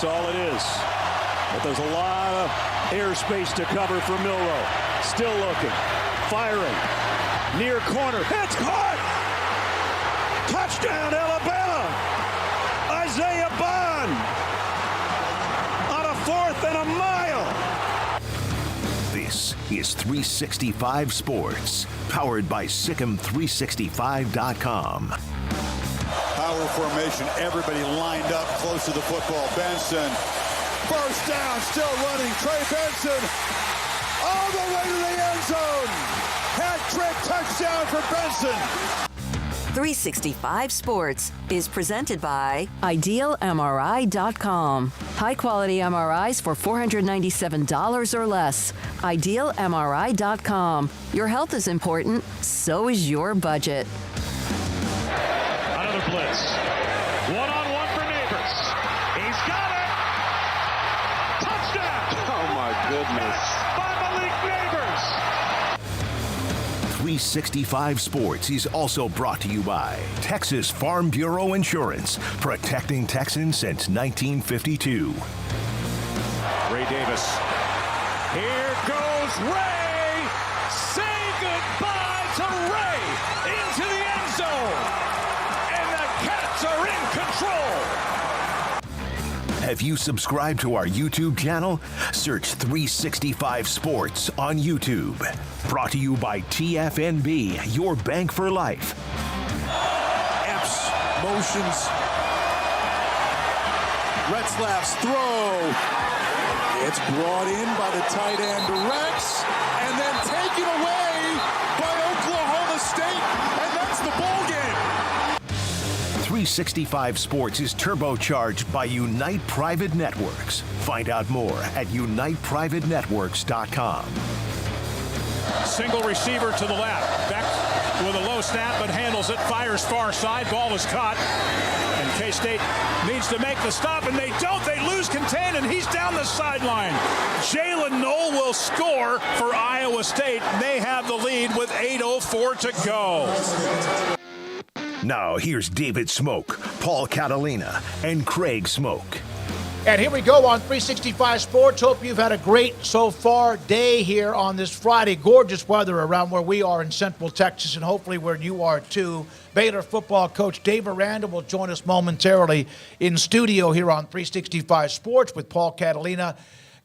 That's all it is. But there's a lot of airspace to cover for Milroe. Still looking. Firing. Near corner. It's caught! Touchdown, Alabama! Isaiah Bond! On a 4th and a mile! This is 365 Sports, powered by SicEm365.com. Power formation, everybody lined up close to the football. Benson, first down, still running. Trey Benson, all the way to the end zone. Hat-trick touchdown for Benson. 365 Sports is presented by IdealMRI.com. High-quality MRIs for $497 or less. IdealMRI.com. Your health is important, so is your budget. Another blitz. One-on-one for Neighbors. He's got it! Touchdown! Oh, my goodness. By Malik Neighbors! 365 Sports is also brought to you by Texas Farm Bureau Insurance, protecting Texans since 1952. Ray Davis. Here goes Ray! Say goodbye to Ray! Into the end zone! And the Cats are in control! Have you subscribed to our YouTube channel? Search 365 Sports on YouTube. Brought to you by TFNB, your bank for life. Epps motions. Retzlaff's throw. It's brought in by the tight end Rex, and then taken away by Oklahoma State, and that's the ball game. 365 Sports is turbocharged by Unite Private Networks. Find out more at uniteprivatenetworks.com. Single receiver to the left. Beck with a low snap, but handles it. Fires far side. Ball is caught. And K-State needs to make the stop, and they don't. They lose contain, and he's down the sideline. Jalen Knoll will score for Iowa State. They have the lead with 8:04 to go. Now here's David Smoak, Paul Catalina, and Craig Smoak. And here we go on 365 Sports. Hope you've had a great so far day here on this Friday. Gorgeous weather around where we are in Central Texas, and hopefully where you are too. Baylor football coach Dave Aranda will join us momentarily in studio here on 365 Sports with Paul Catalina,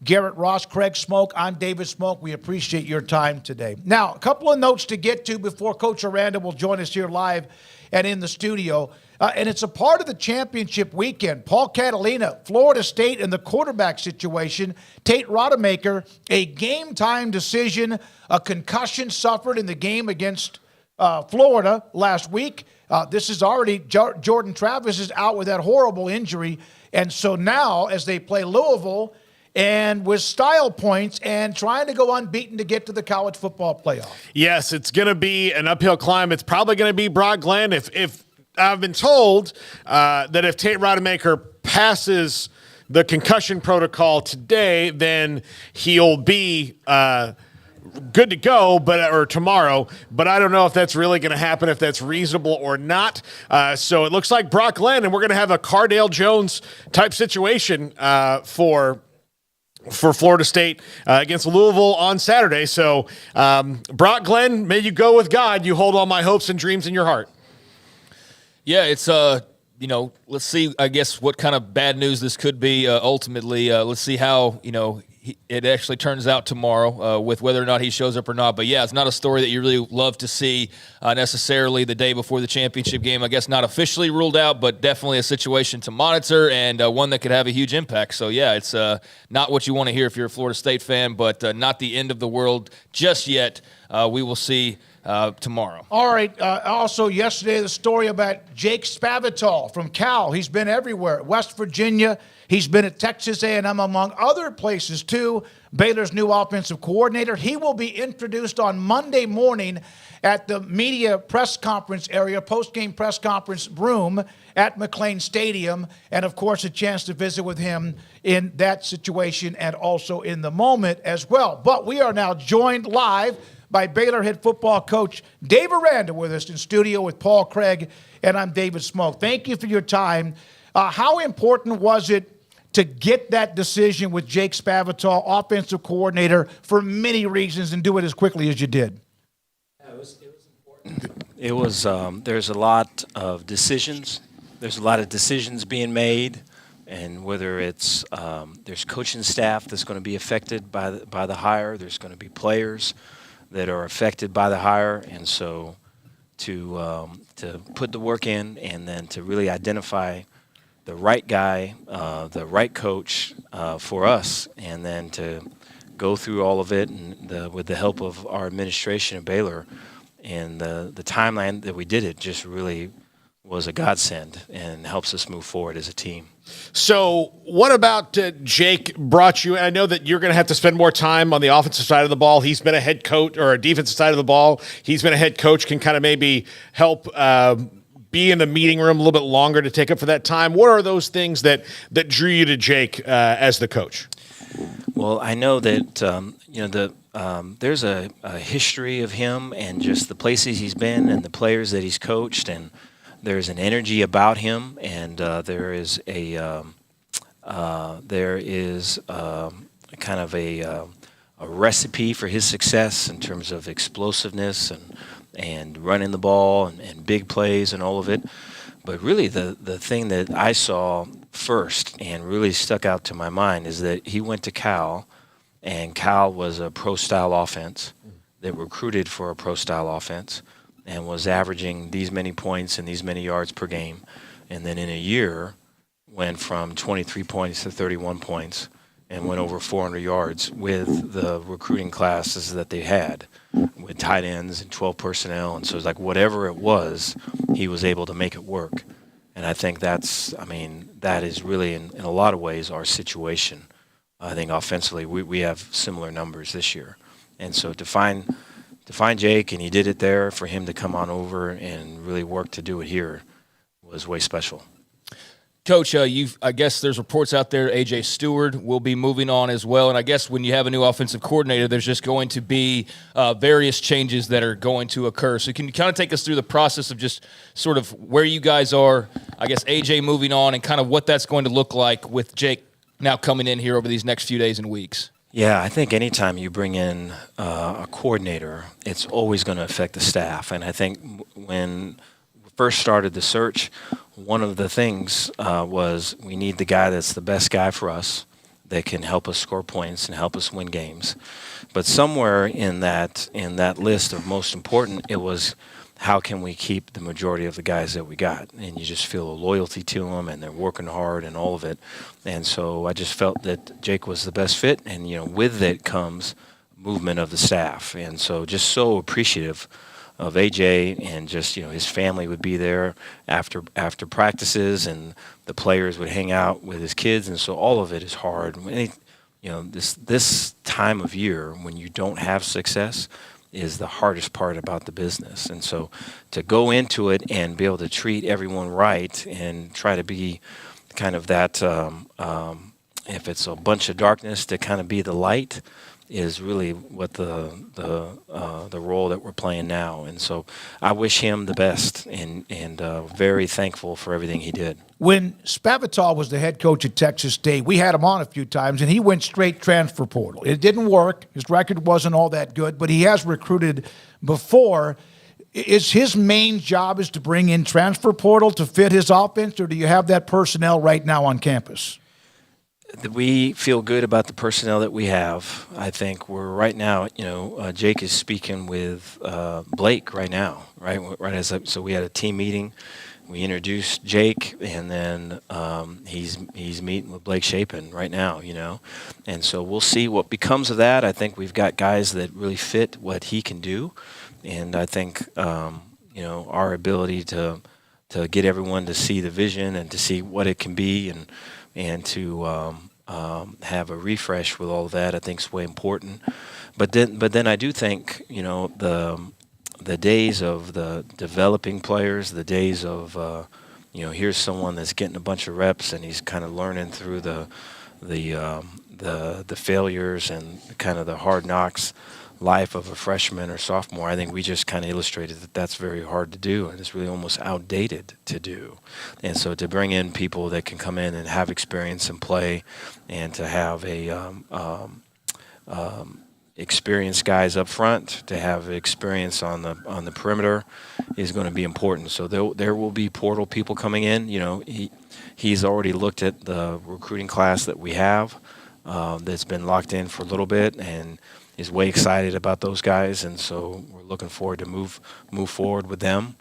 Garrett Ross, Craig Smoak. I'm David Smoak. We appreciate your time today. Now, a couple of notes to get to before Coach Aranda will join us here live and in the studio. And it's a part of the championship weekend. Paul Catalina, Florida State, and the quarterback situation. Tate Rodemaker, a game-time decision, a concussion suffered in the game against Florida last week. This is already, Jordan Travis is out with that horrible injury. And so now, as they play Louisville, and with style points and trying to go unbeaten to get to the college football playoff. Yes, it's going to be an uphill climb. It's probably going to be Brock Glenn. If I've been told that if Tate Rodemaker passes the concussion protocol today, then he'll be good to go, or tomorrow. But I don't know if that's really going to happen, if that's reasonable or not. So it looks like Brock Glenn, and we're going to have a Cardale Jones type situation for Florida State against Louisville on Saturday. So, Brock Glenn, may you go with God. You hold all my hopes and dreams in your heart. Yeah, it's, let's see, I guess, what kind of bad news this could be ultimately. Let's see how, it actually turns out tomorrow with whether or not he shows up or not. But, yeah, it's not a story that you really love to see necessarily the day before the championship game. I guess not officially ruled out, but definitely a situation to monitor and one that could have a huge impact. So, yeah, it's not what you want to hear if you're a Florida State fan, but not the end of the world just yet. We will see tomorrow. All right. Also, yesterday, the story about Jake Spavital from Cal. He's been everywhere. West Virginia. He's been at Texas A&M, among other places, too. Baylor's new offensive coordinator. He will be introduced on Monday morning at the media press conference area, post-game press conference room at McLean Stadium. And, of course, a chance to visit with him in that situation and also in the moment as well. But we are now joined live by Baylor head football coach Dave Aranda with us in studio with Paul Craig, and I'm David Smoak. Thank you for your time. How important was it to get that decision with Jake Spavital, offensive coordinator, for many reasons, and do it as quickly as you did? It was important. It was there's a lot of decisions. There's a lot of decisions being made, and whether it's there's coaching staff that's going to be affected by the hire. There's going to be players that are affected by the hire, and so to put the work in and then to really identify the right guy, the right coach for us, and then to go through all of it and with the help of our administration at Baylor and the timeline that we did it just really was a godsend and helps us move forward as a team. So what about Jake brought you? I know that you're going to have to spend more time on the offensive side of the ball. He's been a head coach, or a defensive side of the ball. He's been a head coach, can kind of maybe help be in the meeting room a little bit longer to take up for that time. What are those things that drew you to Jake as the coach? Well, I know that there's a history of him and just the places he's been and the players that he's coached, and there's an energy about him, and there is kind of a recipe for his success in terms of explosiveness and running the ball and big plays and all of it. But really the thing that I saw first and really stuck out to my mind is that he went to Cal, and Cal was a pro-style offense that recruited for a pro-style offense and was averaging these many points and these many yards per game. And then in a year went from 23 points to 31 points and went over 400 yards with the recruiting classes that they had with tight ends and 12 personnel. And so it's like whatever it was, he was able to make it work. And I think that is really in a lot of ways our situation. I think offensively we have similar numbers this year. And so to find Jake, and he did it there, for him to come on over and really work to do it here was way special. Coach, I guess there's reports out there A.J. Stewart will be moving on as well, and I guess when you have a new offensive coordinator, there's just going to be various changes that are going to occur. So can you kind of take us through the process of just sort of where you guys are, I guess A.J. moving on, and kind of what that's going to look like with Jake now coming in here over these next few days and weeks? Yeah, I think anytime you bring in a coordinator, it's always going to affect the staff. And I think when we first started the search, one of the things was we need the guy that's the best guy for us, that can help us score points and help us win games. But somewhere in that list of most important, it was how can we keep the majority of the guys that we got? And you just feel a loyalty to them, and they're working hard and all of it. And so I just felt that Jake was the best fit, and with it comes movement of the staff. And so just so appreciative of AJ, and just his family would be there after practices, and the players would hang out with his kids, and so all of it is hard. This time of year when you don't have success is the hardest part about the business. And so to go into it and be able to treat everyone right and try to be kind of that, if it's a bunch of darkness, to kind of be the light, is really what the role that we're playing now. And so I wish him the best, and very thankful for everything he did. When Spavital was the head coach at Texas State, we had him on a few times, and he went straight transfer portal. It didn't work. His record wasn't all that good, but he has recruited before. Is his main job is to bring in transfer portal to fit his offense, or do you have that personnel right now on campus? We feel good about the personnel that we have. I think we're right now, Jake is speaking with Blake right now, so we had a team meeting. We introduced Jake, and then he's meeting with Blake Shapen right now, and so we'll see what becomes of that. I think we've got guys that really fit what he can do, and I think our ability to get everyone to see the vision and to see what it can be, and to have a refresh with all of that, I think is way important. But then I do think the days of the developing players, the days of here's someone that's getting a bunch of reps and he's kind of learning through the failures and kind of the hard knocks. life of a freshman or sophomore. I think we just kind of illustrated that that's very hard to do, and it's really almost outdated to do. And so to bring in people that can come in and have experience and play, and to have experienced guys up front, to have experience on the perimeter, is going to be important. So there will be portal people coming in. You know, he's already looked at the recruiting class that we have that's been locked in for a little bit, and is way excited about those guys. And so we're looking forward to move forward with them.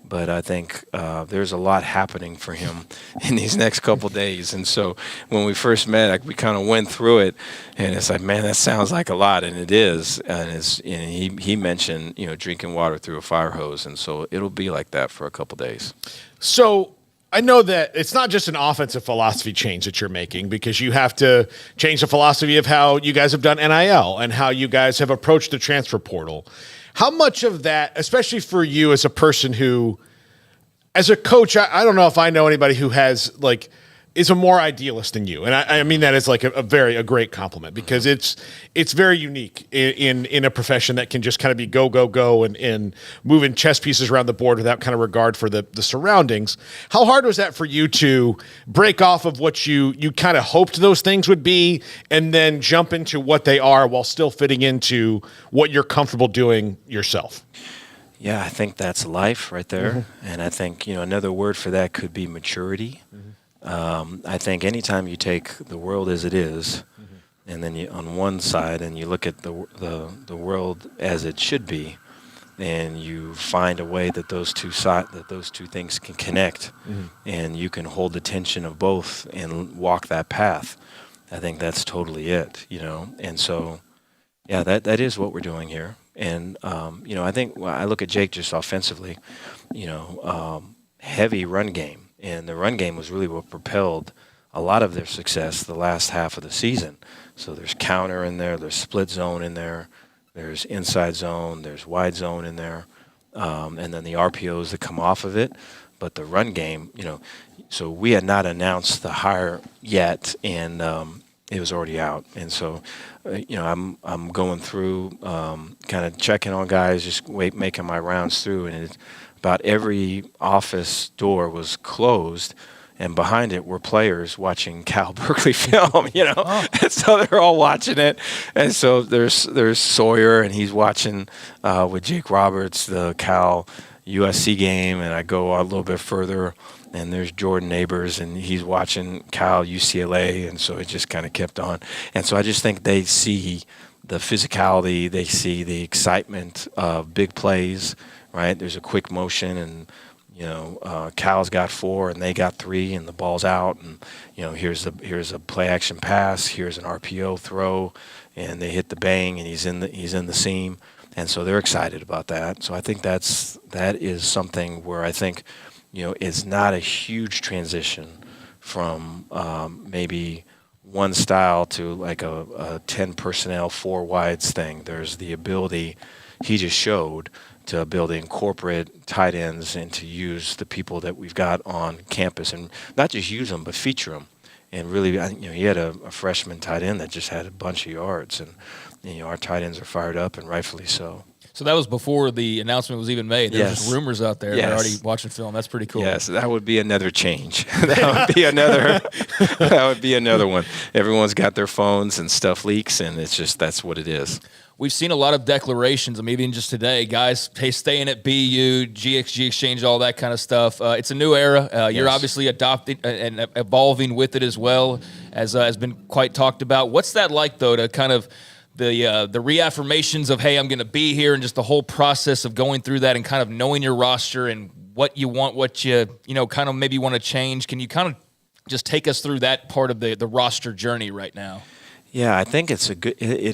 But I think there's a lot happening for him in these next couple days. And so when we first met, we kind of went through it, and it's like, man, that sounds like a lot, and it is. And he mentioned, you know, drinking water through a fire hose, and so it'll be like that for a couple days. So I know that it's not just an offensive philosophy change that you're making, because you have to change the philosophy of how you guys have done NIL and how you guys have approached the transfer portal. How much of that, especially for you as a person who, as a coach, I don't know if I know anybody who has is a more idealist than you, and I mean that as like a great compliment, because it's very unique in a profession that can just kind of be go and moving chess pieces around the board without kind of regard for the surroundings. How hard was that for you to break off of what you kind of hoped those things would be, and then jump into what they are while still fitting into what you're comfortable doing yourself? Yeah, I think that's life right there. Mm-hmm. And I think, you know, another word for that could be maturity. Mm-hmm. I think anytime you take the world as it is, mm-hmm. and then you on one side, and you look at the world as it should be, and you find a way that those two things can connect, mm-hmm. and you can hold the tension of both and walk that path. I think that's totally it, you know. And so, yeah, that is what we're doing here. And you know, I think when I look at Jake just offensively, you know, heavy run game. And the run game was really what propelled a lot of their success the last half of the season. So there's counter in there, there's split zone in there, there's inside zone, there's wide zone in there, and then the RPOs that come off of it. But the run game, you know, so we had not announced the hire yet, and it was already out. And so, you know, I'm going through, kind of checking on guys, just making my rounds through, and about every office door was closed, and behind it were players watching Cal Berkeley film, you know. Oh. And so they're all watching it. And so there's Sawyer, and he's watching with Jake Roberts the Cal USC game, and I go a little bit further, and there's Jordan Neighbors, and he's watching Cal UCLA, and so it just kind of kept on. And so I just think they see the physicality, they see the excitement of big plays. Right, there's a quick motion, and you know, Cal's got 4 and they got 3, and the ball's out, and you know, here's a play action pass, here's an RPO throw, and they hit the bang, and he's in the seam, and so they're excited about that. So I think that is something where I think, you know, it's not a huge transition from maybe one style to like a 10 personnel 4 wides thing. There's the ability he just showed to be able to incorporate tight ends and to use the people that we've got on campus, and not just use them, but feature them. And really, you know, he had a freshman tight end that just had a bunch of yards, and you know, our tight ends are fired up, and rightfully so. So that was before the announcement was even made. There was just rumors out there. Yes. They're already watching film. That's pretty cool. Yes, that would be another change. That would be another one. Everyone's got their phones and stuff leaks, and it's just, that's what it is. We've seen a lot of declarations, I mean, even just today, guys, hey, staying at BU, GXG exchange, all that kind of stuff. It's a new era. You're obviously adopting and evolving with it as well, as has been quite talked about. What's that like, though, to kind of the reaffirmations of, hey, I'm going to be here, and just the whole process of going through that and kind of knowing your roster and what you want, what you know, kind of maybe want to change? Can you kind of just take us through that part of the roster journey right now? Yeah, I think it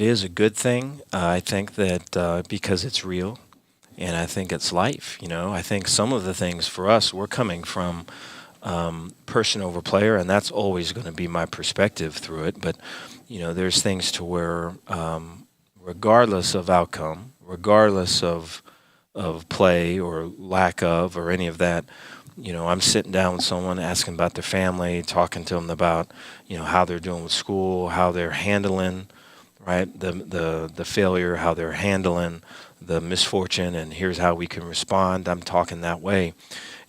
is a good thing. I think that because it's real, and I think it's life. You know, I think some of the things for us, we're coming from person over player, and that's always going to be my perspective through it. But you know, there's things to where, regardless of outcome, regardless of play or lack of or any of that, you know, I'm sitting down with someone, asking about their family, talking to them about, you know, how they're doing with school, how they're handling, right? The failure, how they're handling the misfortune, and here's how we can respond. I'm talking that way.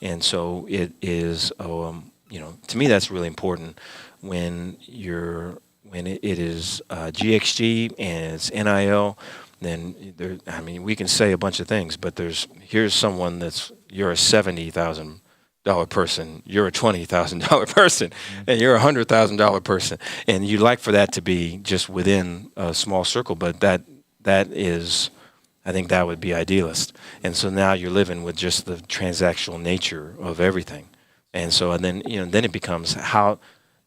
And so it is, to me, that's really important when it is GXG and it's NIL. Then we can say a bunch of things, but here's someone you're a $70,000 person, you're a $20,000 person, and you're a $100,000 person, and you'd like for that to be just within a small circle, but that is, I think that would be idealist. And so now you're living with just the transactional nature of everything, and so then it becomes how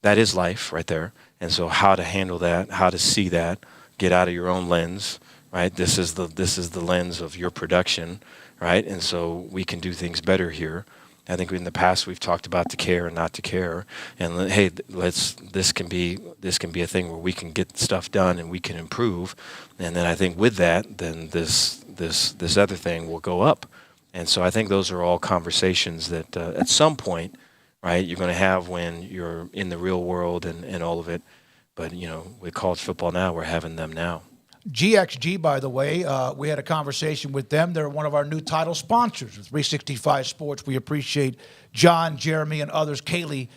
that is life right there, and so how to handle that, how to see that, get out of your own lens. Right, this is the lens of your production, right? And so we can do things better here. I think in the past we've talked about to care and not to care, and hey, this can be a thing where we can get stuff done and we can improve, and then I think with that, then this other thing will go up, and so I think those are all conversations that at some point, right, you're going to have when you're in the real world and all of it, but with college football now, we're having them now. GXG, by the way, we had a conversation with them. They're one of our new title sponsors with 365 Sports. We appreciate John, Jeremy, and others, Kaylee,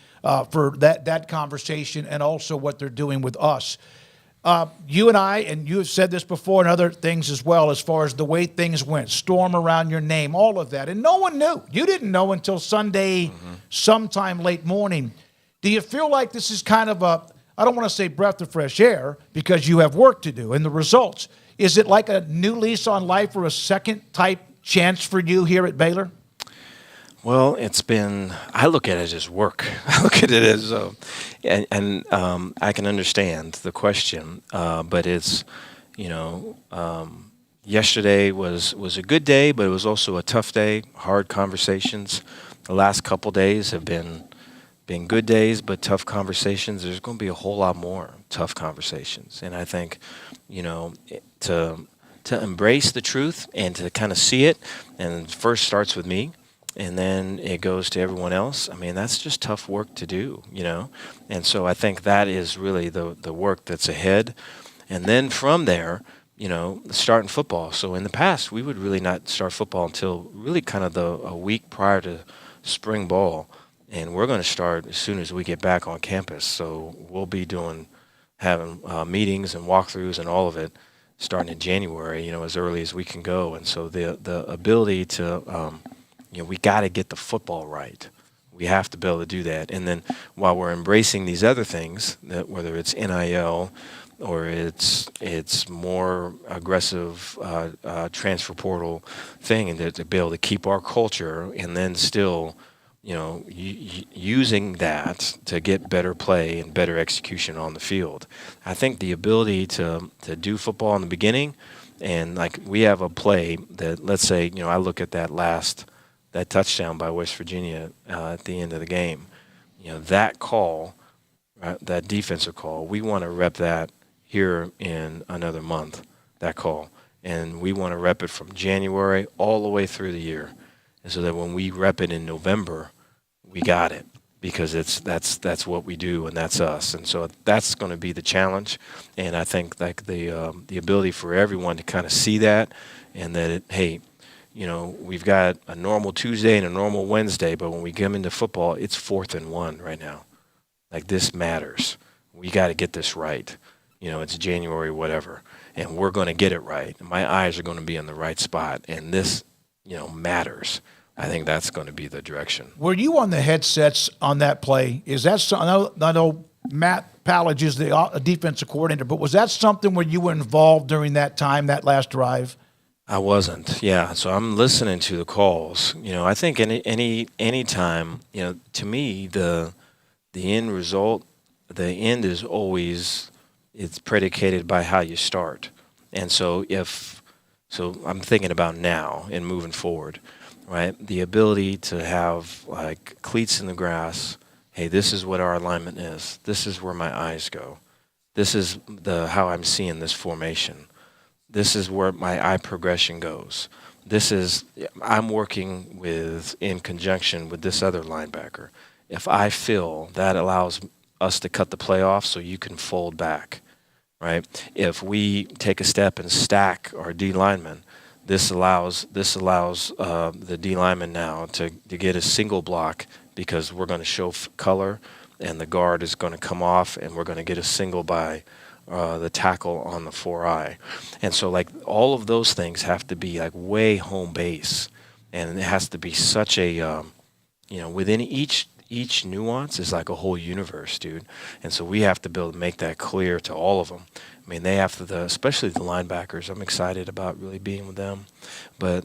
for that conversation and also what they're doing with us. You and I, and you have said this before and other things as well, as far as the way things went, storm around your name, all of that. And no one knew. You didn't know until Sunday, sometime late morning. Do you feel like this is kind of I don't want to say breath of fresh air because you have work to do and the results. Is it like a new lease on life or a second type chance for you here at Baylor? Well, I look at it as work. I look at it as, I can understand the question, but it's, yesterday was a good day, but it was also a tough day, hard conversations. The last couple days have been good days, but tough conversations. There's going to be a whole lot more tough conversations. And I think, to embrace the truth and to kind of see it, and first starts with me, and then it goes to everyone else. I mean, that's just tough work to do, And so I think that is really the work that's ahead. And then from there, starting football. So in the past, we would really not start football until really kind of a week prior to spring ball. And we're going to start as soon as we get back on campus. So we'll be having meetings and walkthroughs and all of it starting in January, as early as we can go. And so the ability to, we got to get the football right. We have to be able to do that. And then while we're embracing these other things, that whether it's NIL or it's more aggressive transfer portal thing, and to be able to keep our culture and then still using that to get better play and better execution on the field. I think the ability to do football in the beginning, and like we have a play that, let's say, I look at that touchdown by West Virginia at the end of the game, that call, that defensive call, we want to rep that here in another month, that call. And we want to rep it from January all the way through the year. And so that when we rep it in November, we got it, because that's what we do, and that's us. And so that's going to be the challenge. And I think like the ability for everyone to kind of see that, and that we've got a normal Tuesday and a normal Wednesday, but when we come into football, it's 4th and 1 right now. Like, this matters. We got to get this right. It's January, whatever, and we're going to get it right. And my eyes are going to be in the right spot, and this, matters. I think that's going to be the direction. Were you on the headsets on that play? Is that something? I know Matt Pallage is the defensive coordinator, but was that something where you were involved during that time, that last drive? I wasn't. Yeah. So I'm listening to the calls. I think any time, to me, the end result, the end is always, it's predicated by how you start. And so I'm thinking about now and moving forward. Right, the ability to have like cleats in the grass. Hey, this is what our alignment is. This is where my eyes go. This is how I'm seeing this formation. This is where my eye progression goes. I'm working in conjunction with this other linebacker. If I feel that allows us to cut the play off, so you can fold back, right? If we take a step and stack our D linemen, this allows the D lineman now to get a single block because we're going to show color, and the guard is going to come off, and we're going to get a single by the tackle on the 4-eye. And so, like, all of those things have to be, like, way home base. And it has to be such a, within each nuance is like a whole universe, dude. And so we have to be able to make that clear to all of them. I mean, they have to, especially the linebackers. I'm excited about really being with them. But,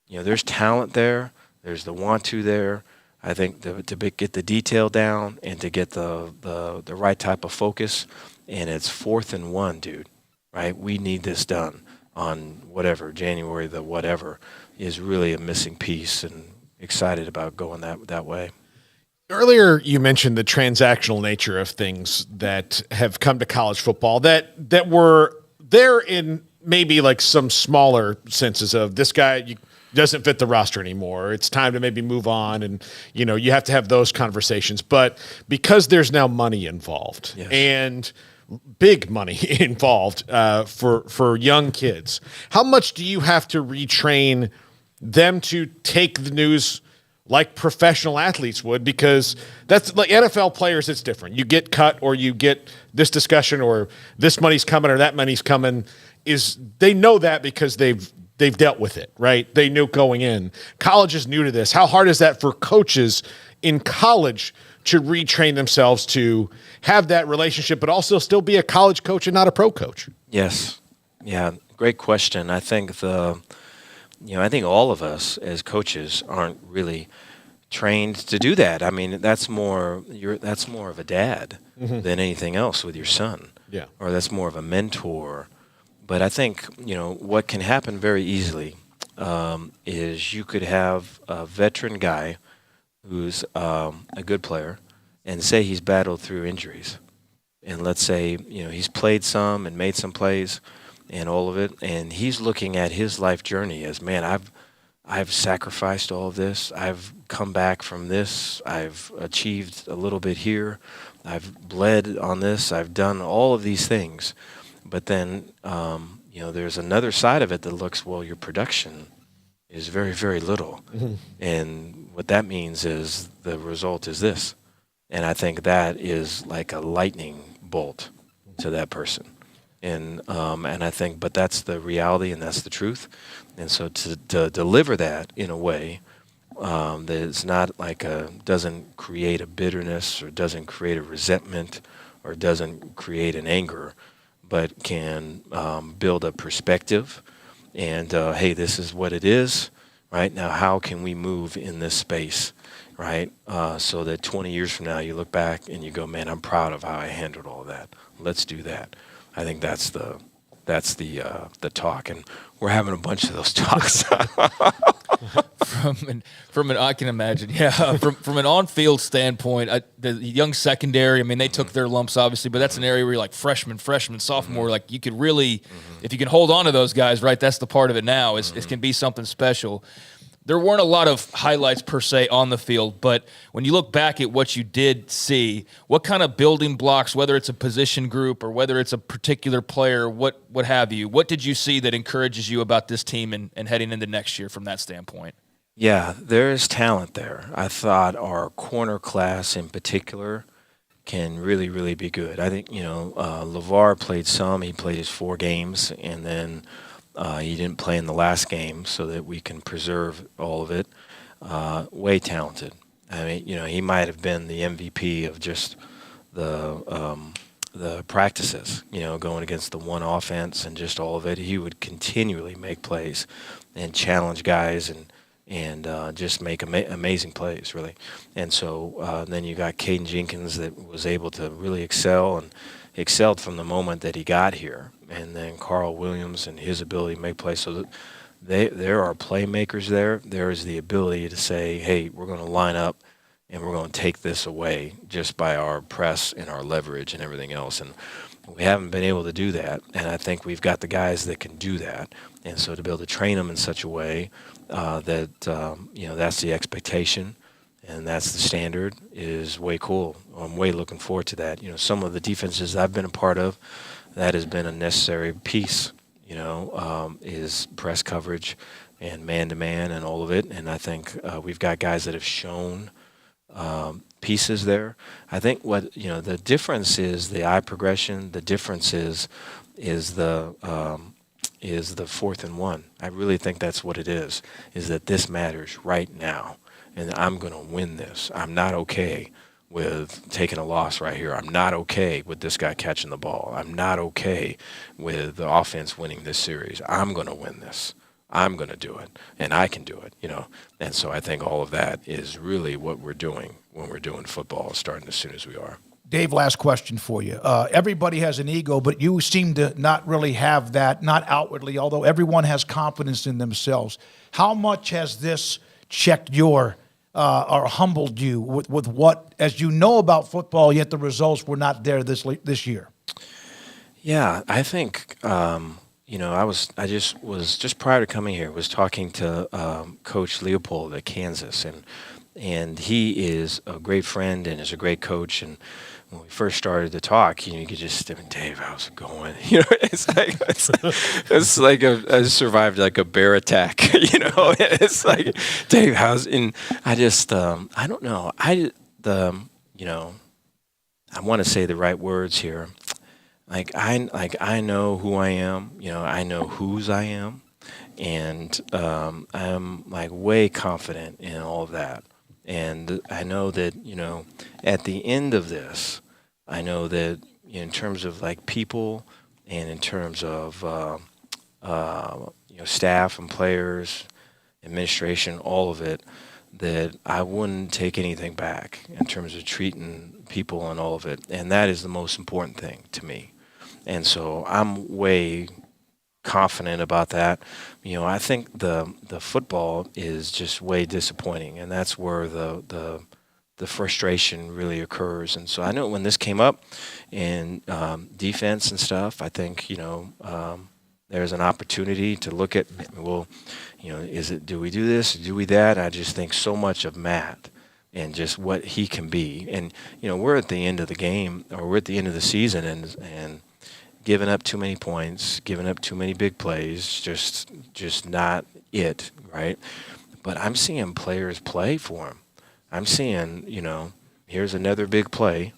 there's talent there. There's the want to there. I think to get the detail down and to get the right type of focus. And it's 4th and 1, dude, right? We need this done on whatever, January the whatever is really a missing piece, and excited about going that way. Earlier, you mentioned the transactional nature of things that have come to college football that were there in maybe like some smaller senses of this guy doesn't fit the roster anymore. It's time to maybe move on, and you have to have those conversations. But because there's now money involved, yes, and big money involved for young kids, how much do you have to retrain them to take the news like professional athletes would? Because that's like NFL players, it's different. You get cut, or you get this discussion, or this money's coming or that money's coming. They know that because they've dealt with it, right? They knew going in. College is new to this. How hard is that for coaches in college to retrain themselves to have that relationship, but also still be a college coach and not a pro coach? Yes. Yeah. Great question. I think I think all of us as coaches aren't really trained to do that. I mean, that's more of a dad than anything else with your son. Yeah. Or that's more of a mentor. But I think, what can happen very easily is you could have a veteran guy who's a good player, and say he's battled through injuries. And let's say, he's played some and made some plays and all of it, and he's looking at his life journey as, man, I've sacrificed all of this. I've come back from this. I've achieved a little bit here. I've bled on this. I've done all of these things. But then, there's another side of it that looks, well, your production is very, very little. Mm-hmm. And what that means is the result is this. And I think that is like a lightning bolt to that person. And I think, but that's the reality and that's the truth. And so to deliver that in a way that it's not like doesn't create a bitterness or doesn't create a resentment or doesn't create an anger, but can build a perspective and, hey, this is what it is, right? Now, how can we move in this space, right? So that 20 years from now, you look back and you go, man, I'm proud of how I handled all of that. Let's do that. I think that's the talk, and we're having a bunch of those talks. From an I can imagine, yeah. From an on-field standpoint, the young secondary, I mean, they took their lumps obviously, but that's an area where you're like freshman, sophomore, like you could really, if you can hold on to those guys, right? That's the part of it now. It can be something special. There weren't a lot of highlights per se on the field, but when you look back at what you did see, what kind of building blocks, whether it's a position group or whether it's a particular player, what have you, what did you see that encourages you about this team and heading into next year from that standpoint? Yeah, there is talent there. I thought our corner class in particular can really, really be good. I think, LeVar played some. He played his 4 games, and then he didn't play in the last game so that we can preserve all of it. Way talented. I mean, he might have been the MVP of just the practices, going against the one offense and just all of it. He would continually make plays and challenge guys and just make amazing plays, really. And so then you got Caden Jenkins that was able to really excel and excelled from the moment that he got here. And then Carl Williams and his ability to make plays. So there are playmakers there. There is the ability to say, hey, we're going to line up and we're going to take this away just by our press and our leverage and everything else. And we haven't been able to do that. And I think we've got the guys that can do that. And so to be able to train them in such a way that, that's the expectation. and that's the standard, is way cool. I'm way looking forward to that. Some of the defenses I've been a part of, that has been a necessary piece, is press coverage and man-to-man and all of it. And I think we've got guys that have shown pieces there. I think what, the difference is the eye progression. The difference is the 4th and 1. I really think that's what it is that this matters right now. And I'm going to win this. I'm not okay with taking a loss right here. I'm not okay with this guy catching the ball. I'm not okay with the offense winning this series. I'm going to win this. I'm going to do it, and I can do it, And so I think all of that is really what we're doing when we're doing football, starting as soon as we are. Dave, last question for you. Everybody has an ego, but you seem to not really have that, not outwardly, although everyone has confidence in themselves. How much has this checked your or humbled you with what, as you know about football, yet the results were not there this year? Yeah, I think I just prior to coming here was talking to Coach Leopold at Kansas, and he is a great friend and is a great coach. And when we first started to talk, you could just, Dave, how's it going? It's like I survived like a bear attack. It's like, Dave, and I just I don't know. I want to say the right words here. I know who I am. I know whose I am, and I'm like way confident in all of that. And I know that, at the end of this, I know that in terms of like people and in terms of, staff and players, administration, all of it, that I wouldn't take anything back in terms of treating people and all of it. And that is the most important thing to me. And so I'm way confident about that. I think the football is just way disappointing, and that's where the frustration really occurs. And so I know when this came up in defense and stuff, I think there's an opportunity to look at, do we do this, do we that? I just think so much of Matt and just what he can be. And we're at the end of the game, or we're at the end of the season, and giving up too many points, giving up too many big plays, just not it, right? But I'm seeing players play for him. I'm seeing, here's another big play,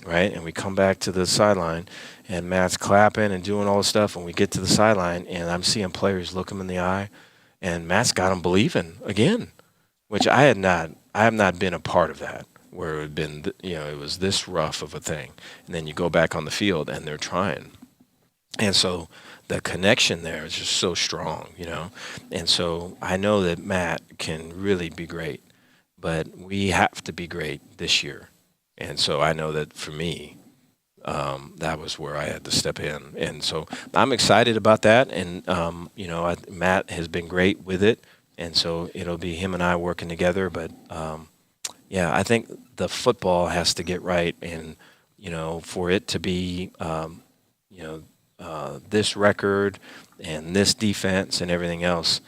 right? And we come back to the sideline, and Matt's clapping and doing all this stuff, and we get to the sideline, and I'm seeing players look him in the eye, and Matt's got him believing again, which I have not been a part of that, where it had been, it was this rough of a thing. And then you go back on the field, and they're trying. And so the connection there is just so strong, And so I know that Matt can really be great, but we have to be great this year. And so I know that for me, that was where I had to step in. And so I'm excited about that. And, Matt has been great with it. And so it'll be him and I working together. But, I think the football has to get right. And, for it to be, this record and this defense and everything else,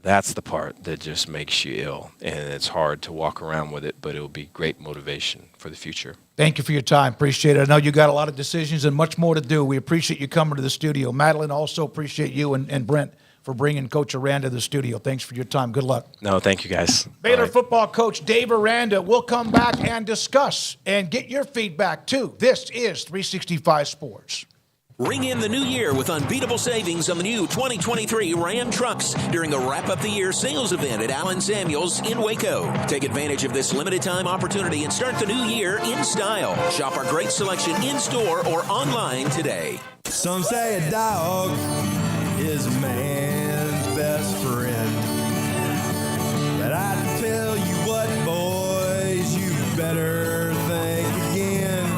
that's the part that just makes you ill. And it's hard to walk around with it, but it'll be great motivation for the future. Thank you for your time. Appreciate it. I know you got a lot of decisions and much more to do. We appreciate you coming to the studio. Madeline, also appreciate you and Brent for bringing Coach Aranda to the studio. Thanks for your time. Good luck. No, thank you, guys. Baylor football coach Dave Aranda will come back and discuss and get your feedback, too. This is 365 Sports. Ring in the new year with unbeatable savings on the new 2023 Ram trucks during the Wrap Up the Year sales event at Allen Samuels in Waco. Take advantage of this limited time opportunity and start the new year in style. Shop our great selection in-store or online today. Some say a dog is a man's best friend. But I tell you what, boys, you better think again.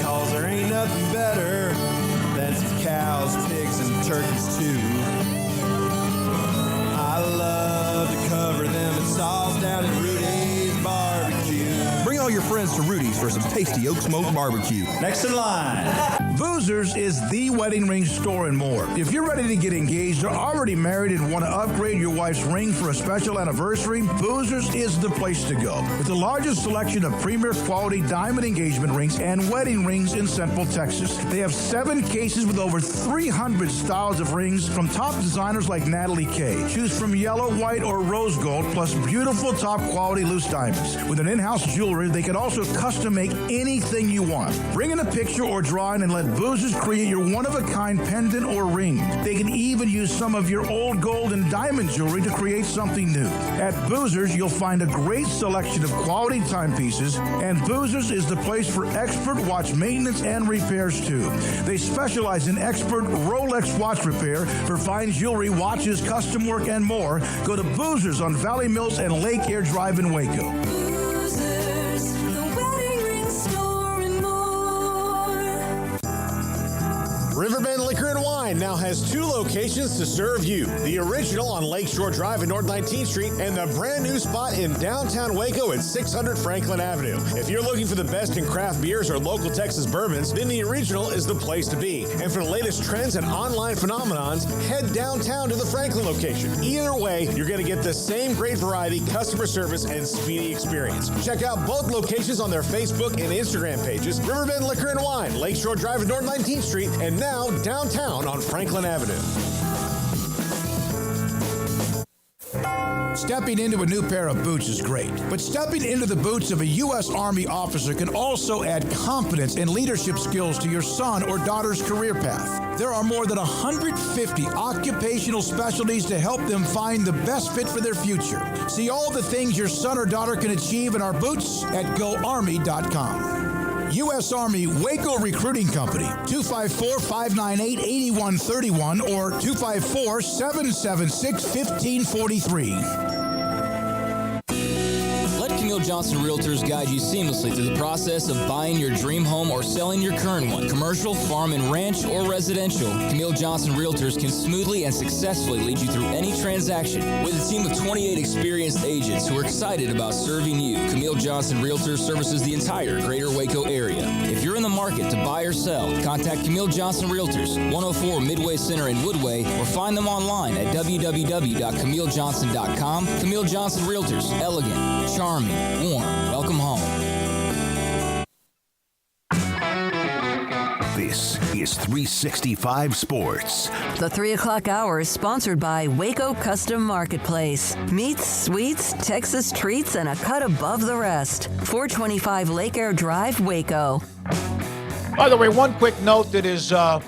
'Cause there ain't nothing better than some cows, pigs, and turkeys too. I love to cover them in sauce down at Rudy's Barbecue. Bring all your friends to Rudy's for some tasty oak smoke barbecue. Next in line. Boozers is the wedding ring store and more. If you're ready to get engaged or already married and want to upgrade your wife's ring for a special anniversary, Boozers is the place to go. With the largest selection of premier quality diamond engagement rings and wedding rings in Central Texas. They have 7 cases with over 300 styles of rings from top designers like Natalie Kay. Choose from yellow, white, or rose gold, plus beautiful top quality loose diamonds. With an in-house jewelry, they can also custom make anything you want. Bring in a picture or drawing and let Boozers create your one-of-a-kind pendant or ring. They can even use some of your old gold and diamond jewelry to create something new. At Boozers, you'll find a great selection of quality timepieces, and Boozers is the place for expert watch maintenance and repairs too. They specialize in expert Rolex watch repair for fine jewelry, watches, custom work, and more. Go to Boozers on Valley Mills and Lake Air Drive in Waco. Riverbend Liquor and Wine now has 2 locations to serve you. The original on Lakeshore Drive in North 19th Street and the brand new spot in downtown Waco at 600 Franklin Avenue. If you're looking for the best in craft beers or local Texas bourbons, then the original is the place to be. And for the latest trends and online phenomenons, head downtown to the Franklin location. Either way, you're going to get the same great variety, customer service, and speedy experience. Check out both locations on their Facebook and Instagram pages, Riverbend Liquor and Wine, Lakeshore Drive in North 19th Street, and now downtown on Franklin Avenue. Stepping into a new pair of boots is great, but stepping into the boots of a U.S. Army officer can also add confidence and leadership skills to your son or daughter's career path. There are more than 150 occupational specialties to help them find the best fit for their future. See all the things your son or daughter can achieve in our boots at GoArmy.com. U.S. Army Waco Recruiting Company, 254-598-8131 or 254-776-1543. Camille Johnson Realtors guide you seamlessly through the process of buying your dream home or selling your current one, commercial, farm and ranch, or residential. Camille Johnson Realtors can smoothly and successfully lead you through any transaction. With a team of 28 experienced agents who are excited about serving you, Camille Johnson Realtors services the entire greater Waco area. If you're in the market to buy or sell, contact Camille Johnson Realtors, 104 Midway Center in Woodway, or find them online at www.camillejohnson.com. Camille Johnson Realtors, elegant, charming, warm. Welcome home. This is 365 Sports. The 3 o'clock hour is sponsored by Waco Custom Marketplace. Meats, sweets, Texas treats, and a cut above the rest. 425 Lake Air Drive, Waco. By the way, one quick note that is a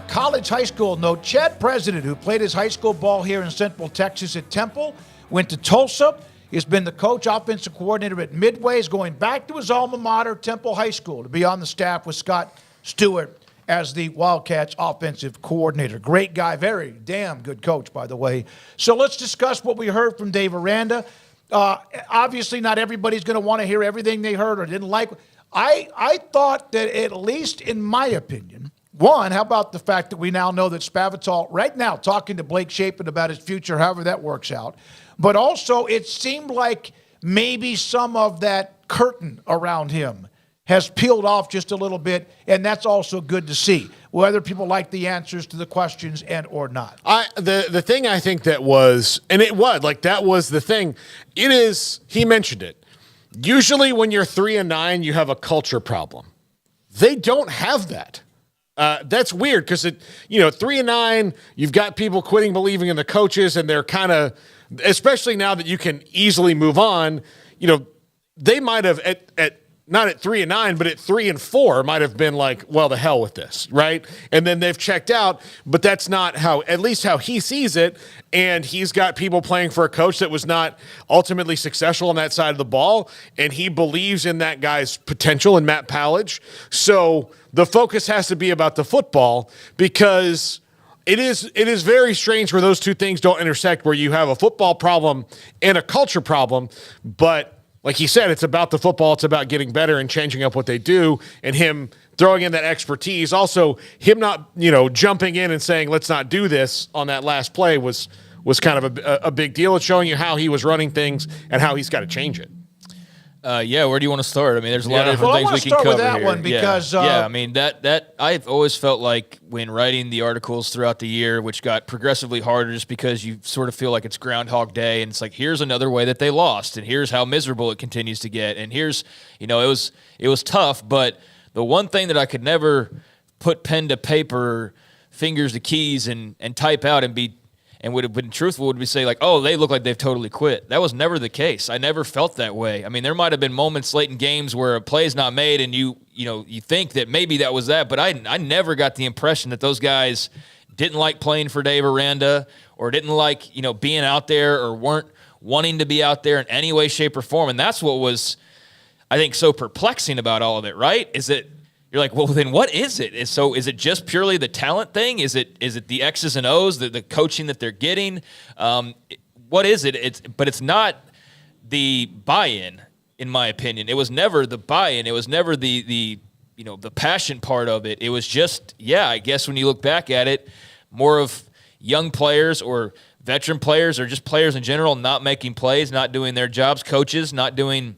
college high school note. Chad President, who played his high school ball here in Central Texas at Temple, went to Tulsa. He's been the coach, offensive coordinator at Midway. He's going back to his alma mater, Temple High School, to be on the staff with Scott Stewart as the Wildcats offensive coordinator. Great guy, very damn good coach, by the way. So let's discuss what we heard from Dave Aranda. Obviously, not everybody's going to want to hear everything they heard or didn't like. I thought that, at least in my opinion, one, how about the fact that we now know that Spavital, right now, talking to Blake Shapen about his future, however that works out. But also, it seemed like maybe some of that curtain around him has peeled off just a little bit, and that's also good to see, whether people like the answers to the questions and or not. The thing I think that was, and it was, like that was the thing, it is, he mentioned it. Usually when you're 3-9, you have a culture problem. They don't have that. That's weird because 3-9, you've got people quitting believing in the coaches, and they're kind of, especially now that you can easily move on, they might have not at 3-9, but at 3-4 might have been like, well, the hell with this, right? And then they've checked out, but that's not at least how he sees it. And he's got people playing for a coach that was not ultimately successful on that side of the ball. And he believes in that guy's potential in Matt Pallage. So the focus has to be about the football, because it is very strange where those two things don't intersect, where you have a football problem and a culture problem. But like he said, it's about the football. It's about getting better and changing up what they do, and him throwing in that expertise. Also, him not, jumping in and saying, let's not do this on that last play was kind of a big deal. It's showing you how he was running things and how he's got to change it. Yeah, where do you want to start? I mean, there's a lot of different things we can cover with that here. one because yeah, I mean that I've always felt like when writing the articles throughout the year, which got progressively harder just because you sort of feel like it's Groundhog Day, and it's like here's another way that they lost, and here's how miserable it continues to get, and here's it was tough, but the one thing that I could never put pen to paper, fingers to keys, and type out and would have been truthful would be say like, oh, they look like they've totally quit. That was never the case. I never felt that way. I mean, there might have been moments late in games where a play's not made and you think that maybe that was that, but I never got the impression that those guys didn't like playing for Dave Aranda or didn't like, being out there or weren't wanting to be out there in any way, shape, or form. And that's what was, I think, so perplexing about all of it, right? Is that you're like, well, then what is it? Is it just purely the talent thing? Is it the X's and O's, the coaching that they're getting? What is it? But it's not the buy-in, in my opinion. It was never the buy-in. It was never the passion part of it. It was just, I guess when you look back at it, more of young players or veteran players or just players in general not making plays, not doing their jobs, coaches not doing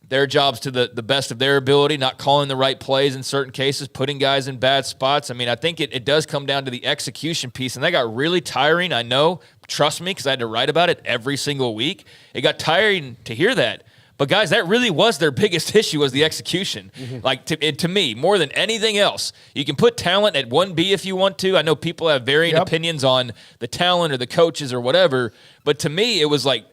their jobs to the best of their ability, not calling the right plays in certain cases, putting guys in bad spots. I mean, I think it does come down to the execution piece, and that got really tiring, I know. Trust me, because I had to write about it every single week. It got tiring to hear that. But, guys, that really was their biggest issue was the execution. Mm-hmm. Like, to me, more than anything else. You can put talent at 1B if you want to. I know people have varying opinions on the talent or the coaches or whatever. But to me, it was like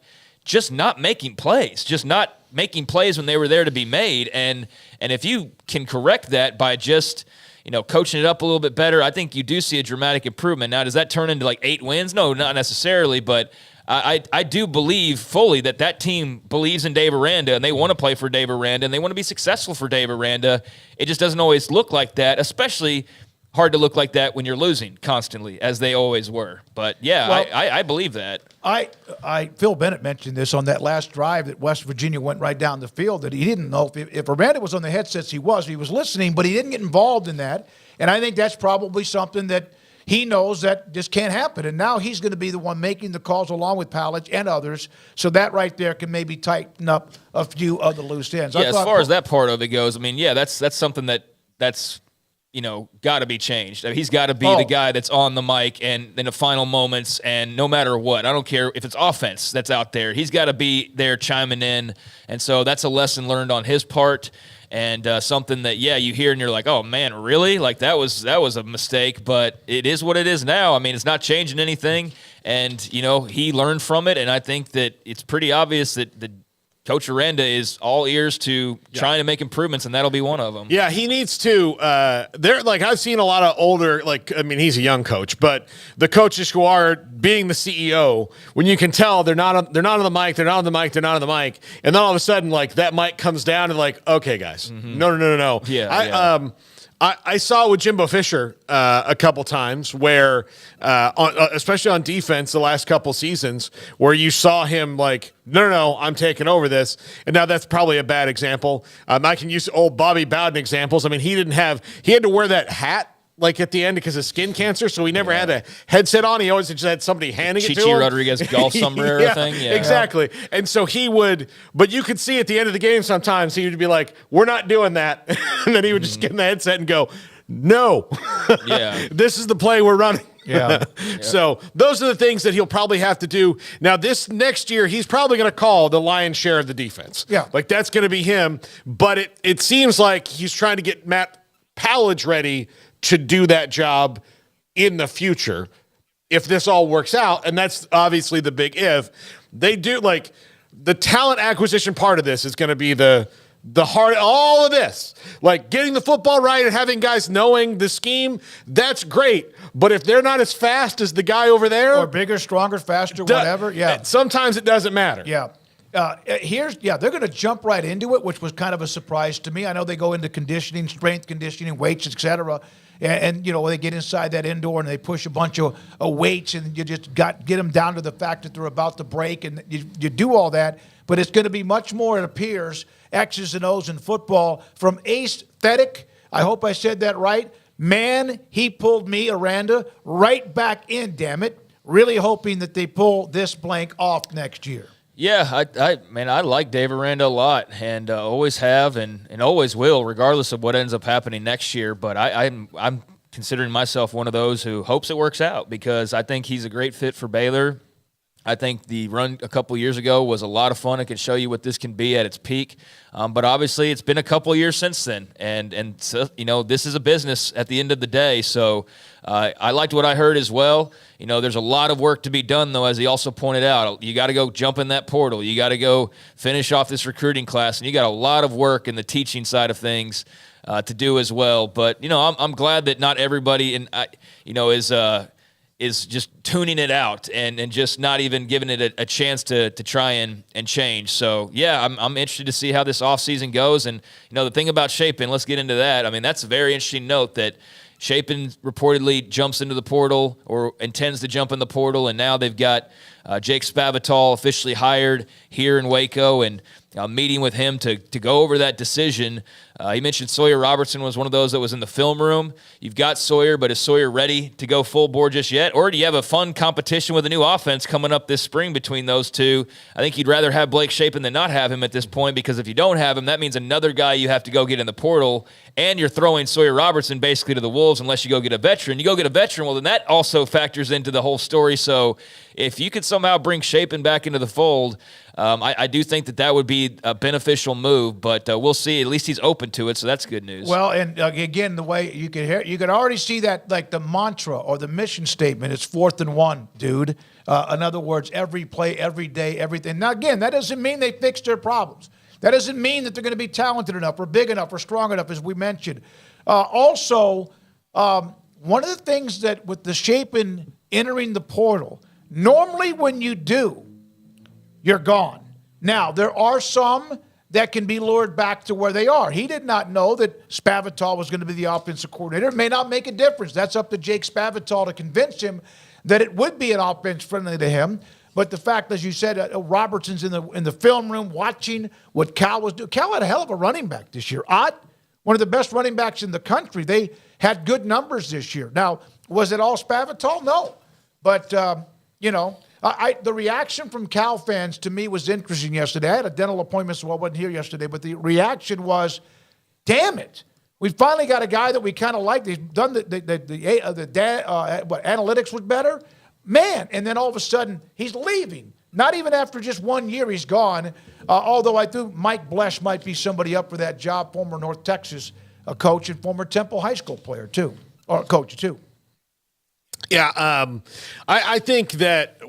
just not making plays, just not making plays when they were there to be made. And if you can correct that by just, coaching it up a little bit better, I think you do see a dramatic improvement. Now, does that turn into like 8 wins? No, not necessarily, but I do believe fully that team believes in Dave Aranda and they want to play for Dave Aranda and they want to be successful for Dave Aranda. It just doesn't always look like that, especially hard to look like that when you're losing constantly, as they always were. But I believe that. Phil Bennett mentioned this on that last drive that West Virginia went right down the field, that he didn't know if Aranda was on the headsets. He was listening, but he didn't get involved in that. And I think that's probably something that he knows that just can't happen. And now he's going to be the one making the calls along with Palage and others. So that right there can maybe tighten up a few of the loose ends. Yeah, as far as that part of it goes, I mean, that's something that's got to be changed. I mean, he's got to be the guy that's on the mic and in the final moments, and no matter what, I don't care if it's offense that's out there, he's got to be there chiming in. And so that's a lesson learned on his part, and something that, you hear and you're like, oh, man, really? Like, that was a mistake, but it is what it is now. I mean, it's not changing anything, and, he learned from it, and I think that it's pretty obvious that Coach Aranda is all ears to trying to make improvements, and that'll be one of them. Yeah, he needs to. I've seen a lot of older, he's a young coach, but the coaches who are being the CEO, when you can tell they're not on the mic, they're not on the mic, and then all of a sudden, that mic comes down and okay, guys, no. Yeah. I saw it with Jimbo Fisher a couple times where, especially on defense the last couple seasons, where you saw him no, I'm taking over this. And now that's probably a bad example. I can use old Bobby Bowden examples. I mean, he had to wear that hat at the end because of skin cancer, so he never had a headset on. He always just had somebody handing it to him. Chichi Rodriguez golf sombrero thing. Yeah, exactly. And so he would, but you could see at the end of the game sometimes he would be like, we're not doing that. And then he would just get in the headset and go, no. Yeah. This is the play we're running. Yeah. So those are the things that he'll probably have to do. Now, this next year, he's probably going to call the lion's share of the defense. Yeah. That's going to be him. But it seems like he's trying to get Matt Palage ready to do that job in the future if this all works out. And that's obviously the big if. They do, the talent acquisition part of this is going to be the heart, all of this. Getting the football right and having guys knowing the scheme, that's great. But if they're not as fast as the guy over there. Or bigger, stronger, faster, whatever. Yeah. Sometimes it doesn't matter. Yeah. They're going to jump right into it, which was kind of a surprise to me. I know they go into conditioning, strength conditioning, weights, et and they get inside that indoor and they push a bunch of weights, and you just get them down to the fact that they're about to break, and you do all that. But it's going to be much more, it appears, X's and O's in football from aesthetic. I hope I said that right. Man, he pulled me, Aranda, right back in, damn it. Really hoping that they pull this blank off next year. Yeah, I like Dave Aranda a lot, and always have, and always will, regardless of what ends up happening next year. But I'm considering myself one of those who hopes it works out, because I think he's a great fit for Baylor. I think the run a couple years ago was a lot of fun. It can show you what this can be at its peak. But obviously, it's been a couple of years since then. And so, this is a business at the end of the day. So I liked what I heard as well. There's a lot of work to be done, though, as he also pointed out. You got to go jump in that portal. You got to go finish off this recruiting class. And you got a lot of work in the teaching side of things to do as well. But, I'm glad that not everybody is just tuning it out and just not even giving it a chance to try and change. So, yeah, I'm interested to see how this offseason goes. And, the thing about Shapen, let's get into that. I mean, that's a very interesting note that Shapen reportedly jumps into the portal or intends to jump in the portal, and now they've got Jake Spavital officially hired here in Waco, and meeting with him to go over that decision. He mentioned Sawyer Robertson was one of those that was in the film room. You've got Sawyer, but is Sawyer ready to go full board just yet? Or do you have a fun competition with a new offense coming up this spring between those two? I think you'd rather have Blake Shapen than not have him at this point, because if you don't have him, that means another guy you have to go get in the portal, and you're throwing Sawyer Robertson basically to the wolves unless you go get a veteran. You go get a veteran, well, then that also factors into the whole story. So if you could somehow bring Shapen back into the fold, I do think that would be a beneficial move, but we'll see. At least he's open to it, so that's good news. Well, and again, the way you could already see that, like the mantra or the mission statement, it's 4th and 1, dude. In other words, every play, every day, everything. Now, again, that doesn't mean they fixed their problems. That doesn't mean that they're going to be talented enough or big enough or strong enough, as we mentioned. Also, one of the things that with the Shapen entering the portal, normally when you do, you're gone. Now, there are some that can be lured back to where they are. He did not know that Spavital was going to be the offensive coordinator. It may not make a difference. That's up to Jake Spavital to convince him that it would be an offense friendly to him. But the fact, as you said, Robertson's in the film room watching what Cal was doing. Cal had a hell of a running back this year. One of the best running backs in the country. They had good numbers this year. Now, was it all Spavital? No. But, the reaction from Cal fans to me was interesting yesterday. I had a dental appointment, so I wasn't here yesterday, but the reaction was, damn it. We finally got a guy that we kind of like. He's done analytics was better. Man, and then all of a sudden, he's leaving. Not even after just 1 year, he's gone. Although I think Mike Blesh might be somebody up for that job, former North Texas coach and former Temple High School player, too, or coach, too. Yeah, I think that,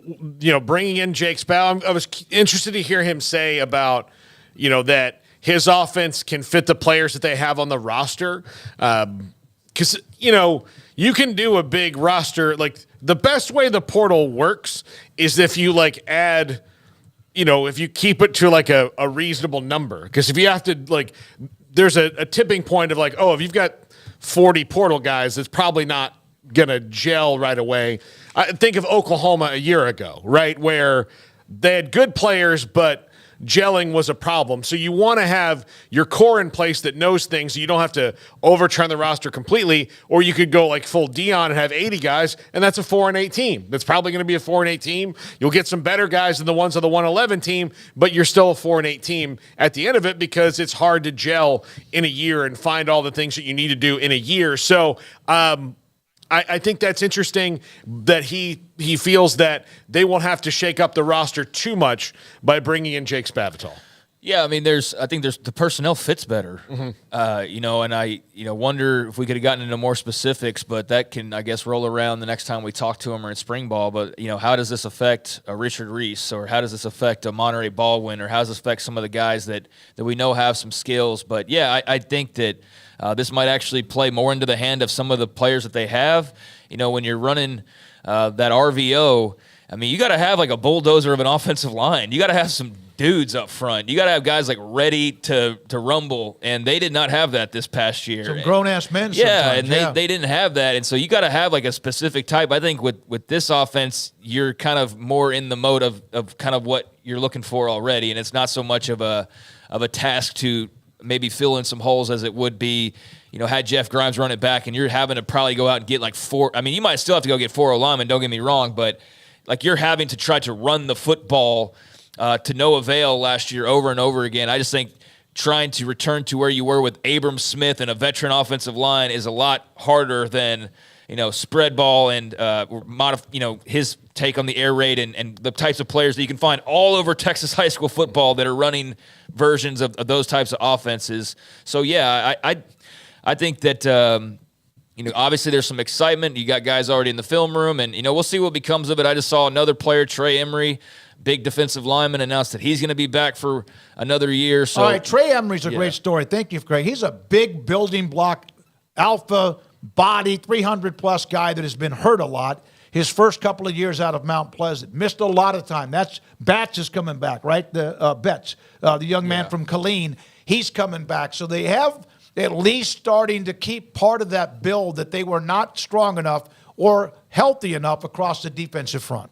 bringing in Jake Spavital, I was interested to hear him say about, that his offense can fit the players that they have on the roster. Because, you can do a big roster. Like, the best way the portal works is if you, add, if you keep it to, a reasonable number. Because if you have to, there's a tipping point of, if you've got 40 portal guys, it's probably not going to gel right away. I think of Oklahoma a year ago, right, where they had good players, but gelling was a problem. So you want to have your core in place that knows things so you don't have to overturn the roster completely, or you could go full Dion and have 80 guys, and that's a 4-8 team. That's probably going to be a 4-8 team. You'll get some better guys than the ones on the 111 team, but you're still a 4-8 team at the end of it, because it's hard to gel in a year and find all the things that you need to do in a year. So, I think that's interesting that he feels that they won't have to shake up the roster too much by bringing in Jake Spavital. Yeah, I mean, I think the personnel fits better, and I wonder if we could have gotten into more specifics, but that can, I guess, roll around the next time we talk to him or in spring ball. But how does this affect Richard Reese, or how does this affect Monterey Baldwin, or how does this affect some of the guys that we know have some skills? But yeah, I think that this might actually play more into the hand of some of the players that they have. When you're running that RVO, I mean, you got to have a bulldozer of an offensive line. You got to have some dudes up front. You got to have guys ready to rumble, and they did not have that this past year. Some grown-ass men and they didn't have that, and so you got to have a specific type. I think with this offense, you're kind of more in the mode of kind of what you're looking for already, and it's not so much of a task to maybe fill in some holes as it would be, had Jeff Grimes run it back, and you're having to probably go out and get 4. I mean, you might still have to go get 4 linemen, don't get me wrong, but you're having to try to run the football to no avail last year over and over again. I just think trying to return to where you were with Abram Smith and a veteran offensive line is a lot harder than, spread ball and, his take on the air raid and the types of players that you can find all over Texas high school football that are running versions of those types of offenses. So, yeah, I think that, obviously there's some excitement. You got guys already in the film room, and, we'll see what becomes of it. I just saw another player, Trey Emery, big defensive lineman, announced that he's going to be back for another year. So, all right, Trey Emery's a great story. Thank you, Craig. He's a big building block, alpha body, 300-plus guy that has been hurt a lot. His first couple of years out of Mount Pleasant, missed a lot of time. That's Batts is coming back, right? Betts, the young man from Catalina, he's coming back. So they have at least starting to keep part of that build that they were not strong enough or healthy enough across the defensive front.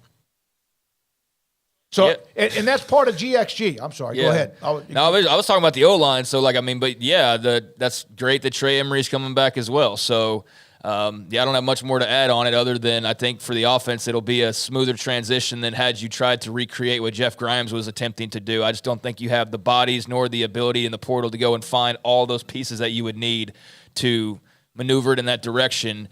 So, and that's part of GXG. I'm sorry. Go ahead. I was talking about the O-line. So, that's great that Trey Emery's coming back as well. So, I don't have much more to add on it other than I think for the offense, it'll be a smoother transition than had you tried to recreate what Jeff Grimes was attempting to do. I just don't think you have the bodies nor the ability in the portal to go and find all those pieces that you would need to maneuver it in that direction.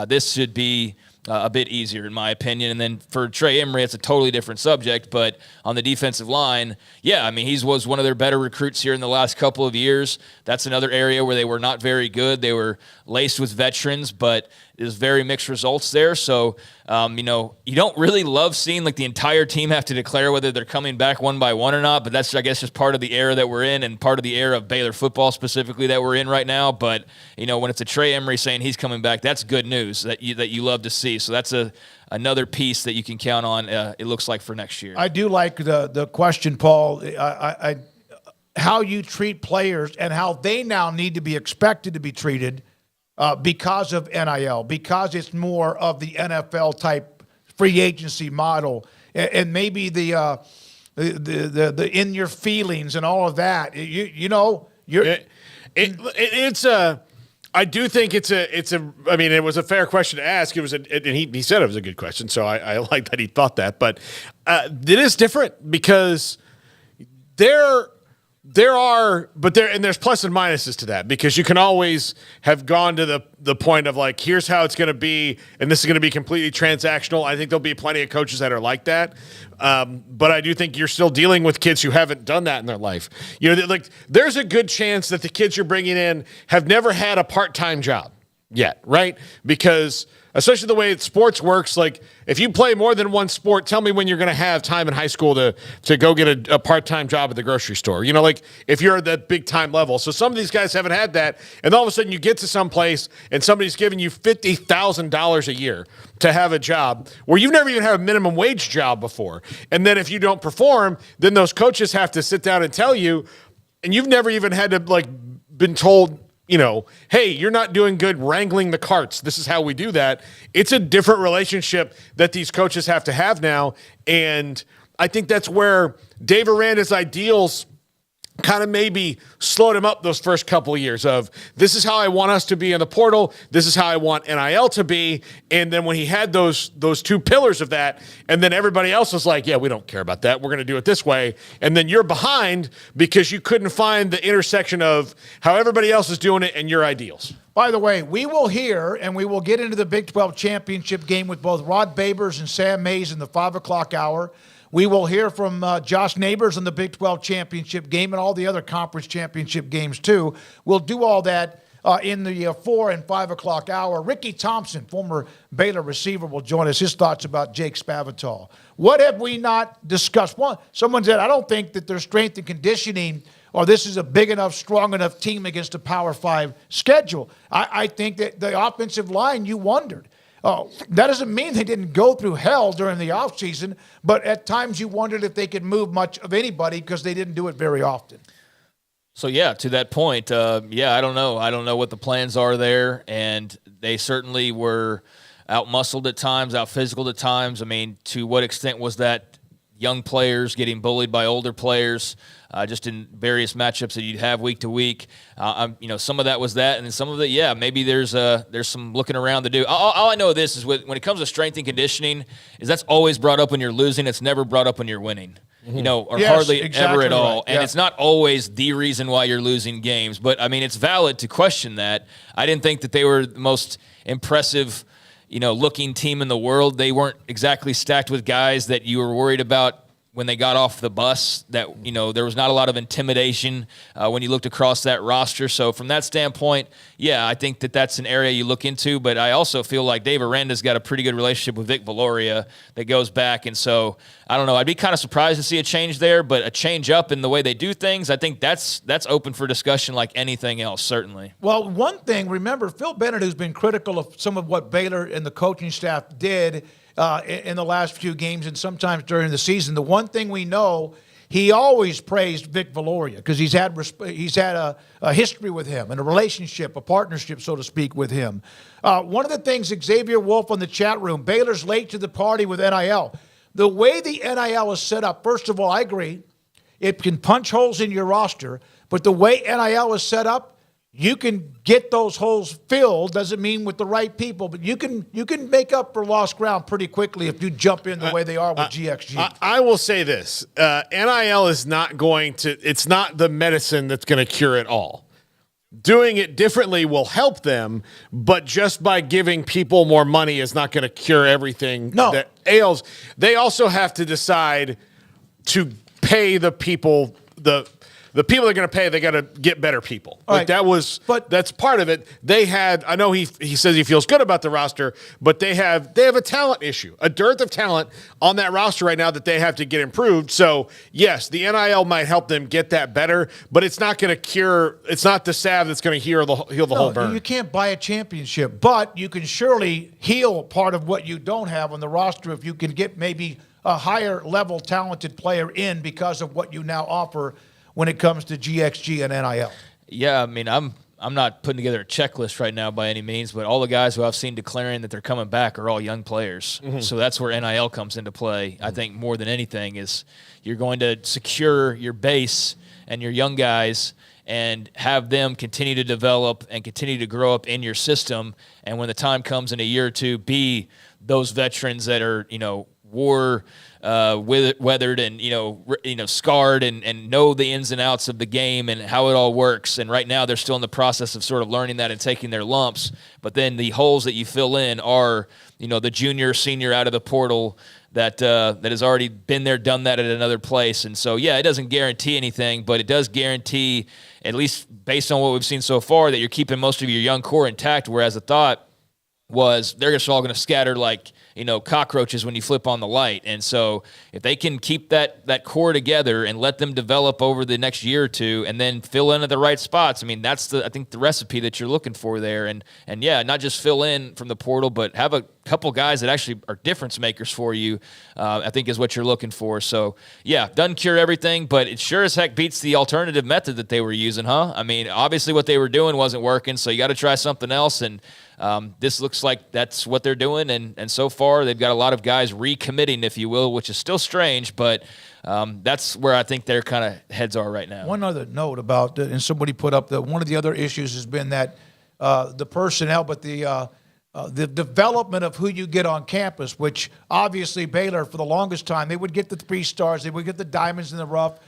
This should be a bit easier, in my opinion. And then for Trey Emery, it's a totally different subject. But on the defensive line, he was one of their better recruits here in the last couple of years. That's another area where they were not very good. They were laced with veterans, but there's very mixed results there. So, you don't really love seeing the entire team have to declare whether they're coming back one by one or not. But that's, I guess, just part of the era that we're in and part of the era of Baylor football specifically that we're in right now. But, when it's a Trey Emery saying he's coming back, that's good news that you love to see. So that's another piece that you can count on, it looks like, for next year. I do like the question, Paul, how you treat players and how they now need to be expected to be treated because of NIL, because it's more of the NFL type free agency model, and maybe the in your feelings and all of that. I do think it was a fair question to ask. It was, and he said it was a good question, so I like that he thought that. But it is different because there's plus and minuses to that, because you can always have gone to the point of here's how it's going to be, and this is going to be completely transactional. I think there'll be plenty of coaches that are like that. But I do think you're still dealing with kids who haven't done that in their life. There's a good chance that the kids you're bringing in have never had a part-time job yet, right? Because especially the way sports works, if you play more than one sport, tell me when you're going to have time in high school to go get a part-time job at the grocery store. If you're at that big-time level. So some of these guys haven't had that, and all of a sudden you get to some place and somebody's giving you $50,000 a year to have a job where you've never even had a minimum wage job before. And then if you don't perform, then those coaches have to sit down and tell you, and you've never even had to been told, hey, you're not doing good wrangling the carts. This is how we do that. It's a different relationship that these coaches have to have now. And I think that's where Dave Aranda's ideals kind of maybe slowed him up those first couple of years of, this is how I want us to be in the portal. This is how I want NIL to be. And then when he had those two pillars of that, and then everybody else was like, yeah, we don't care about that. We're going to do it this way. And then you're behind because you couldn't find the intersection of how everybody else is doing it and your ideals. By the way, we will hear, and we will get into the Big 12 championship game with both Rod Babers and Sam Mays in the 5 o'clock hour. We will hear from Josh Neighbors in the Big 12 championship game and all the other conference championship games, too. We'll do all that in the 4 and 5 o'clock hour. Ricky Thompson, former Baylor receiver, will join us. His thoughts about Jake Spavital. What have we not discussed? Someone said, I don't think that their strength and conditioning or this is a big enough, strong enough team against a Power 5 schedule. I think that the offensive line, you wondered. That doesn't mean they didn't go through hell during the offseason, but at times you wondered if they could move much of anybody because they didn't do it very often. So, to that point, I don't know. I don't know what the plans are there, and they certainly were out-muscled at times, out-physical at times. I mean, to what extent was that, young players getting bullied by older players, just in various matchups that you'd have week to week. Some of that was that, and then some of it, maybe there's some looking around to do. All I know of this is when it comes to strength and conditioning, is that's always brought up when you're losing. It's never brought up when you're winning. Or Yes, hardly exactly ever at all. right. And Yeah. it's not always the reason why you're losing games. But, I mean, it's valid to question that. I didn't think that they were the most impressive, looking team in the world. They weren't exactly stacked with guys that you were worried about when they got off the bus, that, there was not a lot of intimidation when you looked across that roster. So from that standpoint, I think that that's an area you look into. But I also feel like Dave Aranda's got a pretty good relationship with Vic Valoria that goes back. And so, I don't know, I'd be kind of surprised to see a change there, but a change up in the way they do things, I think that's open for discussion like anything else, certainly. Well, one thing, remember, Phil Bennett, who's been critical of some of what Baylor and the coaching staff did in the last few games and sometimes during the season, the one thing we know, he always praised Vic Valoria because he's had a history with him and a relationship, a partnership, so to speak, with him. One of the things, Xavier Wolf on the chat room, Baylor's late to the party with NIL. The way the NIL is set up, first of all, I agree, it can punch holes in your roster, but the way NIL is set up, you can get those holes filled. Doesn't mean with the right people, but you can make up for lost ground pretty quickly if you jump in the way they are with GXG. I will say this. NIL is not going to – it's not the medicine that's going to cure it all. Doing it differently will help them, but just by giving people more money is not going to cure everything that ails. They also have to decide to pay the people the people they're going to pay, they got to get better people. Right. That's part of it. They had, I know he says he feels good about the roster, but they have a talent issue, a dearth of talent on that roster right now that they have to get improved. So yes, the NIL might help them get that better, but it's not going to cure. It's not the salve that's going to heal the whole burn. You can't buy a championship, but you can surely heal part of what you don't have on the roster if you can get maybe a higher level talented player in because of what you now offer when it comes to GXG and NIL. Yeah, I mean, I'm not putting together a checklist right now by any means, but all the guys who I've seen declaring that they're coming back are all young players. Mm-hmm. So that's where NIL comes into play. I think more than anything is you're going to secure your base and your young guys and have them continue to develop and continue to grow up in your system. And when the time comes in a year or two, be those veterans that are, war weathered and scarred and know the ins and outs of the game and how it all works. And right now they're still in the process of sort of learning that and taking their lumps. But then the holes that you fill in are the junior, senior out of the portal that has already been there, done that at another place. And so it doesn't guarantee anything, but it does guarantee, at least based on what we've seen so far, that you're keeping most of your young core intact. Whereas the thought was they're just all going to scatter like cockroaches when you flip on the light. And so if they can keep that core together and let them develop over the next year or two and then fill in at the right spots, I mean, that's I think the recipe that you're looking for there. And not just fill in from the portal, but have a couple guys that actually are difference makers for you, I think is what you're looking for. So doesn't cure everything, but it sure as heck beats the alternative method that they were using, huh? I mean, obviously what they were doing wasn't working, so you got to try something else. And this looks like that's what they're doing, and so far they've got a lot of guys recommitting, if you will, which is still strange, but that's where I think their kind of heads are right now. One other note about, and somebody put up that one of the other issues has been that the personnel, but the development of who you get on campus, which obviously Baylor, for the longest time, they would get the 3 stars, they would get the diamonds in the rough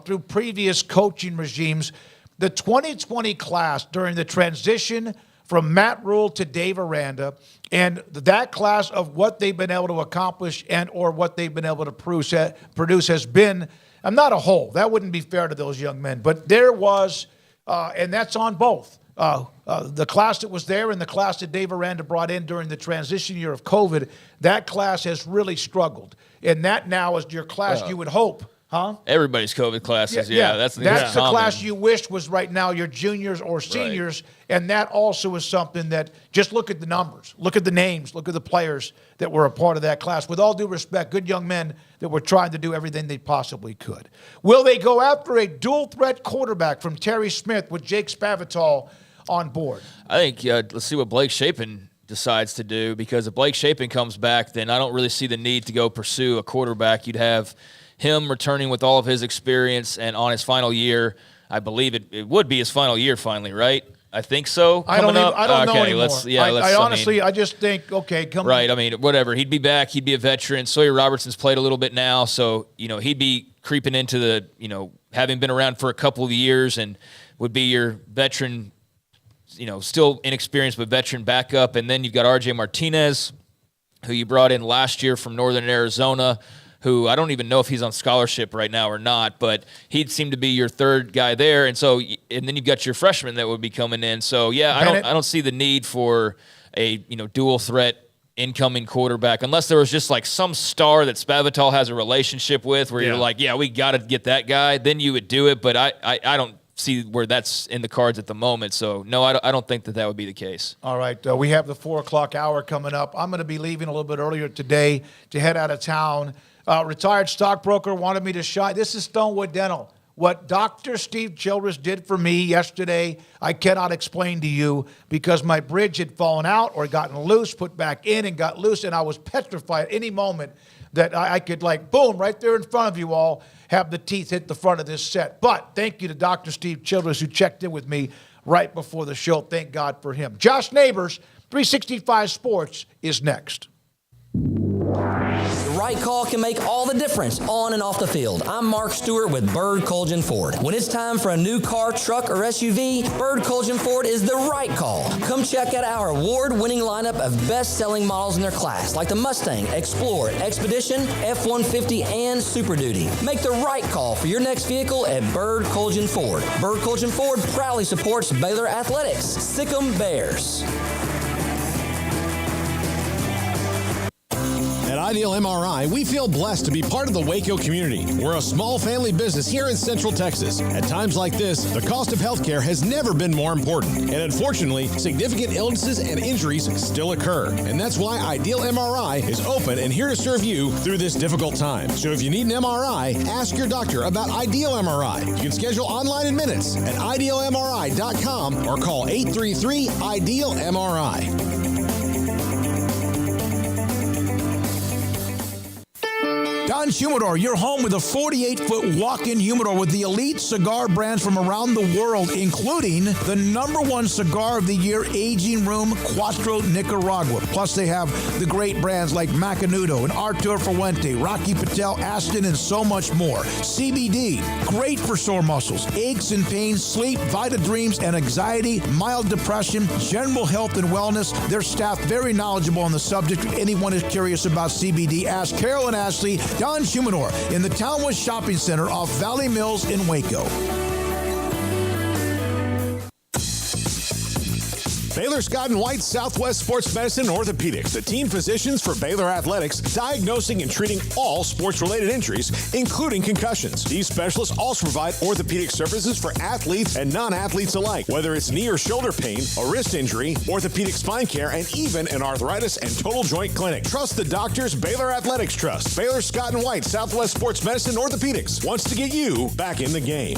through previous coaching regimes. The 2020 class during the transition from Matt Rule to Dave Aranda, and that class of what they've been able to accomplish and or what they've been able to produce has been, I'm not a whole. That wouldn't be fair to those young men. But there was, and that's on both, the class that was there and the class that Dave Aranda brought in during the transition year of COVID, that class has really struggled. And that now is your class you would hope. Huh? Everybody's COVID classes, That's the class you wished was right now your juniors or seniors, right. And that also is something that, just look at the numbers, look at the names, look at the players that were a part of that class. With all due respect, good young men that were trying to do everything they possibly could. Will they go after a dual-threat quarterback from Terry Smith with Jake Spavital on board? I think let's see what Blake Shapen decides to do, because if Blake Shapen comes back, then I don't really see the need to go pursue a quarterback. You'd have him returning with all of his experience and on his final year. I believe it would be his final year finally, right? I think so. I don't know anymore. I just think, okay, come right. I mean, whatever. He'd be back. He'd be a veteran. Sawyer Robertson's played a little bit now, so he'd be creeping into the having been around for a couple of years and would be your veteran. Still inexperienced but veteran backup, and then you've got R.J. Martinez, who you brought in last year from Northern Arizona, who I don't even know if he's on scholarship right now or not, but he'd seem to be your third guy there. And then you've got your freshman that would be coming in. So yeah, I don't see the need for a dual threat incoming quarterback unless there was just like some star that Spavital has a relationship with where you're like, yeah, we got to get that guy. Then you would do it, but I don't see where that's in the cards at the moment. So no, I don't think that would be the case. All right, we have the 4 o'clock hour coming up. I'm going to be leaving a little bit earlier today to head out of town. Retired stockbroker wanted me to shine. This is Stonewood Dental. What Dr. Steve Childress did for me yesterday, I cannot explain to you because my bridge had fallen out or gotten loose, put back in and got loose, and I was petrified at any moment that I could, like, boom, right there in front of you all, have the teeth hit the front of this set. But thank you to Dr. Steve Childress, who checked in with me right before the show. Thank God for him. Josh Neighbors, 365 Sports, is next. The right call can make all the difference on and off the field. I'm Mark Stewart with Bird Colgin Ford. When it's time for a new car, truck, or SUV, Bird Colgin Ford is the right call. Come check out our award-winning lineup of best-selling models in their class, like the Mustang, Explorer, Expedition, F-150, and Super Duty. Make the right call for your next vehicle at Bird Colgin Ford. Bird Colgin Ford proudly supports Baylor Athletics. Sic 'em Bears. At Ideal MRI, we feel blessed to be part of the Waco community. We're a small family business here in Central Texas. At times like this, the cost of healthcare has never been more important. And unfortunately, significant illnesses and injuries still occur. And that's why Ideal MRI is open and here to serve you through this difficult time. So if you need an MRI, ask your doctor about Ideal MRI. You can schedule online in minutes at idealmri.com or call 833-IDEAL-MRI. Don's Humidor, your home with a 48-foot walk-in humidor with the elite cigar brands from around the world, including the #1 cigar of the year, Aging Room Cuatro Nicaragua. Plus, they have the great brands like Macanudo and Artur Fuente, Rocky Patel, Aston, and so much more. CBD, great for sore muscles, aches and pains, sleep, Vita Dreams, and anxiety, mild depression, general health and wellness. Their staff very knowledgeable on the subject. If anyone is curious about CBD, ask Carol and Ashley. Don's Humidor in the Townwest Shopping Center off Valley Mills in Waco. Baylor Scott & White Southwest Sports Medicine and Orthopedics, the team physicians for Baylor Athletics, diagnosing and treating all sports-related injuries, including concussions. These specialists also provide orthopedic services for athletes and non-athletes alike, whether it's knee or shoulder pain, a wrist injury, orthopedic spine care, and even an arthritis and total joint clinic. Trust the doctors Baylor Athletics trust. Baylor Scott & White Southwest Sports Medicine and Orthopedics wants to get you back in the game.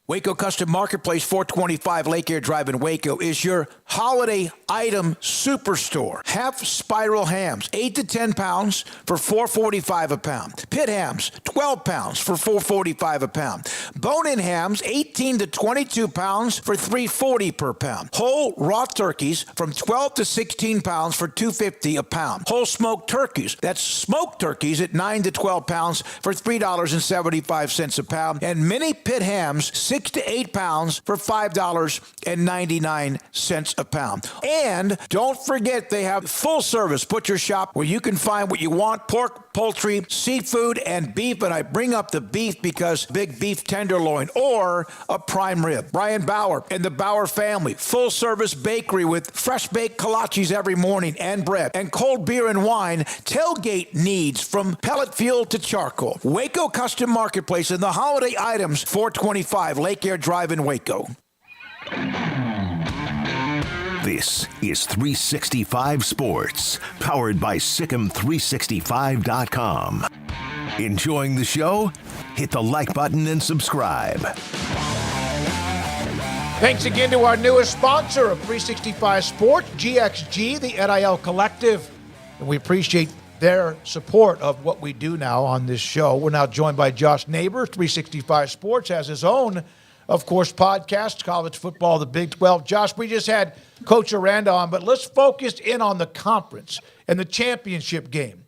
Waco Custom Marketplace, 425 Lake Air Drive in Waco, is your holiday item superstore. Half spiral hams, 8 to 10 pounds for $4.45 a pound. Pit hams, 12 pounds for $4.45 a pound. Bone-in hams, 18 to 22 pounds for $3.40 per pound. Whole raw turkeys from 12 to 16 pounds for $2.50 a pound. Whole smoked turkeys, that's smoked turkeys at 9 to 12 pounds for $3.75 a pound. And mini pit hams, 6 to 8 pounds for $5.99 a pound. And don't forget, they have full service butcher shop where you can find what you want: pork, poultry, seafood, and beef. And I bring up the beef because big beef tenderloin or a prime rib. Brian Bauer and the Bauer family, full service bakery with fresh baked kolaches every morning and bread and cold beer and wine. Tailgate needs from pellet fuel to charcoal. Waco Custom Marketplace and the holiday items, 425 Lake Air Drive in Waco. This is 365 Sports, powered by SicEm365.com. Enjoying the show? Hit the like button and subscribe. Thanks again to our newest sponsor of 365 Sports, GXG, the NIL Collective. And we appreciate their support of what we do now on this show. We're now joined by Josh Neighbor. 365 Sports has his own, of course, podcast, College Football, the Big 12. Josh, we just had Coach Aranda on, but let's focus in on the conference and the championship game.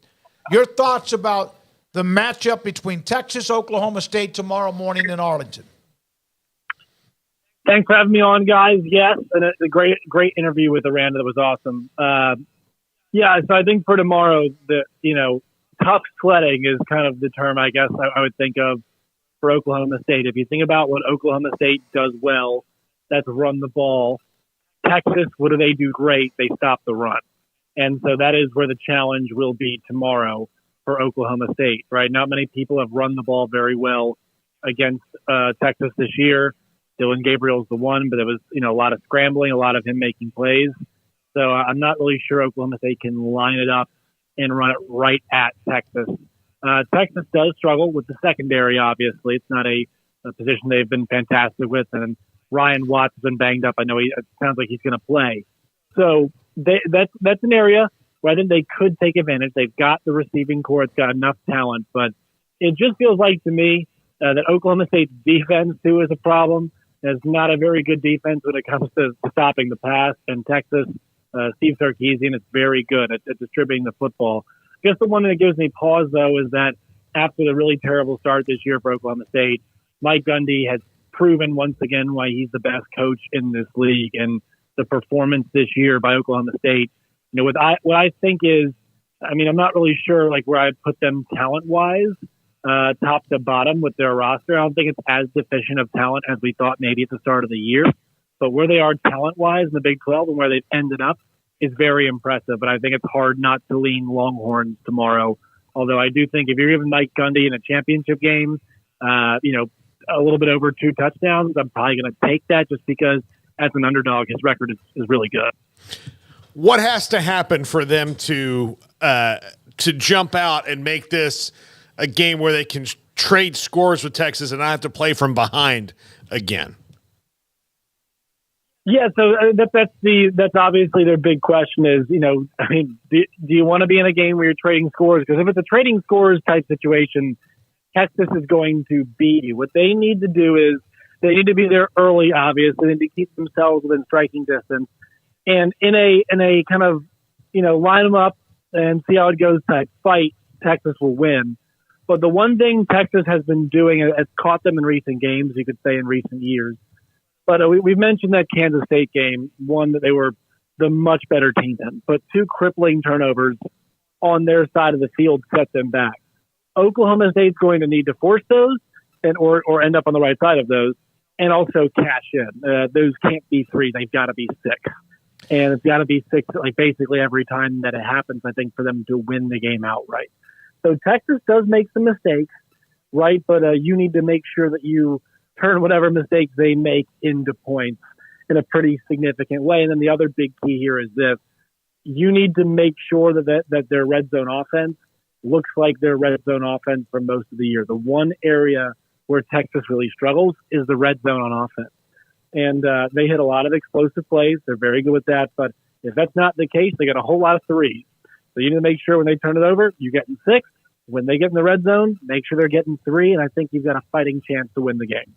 Your thoughts about the matchup between Texas, Oklahoma State tomorrow morning in Arlington. Thanks for having me on, guys. Yes, and it's a great interview with Aranda. That was awesome. So I think for tomorrow, tough sledding is kind of the term I guess I would think of for Oklahoma State. If you think about what Oklahoma State does well, that's run the ball. Texas, what do they do great? They stop the run. And so that is where the challenge will be tomorrow for Oklahoma State, right? Not many people have run the ball very well against Texas this year. Dylan Gabriel's the one, but it was, a lot of scrambling, a lot of him making plays. So I'm not really sure Oklahoma State can line it up and run it right at Texas. Texas does struggle with the secondary, obviously. It's not a position they've been fantastic with. And Ryan Watts has been banged up. I know it sounds like he's going to play. So that's an area where I think they could take advantage. They've got the receiving core. It's got enough talent. But it just feels like to me that Oklahoma State's defense, too, is a problem. It's not a very good defense when it comes to stopping the pass. And Texas, Steve Sarkisian is very good at distributing the football. Just the one that gives me pause, though, is that after the really terrible start this year for Oklahoma State, Mike Gundy has proven once again why he's the best coach in this league. And the performance this year by Oklahoma State, what I think is, I'm not really sure where I'd put them talent-wise, top to bottom with their roster. I don't think it's as deficient of talent as we thought maybe at the start of the year. But where they are talent-wise in the Big 12 and where they've ended up is very impressive. But I think it's hard not to lean Longhorns tomorrow. Although I do think if you're giving Mike Gundy in a championship game, a little bit over 2 touchdowns, I'm probably going to take that just because as an underdog, his record is really good. What has to happen for them to jump out and make this a game where they can trade scores with Texas and not have to play from behind again? Yeah, so that's obviously their big question is, do you want to be in a game where you're trading scores? Because if it's a trading scores type situation, Texas is going to beat you. What they need to do is they need to be there early, obviously, and to keep themselves within striking distance. And in a kind of, line them up and see how it goes type fight, Texas will win. But the one thing Texas has been doing has caught them in recent games, you could say in recent years. But we've mentioned that Kansas State game, one that they were the much better team in, but 2 crippling turnovers on their side of the field set them back. Oklahoma State's going to need to force those or end up on the right side of those and also cash in. Those can't be 3. They've got to be 6. And it's got to be 6 basically every time that it happens, I think, for them to win the game outright. So Texas does make some mistakes, right? But you need to make sure that you turn whatever mistakes they make into points in a pretty significant way. And then the other big key here is this. You need to make sure that their red zone offense looks like their red zone offense for most of the year. The one area where Texas really struggles is the red zone on offense. And they hit a lot of explosive plays. They're very good with that. But if that's not the case, they got a whole lot of 3s. So you need to make sure when they turn it over, you're getting 6. When they get in the red zone, make sure they're getting 3. And I think you've got a fighting chance to win the game.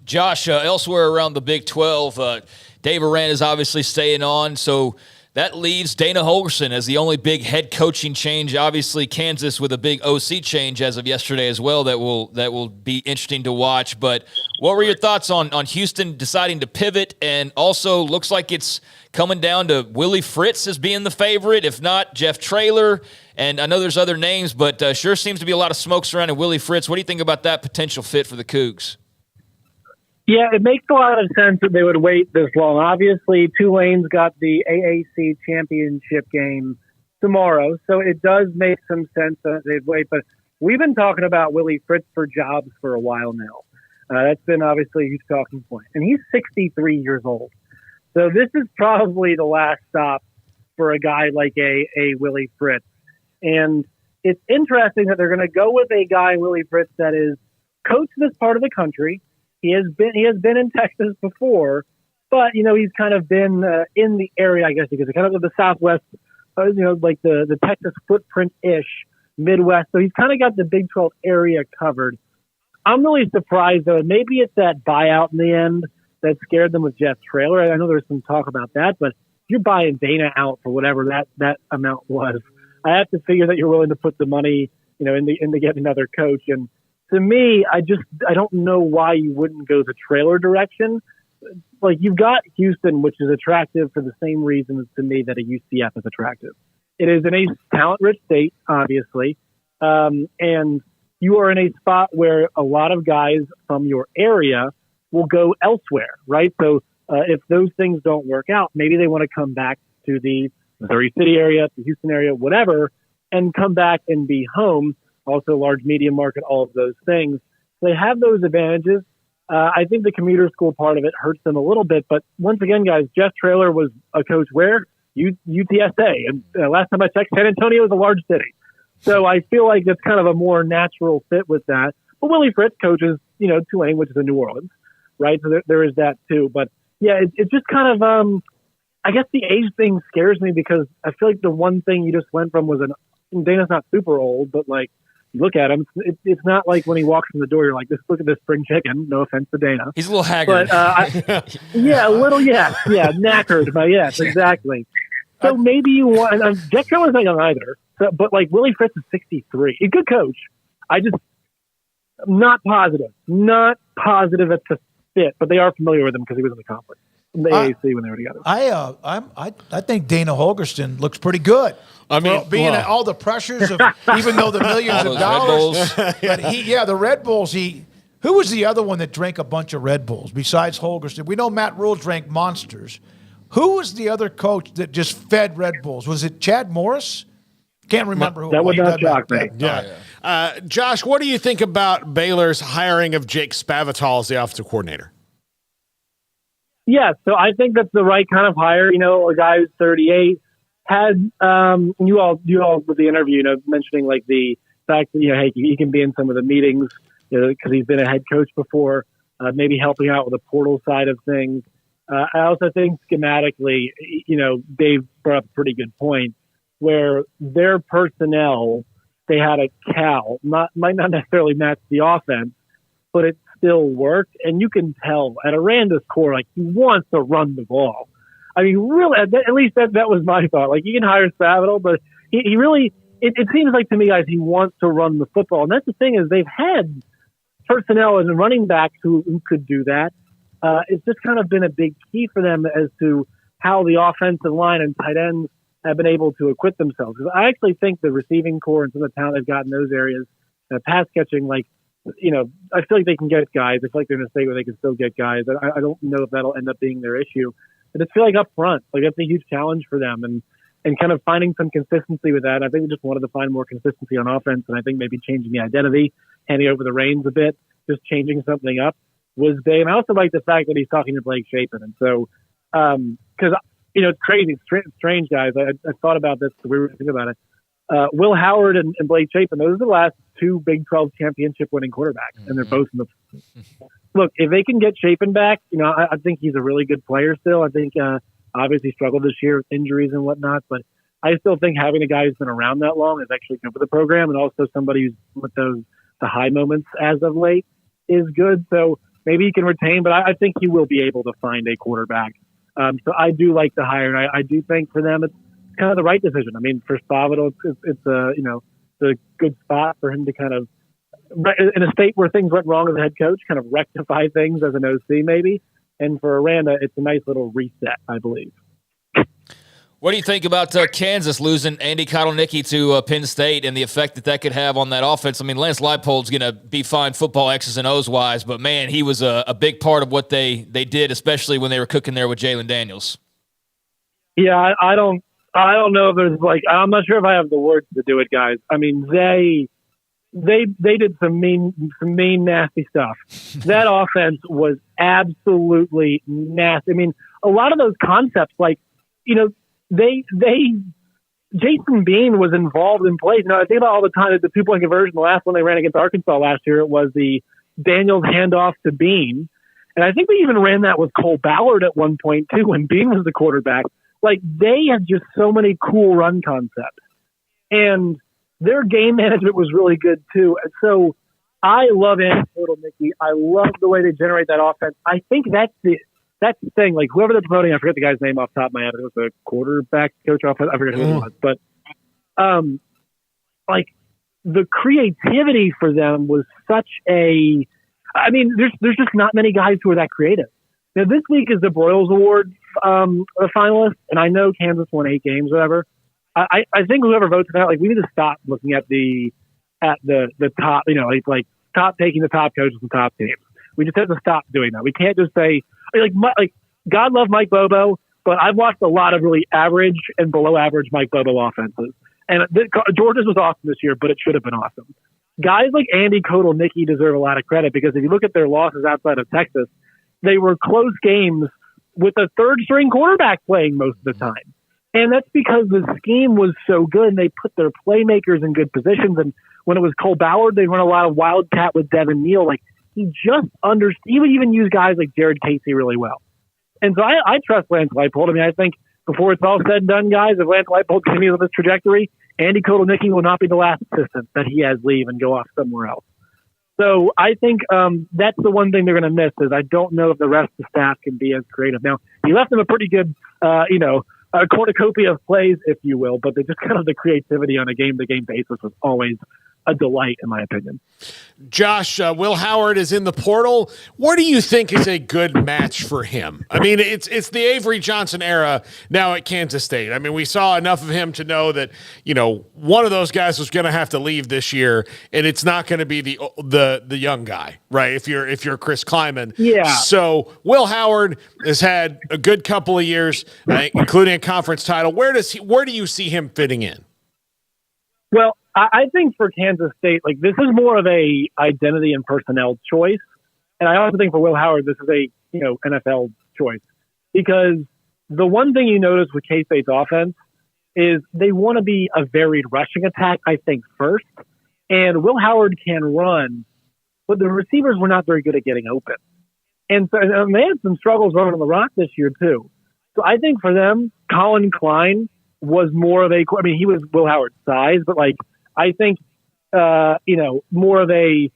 Josh, elsewhere around the Big 12, Dave Aranda is obviously staying on, so that leaves Dana Holgorsen as the only big head coaching change. Obviously, Kansas with a big OC change as of yesterday as well that will be interesting to watch. But what were your thoughts on Houston deciding to pivot? And also looks like it's coming down to Willie Fritz as being the favorite, if not Jeff Traylor. And I know there's other names, but sure seems to be a lot of smoke surrounding Willie Fritz. What do you think about that potential fit for the Cougs? Yeah, it makes a lot of sense that they would wait this long. Obviously, Tulane's got the AAC championship game tomorrow, so it does make some sense that they'd wait. But we've been talking about Willie Fritz for jobs for a while now. That's been obviously a huge talking point. And he's 63 years old. So this is probably the last stop for a guy like a Willie Fritz. And it's interesting that they're going to go with a guy, Willie Fritz, that is coached this part of the country. He has been in Texas before, but he's kind of been in the area, I guess, because kind of the Southwest, like the Texas footprint-ish Midwest. So he's kind of got the Big 12 area covered. I'm really surprised, though. Maybe it's that buyout in the end that scared them with Jeff Traylor. I know there's some talk about that, but if you're buying Dana out for whatever that amount was, I have to figure that you're willing to put the money, into getting another coach. And to me, I don't know why you wouldn't go the Traylor direction. Like, you've got Houston, which is attractive for the same reasons to me that a UCF is attractive. It is in a talent-rich state, obviously, and you are in a spot where a lot of guys from your area will go elsewhere, right? So if those things don't work out, maybe they want to come back to the Missouri City area, the Houston area, whatever, and come back and be home. Also, large media market, all of those things. They have those advantages. I think the commuter school part of it hurts them a little bit. But once again, guys, Jeff Traylor was a coach where? UTSA. And last time I checked, San Antonio is a large city. So I feel like it's kind of a more natural fit with that. But Willie Fritz coaches, Tulane, which is in New Orleans, right? So there is that too. But yeah, it's just kind of, I guess the age thing scares me because I feel like the one thing you just went from was Dana's not super old, but like, you look at him, it's not like when he walks in the door, you're like, look at this spring chicken. No offense to Dana. He's a little haggard. But, yeah, a little, yeah, knackered, but yes, exactly. So maybe you want, Jeff Traylor's not young either, but like Willie Fritz is 63. He's a good coach. I'm not positive at the fit, but they are familiar with him because he was in the conference, in the AAC when they were together. I think Dana Holgerston looks pretty good. I mean, being at all the pressures of, even though the millions of dollars, but the Red Bulls. Who was the other one that drank a bunch of Red Bulls besides Holgerston? We know Matt Rule drank Monsters. Who was the other coach that just fed Red Bulls? Was it Chad Morris? Can't remember who. That would not shock me. Yeah. Josh, what do you think about Baylor's hiring of Jake Spavital as the offensive coordinator? Yeah, so I think that's the right kind of hire. A guy who's 38 had you all with the interview, mentioning like the fact that hey, he can be in some of the meetings because he's been a head coach before, maybe helping out with the portal side of things. I also think schematically, Dave brought up a pretty good point where their personnel, they had a cow, might not necessarily match the offense, but it still worked. And you can tell at Aranda's core, like he wants to run the ball. I mean, really, at least that was my thought. Like, you can hire Spavital, but he really, it seems like to me, guys, he wants to run the football. And that's the thing is they've had personnel and running backs who could do that. It's just kind of been a big key for them as to how the offensive line and tight ends have been able to acquit themselves. Because I actually think the receiving core and some of the talent they've got in those areas, pass catching, like, I feel like they can get guys. I feel like they're in a state where they can still get guys. I don't know if that'll end up being their issue. I just feel like up front, like that's a huge challenge for them and kind of finding some consistency with that. I think they just wanted to find more consistency on offense, and I think maybe changing the identity, handing over the reins a bit, just changing something up was big. And I also like the fact that he's talking to Blake Shapen. And so, because, it's crazy, strange guys. I thought about this, we were thinking about it. Will Howard and Blake Shapen, those are the last two Big 12 championship winning quarterbacks, and they're both in the look. If they can get Shapen back, I think he's a really good player still. I think obviously struggled this year with injuries and whatnot, but I still think having a guy who's been around that long is actually good for the program, and also somebody who's with the high moments as of late is good. So maybe he can retain, but I think he will be able to find a quarterback. So I do like the hire, and I do think for them it's kind of the right decision. I mean, for Spavital, it's a good spot for him to kind of, in a state where things went wrong as a head coach, kind of rectify things as an OC maybe. And for Aranda, it's a nice little reset, I believe. What do you think about Kansas losing Andy Kotelnicki to Penn State and the effect that could have on that offense? I mean, Lance Leipold's going to be fine football X's and O's wise, but man, he was a big part of what they did, especially when they were cooking there with Jalen Daniels. Yeah, I don't know if there's I'm not sure if I have the words to do it, guys. I mean, they did some mean, nasty stuff. That offense was absolutely nasty. I mean, a lot of those concepts, Jason Bean was involved in plays. I think about all the time that the 2-point conversion, the last one they ran against Arkansas last year, it was the Daniels handoff to Bean. And I think they even ran that with Cole Ballard at one point, too, when Bean was the quarterback. Like, they have just so many cool run concepts. And their game management was really good, too. And so I love Anecdotal Mickey. I love the way they generate that offense. I think that's the thing. Like, whoever they're promoting, I forget the guy's name off the top of my head. It was a quarterback coach off. I forget who it was. But, like, the creativity for them was such a – I mean, there's just not many guys who are that creative. Now, this week is the Broyles Award finalist, and I know Kansas won 8 games, whatever. I think whoever votes for that, like, we need to stop looking at the top, you know, like top taking the top coaches and top teams. We just have to stop doing that. We can't just say like God love Mike Bobo, but I've watched a lot of really average and below average Mike Bobo offenses, and Georgia's was awesome this year, but it should have been awesome. Guys like Andy Kotelnicki deserve a lot of credit because if you look at their losses outside of Texas, they were close games with a third string quarterback playing most of the time. And that's because the scheme was so good and they put their playmakers in good positions. And when it was Cole Ballard, they run a lot of wildcat with Devin Neal. Like, he just understood. He would even use guys like Jared Casey really well. And so I trust Lance Leipold. I mean, I think before it's all said and done, guys, if Lance Leipold continues on this trajectory, Andy Kotelnicki will not be the last assistant that he has leave and go off somewhere else. So I think that's the one thing they're going to miss is I don't know if the rest of the staff can be as creative. Now, he left them a pretty good, a cornucopia of plays, if you will, but they just kind of the creativity on a game-to-game basis was always a delight, in my opinion. Josh, Will Howard is in the portal. What do you think is a good match for him? I mean, it's the Avery Johnson era now at Kansas State. I mean, we saw enough of him to know that, you know, one of those guys was going to have to leave this year, and it's not going to be the young guy, right? If you're Chris Kleiman. Yeah. So Will Howard has had a good couple of years, including a conference title. Where do you see him fitting in? Well, I think for Kansas State, like this is more of a identity and personnel choice. And I also think for Will Howard, this is a, NFL choice because the one thing you notice with K-State's offense is they want to be a varied rushing attack, I think, first. And Will Howard can run, but the receivers were not very good at getting open. And so and they had some struggles running on the rock this year too. So I think for them, Colin Klein was more of he was Will Howard's size, but like, I think, more of a,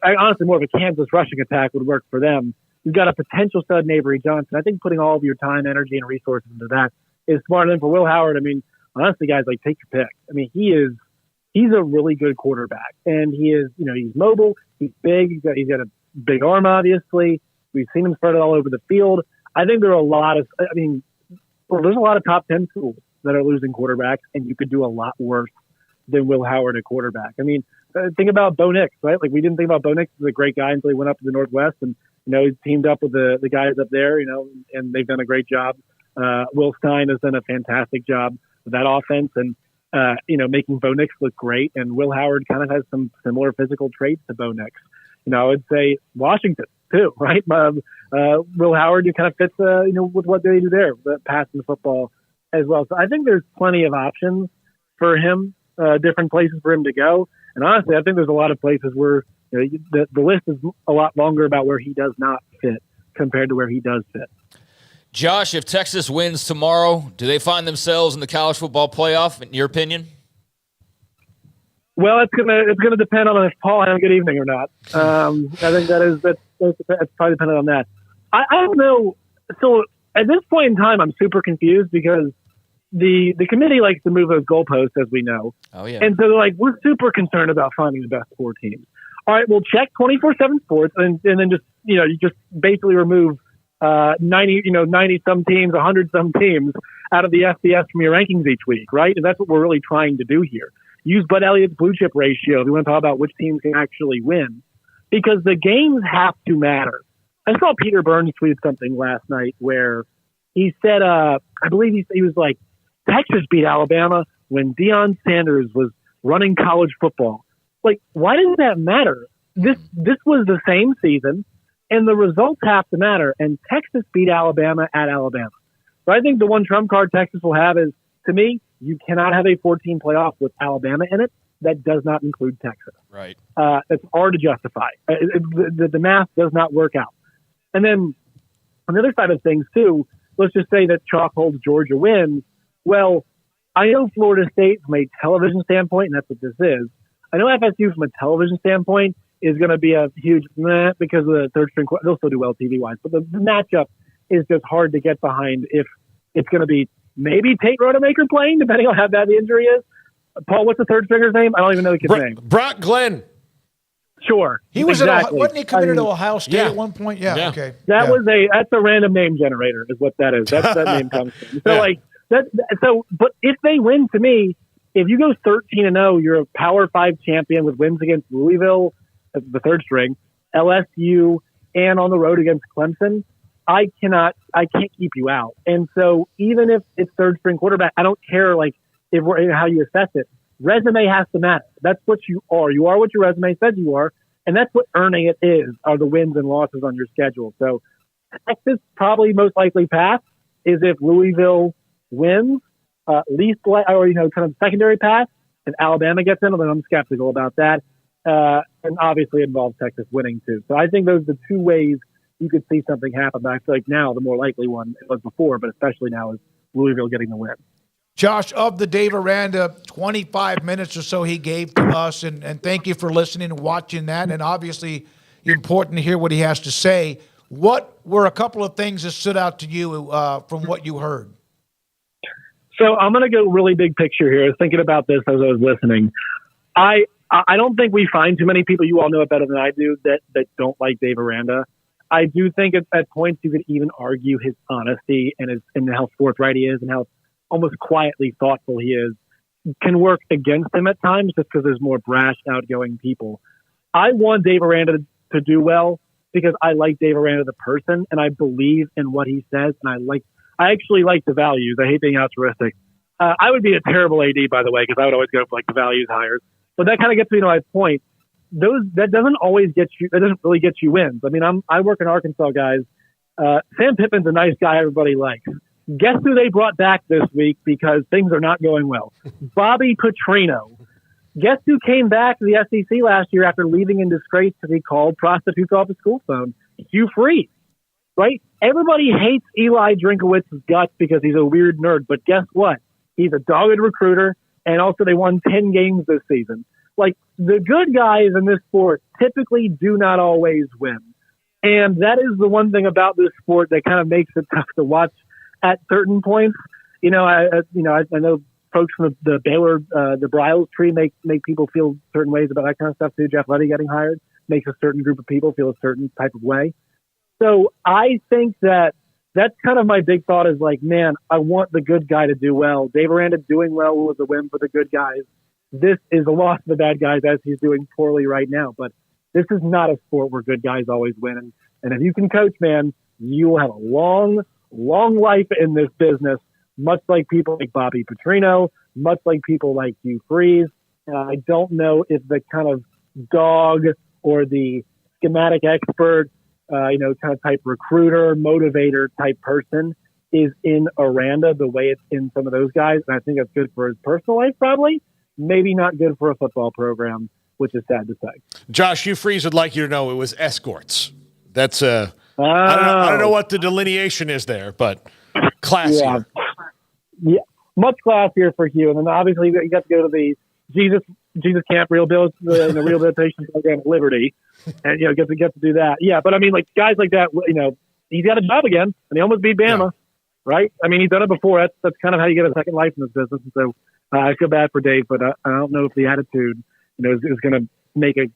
honestly, more of a Kansas rushing attack would work for them. You've got a potential stud in Avery Johnson. I think putting all of your time, energy, and resources into that is smart. And for Will Howard, I mean, honestly, guys, like take your pick. I mean, he's a really good quarterback, and he is, he's mobile, he's big, he's got a big arm, obviously. We've seen him spread it all over the field. I think there's a lot of top 10 schools that are losing quarterbacks, and you could do a lot worse than Will Howard at quarterback. I mean, think about Bo Nix, right? Like we didn't think about Bo Nix as a great guy until he went up to the Northwest and, he's teamed up with the guys up there, and they've done a great job. Will Stein has done a fantastic job with that offense and, making Bo Nix look great. And Will Howard kind of has some similar physical traits to Bo Nix. I would say Washington too, right? Will Howard, kind of fits, with what they do there, the passing the football as well. So I think there's plenty of options for him. Different places for him to go. And honestly, I think there's a lot of places where the list is a lot longer about where he does not fit compared to where he does fit. Josh, if Texas wins tomorrow, do they find themselves in the college football playoff, in your opinion? Well, it's gonna depend on if Paul had a good evening or not. I think that's probably dependent on that. I don't know. So at this point in time, I'm super confused because the committee likes to move those goalposts, as we know. Oh, yeah. And so they're like, we're super concerned about finding the best 4 teams. All right, well, check 24/7 Sports, and then just you just basically remove 90 some teams, 100 some teams out of the FBS from your rankings each week, right? And that's what we're really trying to do here. Use Bud Elliott's blue chip ratio if you want to talk about which teams can actually win, because the games have to matter. I saw Peter Burns tweet something last night where he said, I believe he was like, Texas beat Alabama when Deion Sanders was running college football. Like, why does that matter? This was the same season, and the results have to matter. And Texas beat Alabama at Alabama. So I think the one trump card Texas will have is, to me, you cannot have a 14 playoff with Alabama in it. that does not include Texas. Right. It's hard to justify. The math does not work out. And then on the other side of things, too, let's just say that chalk holds Georgia wins. Well, I know Florida State from a television standpoint, and that's what this is. I know FSU from a television standpoint is going to be a huge meh because of the third string. They'll still do well TV-wise, but the matchup is just hard to get behind if it's going to be maybe Tate Rodemaker playing, depending on how bad the injury is. Paul, what's the third stringer's name? I don't even know the kid's name. Brock Glenn. Sure. He was exactly. wasn't he committed to Ohio State at one point? Yeah. Okay. That's a random name generator is what that is. That's that name comes from. So but if they win, to me, if you go 13-0, you're a Power 5 champion with wins against Louisville, the third string, LSU, and on the road against Clemson. I can't keep you out. And so even if it's third string quarterback, I don't care how you assess it. Resume has to matter. That's what you are. You are what your resume says you are, and that's what earning it is, are the wins and losses on your schedule. So Texas probably most likely pass is if Louisville wins, kind of secondary pass, and Alabama gets in, then I'm skeptical about that. And obviously it involves Texas winning too. So I think those are the two ways you could see something happen. But I feel like now the more likely one, it was before, but especially now, is Louisville getting the win. Josh, of the Dave Aranda 25 minutes or so he gave to us, and thank you for listening and watching that, and obviously important to hear what he has to say. What were a couple of things that stood out to you from what you heard? So I'm going to go really big picture here. I was thinking about this as I was listening. I don't think we find too many people, you all know it better than I do, that don't like Dave Aranda. I do think at points you could even argue his honesty and how forthright he is and how almost quietly thoughtful he is can work against him at times just because there's more brash, outgoing people. I want Dave Aranda to do well because I like Dave Aranda the person and I believe in what he says, and I actually like the values. I hate being altruistic. I would be a terrible AD, by the way, because I would always go for the values hires. But that kind of gets me to my point. That doesn't really get you wins. I mean, I work in Arkansas, guys. Sam Pittman's a nice guy everybody likes. Guess who they brought back this week because things are not going well? Bobby Petrino. Guess who came back to the SEC last year after leaving in disgrace because he called prostitutes off the school phone? Hugh Freeze, right? Everybody hates Eli Drinkowitz's guts because he's a weird nerd, but guess what? He's a dogged recruiter, and also they won 10 games this season. The good guys in this sport typically do not always win. And that is the one thing about this sport that kind of makes it tough to watch at certain points. I know folks from the Baylor, the Bryles tree make people feel certain ways about that kind of stuff too. Jeff Letty getting hired makes a certain group of people feel a certain type of way. So I think that's kind of my big thought is man, I want the good guy to do well. Dave Aranda doing well was a win for the good guys. This is a loss to the bad guys as he's doing poorly right now. But this is not a sport where good guys always win. And if you can coach, man, you will have a long, long life in this business, much like people like Bobby Petrino, much like people like Hugh Freeze. I don't know if the kind of dog or the schematic expert, kind of type recruiter, motivator type person is in Aranda the way it's in some of those guys. And I think that's good for his personal life, probably. Maybe not good for a football program, which is sad to say. Josh, Hugh Freeze would like you to know it was escorts. That's I don't know what the delineation is there, but classier. Yeah, much classier for Hugh. And then obviously you got to go to the Jesus Camp the rehabilitation program at Liberty, and get to do that. Yeah, but I mean, guys like that, he's got a job again, and he almost beat Bama, right? I mean, he's done it before. That's kind of how you get a second life in this business. And so I feel bad for Dave, but I don't know if the attitude, is going to make a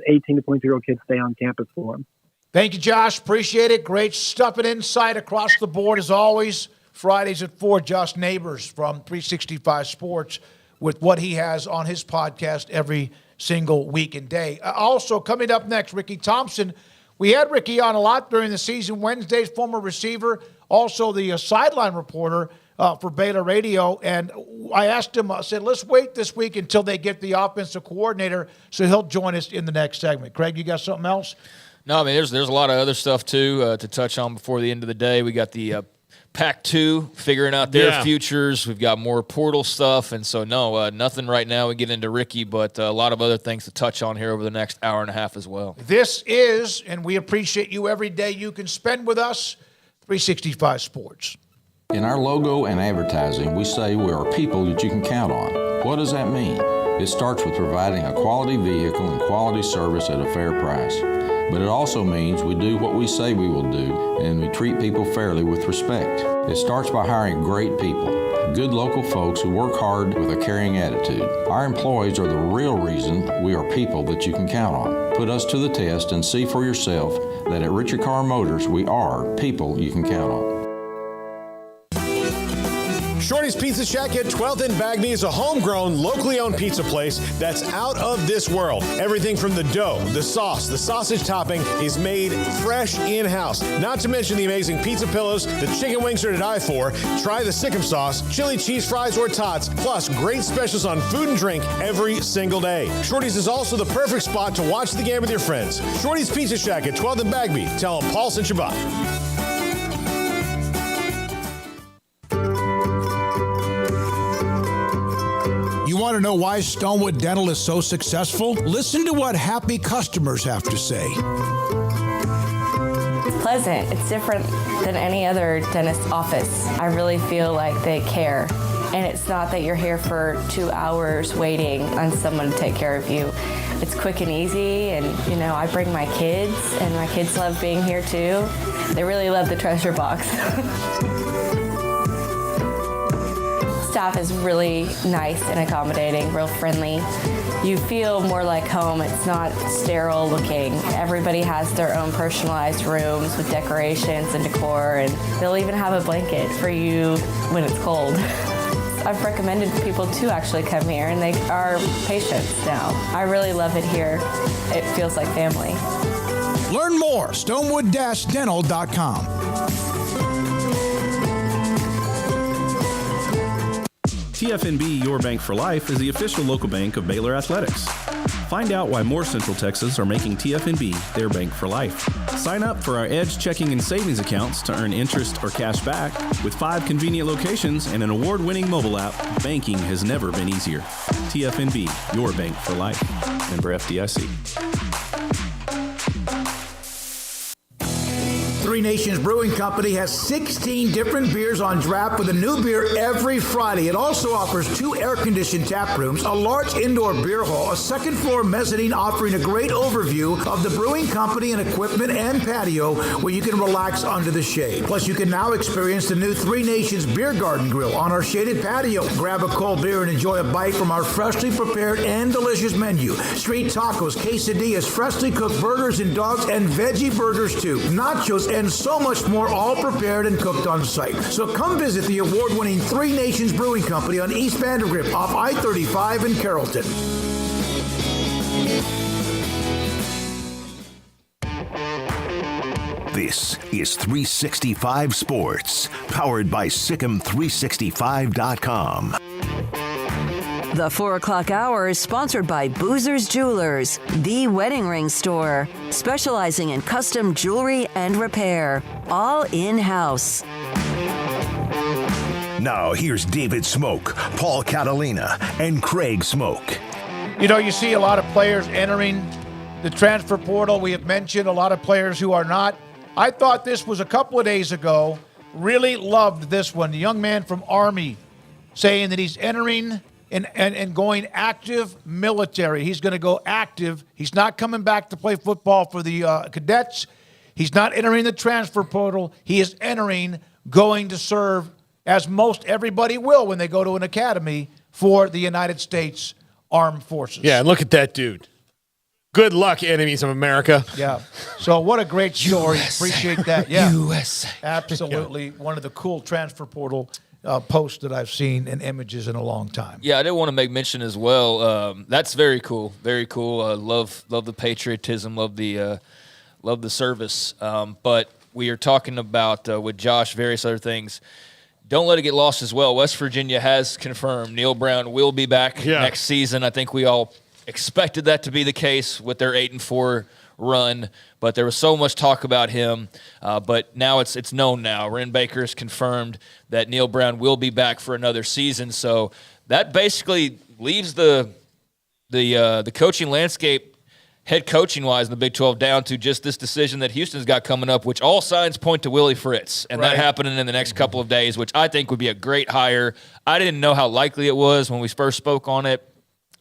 18 to 22-year-old kid stay on campus for him. Thank you, Josh. Appreciate it. Great stuff and insight across the board as always. Fridays at 4, Josh Neighbors from 365 Sports with what he has on his podcast every single week and day. Also, coming up next, Ricky Thompson. We had Ricky on a lot during the season. Wednesday's former receiver, also the sideline reporter for Baylor Radio. And I asked him, I said, let's wait this week until they get the offensive coordinator so he'll join us in the next segment. Craig, you got something else? No, I mean, there's a lot of other stuff, too, to touch on before the end of the day. We got the Pac-2 figuring out their futures. We've got more portal stuff. And so, nothing right now. We get into Ricky, but a lot of other things to touch on here over the next hour and a half as well. This is, and we appreciate you every day you can spend with us, 365 Sports. In our logo and advertising, we say we are people that you can count on. What does that mean? It starts with providing a quality vehicle and quality service at a fair price. But it also means we do what we say we will do, and we treat people fairly with respect. It starts by hiring great people, good local folks who work hard with a caring attitude. Our employees are the real reason we are people that you can count on. Put us to the test and see for yourself that at Richard Carr Motors, we are people you can count on. Shorty's Pizza Shack at 12th and Bagby is a homegrown, locally owned pizza place that's out of this world. Everything from the dough, the sauce, the sausage topping is made fresh in-house. Not to mention the amazing pizza pillows, the chicken wings are to die for. Try the Sikkim sauce, chili cheese fries or tots, plus great specials on food and drink every single day. Shorty's is also the perfect spot to watch the game with your friends. Shorty's Pizza Shack at 12th and Bagby. Tell them Paul sent you by. You want to know why Stonewood Dental is so successful? Listen to what happy customers have to say. It's pleasant. It's different than any other dentist office. I really feel like they care. And it's not that you're here for 2 hours waiting on someone to take care of you. It's quick and easy, and I bring my kids, and my kids love being here too. They really love the treasure box. Staff is really nice and accommodating, real friendly. You feel more like home. It's not sterile looking. Everybody has their own personalized rooms with decorations and decor, and they'll even have a blanket for you when it's cold. I've recommended people to actually come here, and they are patients now. I really love it here. It feels like family. Learn more, stonewood-dental.com. TFNB Your Bank for Life is the official local bank of Baylor Athletics. Find out why more Central Texas are making TFNB their bank for life. Sign up for our Edge checking and savings accounts to earn interest or cash back. With 5 convenient locations and an award-winning mobile app, banking has never been easier. TFNB Your Bank for Life. Member FDIC. Three Nations Brewing Company has 16 different beers on draft with a new beer every Friday. It also offers 2 air-conditioned tap rooms, a large indoor beer hall, a second-floor mezzanine offering a great overview of the brewing company and equipment and patio where you can relax under the shade. Plus, you can now experience the new Three Nations Beer Garden Grill on our shaded patio. Grab a cold beer and enjoy a bite from our freshly prepared and delicious menu. Street tacos, quesadillas, freshly cooked burgers and dogs, and veggie burgers too. Nachos and so much more, all prepared and cooked on site. So come visit the award-winning Three Nations Brewing Company on East Vandergrift off I-35 in Carrollton. This is 365 Sports, powered by Sikkim365.com. The 4 o'clock hour is sponsored by Boozer's Jewelers, the wedding ring store, specializing in custom jewelry and repair, all in-house. Now here's David Smoak, Paul Catalina, and Craig Smoak. You see a lot of players entering the transfer portal. We have mentioned a lot of players who are not. I thought this was a couple of days ago. Really loved this one. The young man from Army saying that he's entering and going active military. He's going to go active. He's not coming back to play football for the cadets. He's not entering the transfer portal. He is entering, going to serve, as most everybody will when they go to an academy, for the United States Armed Forces. Yeah, and look at that dude. Good luck, enemies of America. Yeah. So what a great story. USA. Appreciate that. Yeah. USA. Absolutely. Yeah. One of the cool transfer portal posts that I've seen and images in a long time. Yeah, I did want to make mention as well. That's very cool. Very cool. Love the patriotism. Love the service. But we are talking about with Josh various other things. Don't let it get lost as well. West Virginia has confirmed Neil Brown will be back next season. I think we all expected that to be the case with their 8-4 run, but there was so much talk about him. But now it's known now. Wren Baker's confirmed that Neil Brown will be back for another season. So that basically leaves the coaching landscape, head coaching wise in the Big 12, down to just this decision that Houston's got coming up, which all signs point to Willie Fritz, and that happening in the next couple of days, which I think would be a great hire. I didn't know how likely it was when we first spoke on it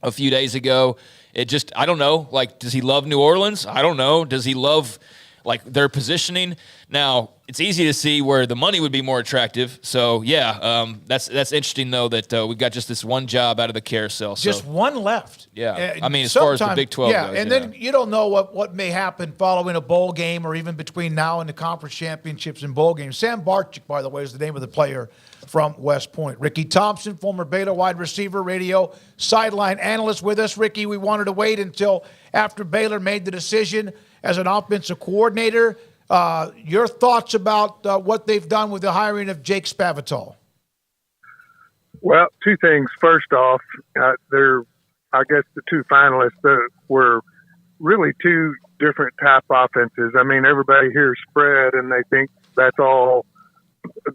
a few days ago. It just, I don't know. Like, does he love New Orleans? I don't know. Does he love, like, their positioning? Now, it's easy to see where the money would be more attractive. So, yeah, that's interesting, though, that we've got just this one job out of the carousel. So. Just one left. Yeah. I mean, as far as the Big 12 goes. And then you don't know what may happen following a bowl game or even between now and the conference championships and bowl games. Sam Barczyk, by the way, is the name of the player from West Point. Ricky Thompson, former Baylor wide receiver, radio sideline analyst with us. Ricky, we wanted to wait until after Baylor made the decision as an offensive coordinator. Your thoughts about what they've done with the hiring of Jake Spavital? Well, two things. First off, I guess the two finalists were really two different type offenses. I mean, everybody hears spread and they think that's all.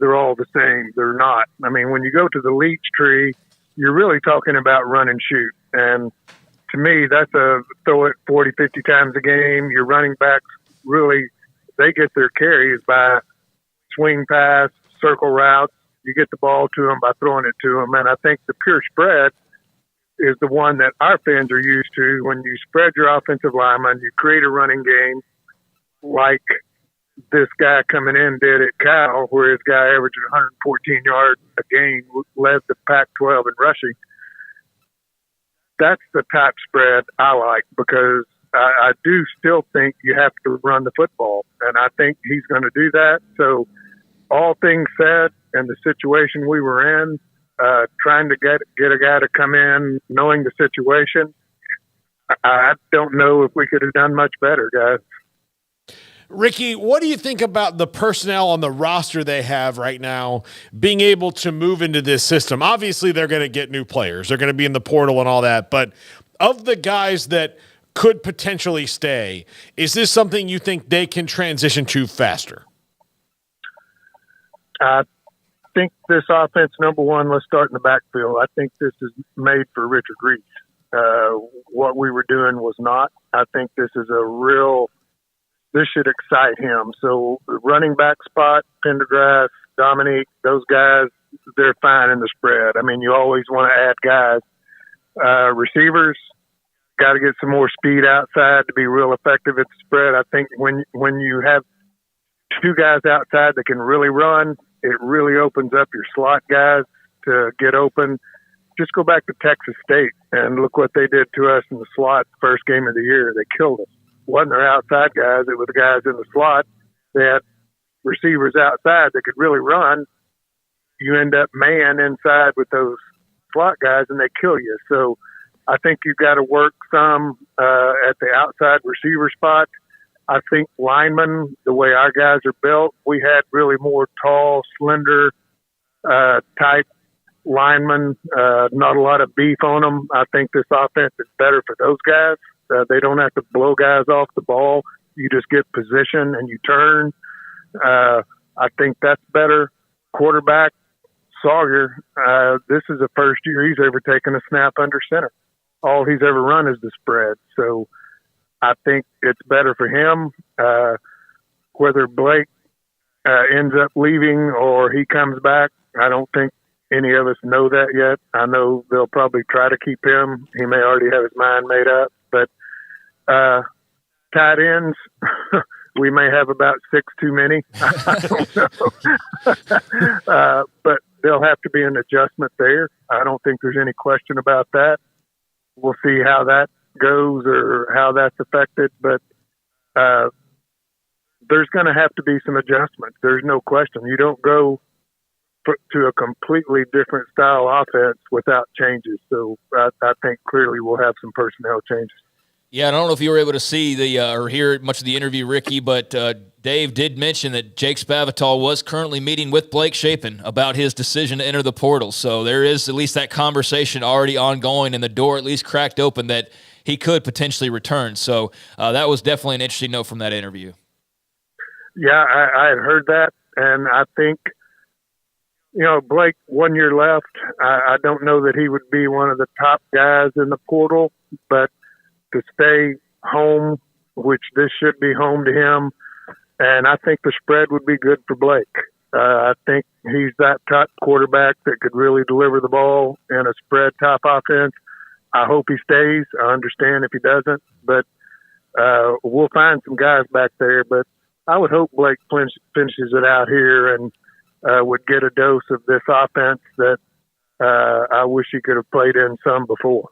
They're all the same. They're not. I mean, when you go to the Leach tree, you're really talking about run and shoot. And to me, that's a throw it 40, 50 times a game. Your running backs really, they get their carries by swing pass, circle routes. You get the ball to them by throwing it to them. And I think the pure spread is the one that our fans are used to. When you spread your offensive lineman, you create a running game like this guy coming in did at Cal, where his guy averaged 114 yards a game, led the Pac-12 in rushing. That's the type spread I like, because I do still think you have to run the football, and I think he's going to do that. So all things said, and the situation we were in, trying to get a guy to come in knowing the situation, I don't know if we could have done much better, guys. Ricky, what do you think about the personnel on the roster they have right now being able to move into this system? Obviously, they're going to get new players. They're going to be in the portal and all that. But of the guys that could potentially stay, is this something you think they can transition to faster? I think this offense, number one, let's start in the backfield. I think this is made for Richard Reese. What we were doing was not. I think this is this should excite him. So the running back spot, Pendergrass, Dominique, those guys, they're fine in the spread. I mean, you always want to add guys. Receivers, got to get some more speed outside to be real effective at the spread. I think when you have two guys outside that can really run, it really opens up your slot guys to get open. Just go back to Texas State and look what they did to us in the slot first game of the year. They killed us. Wasn't their outside guys, it was the guys in the slot. They had receivers outside that could really run. You end up man inside with those slot guys and they kill you. So I think you've got to work some at the outside receiver spot. I think linemen, the way our guys are built, we had really more tall, slender type linemen, not a lot of beef on them. I think this offense is better for those guys. They don't have to blow guys off the ball. You just get position and you turn. I think that's better. Quarterback, Sawyer, this is the first year he's ever taken a snap under center. All he's ever run is the spread. So I think it's better for him. Whether Blake ends up leaving or he comes back, I don't think any of us know that yet. I know they'll probably try to keep him. He may already have his mind made up. But tight ends, we may have about 6 too many. I don't know. But there'll have to be an adjustment there. I don't think there's any question about that. We'll see how that goes or how that's affected. But there's going to have to be some adjustments. There's no question. You don't go to a completely different style offense without changes. So I think clearly we'll have some personnel changes. Yeah, I don't know if you were able to see or hear much of the interview, Ricky, but Dave did mention that Jake Spavital was currently meeting with Blake Shapen about his decision to enter the portal. So there is at least that conversation already ongoing and the door at least cracked open that he could potentially return. So that was definitely an interesting note from that interview. Yeah, I had heard that, and I think, Blake, 1 year left. I don't know that he would be one of the top guys in the portal, but to stay home, which this should be home to him, and I think the spread would be good for Blake. I think he's that top quarterback that could really deliver the ball in a spread top offense. I hope he stays. I understand if he doesn't, but we'll find some guys back there. But I would hope Blake finishes it out here and would get a dose of this offense that I wish he could have played in some before.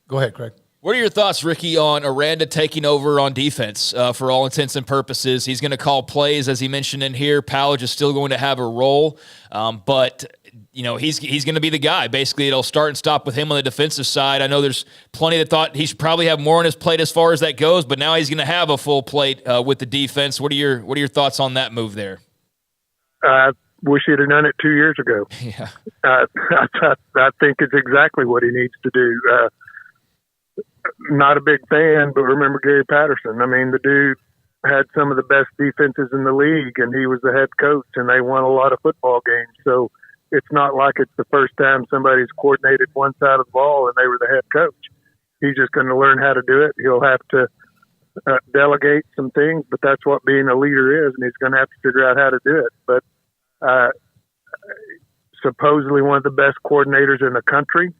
Go ahead, Craig. What are your thoughts, Ricky, on Aranda taking over on defense for all intents and purposes? He's going to call plays, as he mentioned in here. Powledge is still going to have a role, but he's going to be the guy. Basically, it'll start and stop with him on the defensive side. I know there's plenty that thought he should probably have more on his plate as far as that goes, but now he's going to have a full plate with the defense. What are your thoughts on that move there? I wish he'd have done it 2 years ago. Yeah, I think it's exactly what he needs to do. Not a big fan, but remember Gary Patterson. I mean, the dude had some of the best defenses in the league, and he was the head coach, and they won a lot of football games. So it's not like it's the first time somebody's coordinated one side of the ball and they were the head coach. He's just going to learn how to do it. He'll have to delegate some things, but that's what being a leader is, and he's going to have to figure out how to do it. But supposedly one of the best coordinators in the country,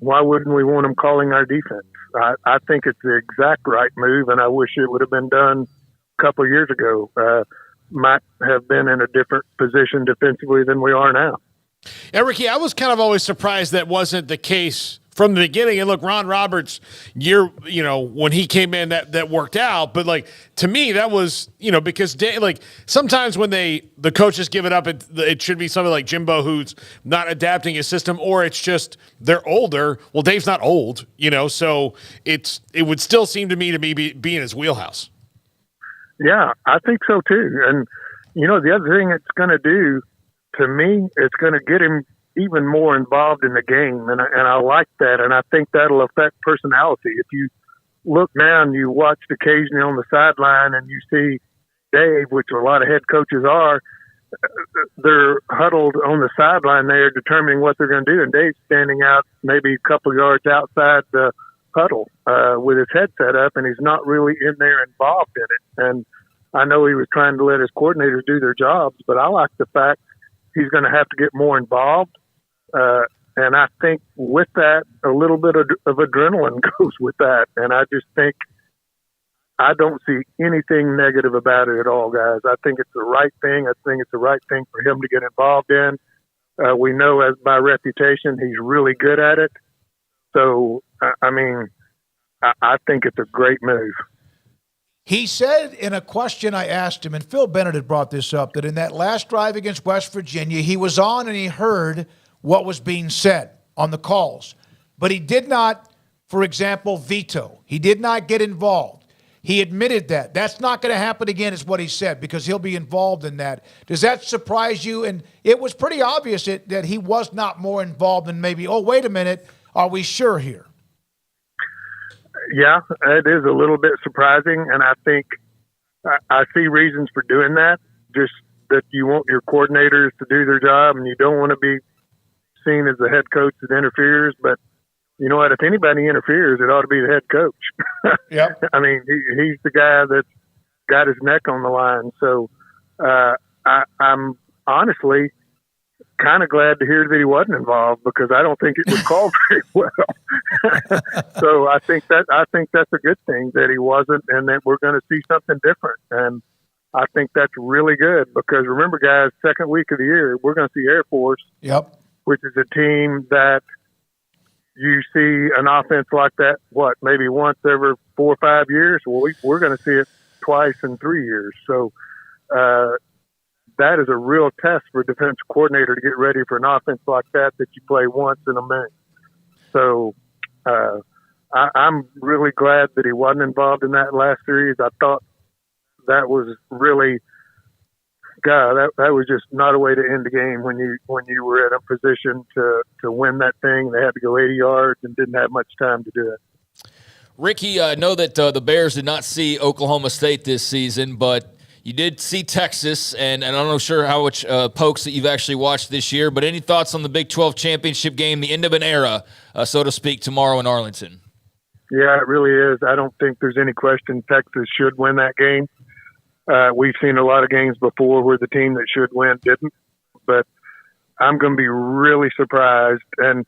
why wouldn't we want him calling our defense? I think it's the exact right move, and I wish it would have been done a couple of years ago. Might have been in a different position defensively than we are now. Yeah, Ricky, I was kind of always surprised that wasn't the case from the beginning. And look, Ron Roberts' year, when he came in, that worked out. But to me, that was, because sometimes when the coaches give it up, it should be somebody like Jimbo who's not adapting his system, or it's just they're older. Well, Dave's not old, so it would still seem to me be in his wheelhouse. Yeah, I think so too. And the other thing it's going to do to me, it's going to get him even more involved in the game, and I like that, and I think that'll affect personality. If you look now and you watch occasionally on the sideline and you see Dave, which a lot of head coaches are, they're huddled on the sideline there determining what they're going to do, and Dave's standing out maybe a couple yards outside the huddle with his headset up, and he's not really in there involved in it. And I know he was trying to let his coordinators do their jobs, but I like the fact he's going to have to get more involved. And I think with that, a little bit of adrenaline goes with that. And I just think I don't see anything negative about it at all, guys. I think it's the right thing. I think it's the right thing for him to get involved in. We know as by reputation, he's really good at it. So, I think it's a great move. He said in a question I asked him, and Phil Bennett had brought this up, that in that last drive against West Virginia, he was on and he heard what was being said on the calls. But he did not, for example, veto. He did not get involved. He admitted that. That's not going to happen again, is what he said, because he'll be involved in that. Does that surprise you? And it was pretty obvious that he was not more involved than maybe, oh, wait a minute, are we sure here? Yeah, it is a little bit surprising, and I think I see reasons for doing that, just that you want your coordinators to do their job, and you don't want to be seen as the head coach that interferes. But you know what? If anybody interferes, it ought to be the head coach. Yep. I mean, he's the guy that's got his neck on the line. So I'm honestly kind of glad to hear that he wasn't involved, because I don't think it was called very well. So I think that's a good thing that he wasn't, and that we're going to see something different. And I think that's really good, because remember, guys, second week of the year, we're going to see Air Force, yep, which is a team that you see an offense like that, maybe once every 4 or 5 years? Well, we're going to see it twice in 3 years. So that is a real test for a defensive coordinator to get ready for an offense like that you play once in a minute. So I'm really glad that he wasn't involved in that last series. I thought that was really, God, that was just not a way to end the game when you were in a position to win that thing. They had to go 80 yards and didn't have much time to do it. Ricky, I know that the Bears did not see Oklahoma State this season, but you did see Texas, and I'm not sure how much pokes that you've actually watched this year, but any thoughts on the Big 12 championship game, the end of an era, so to speak, tomorrow in Arlington? Yeah, it really is. I don't think there's any question Texas should win that game. We've seen a lot of games before where the team that should win didn't, but I'm going to be really surprised. And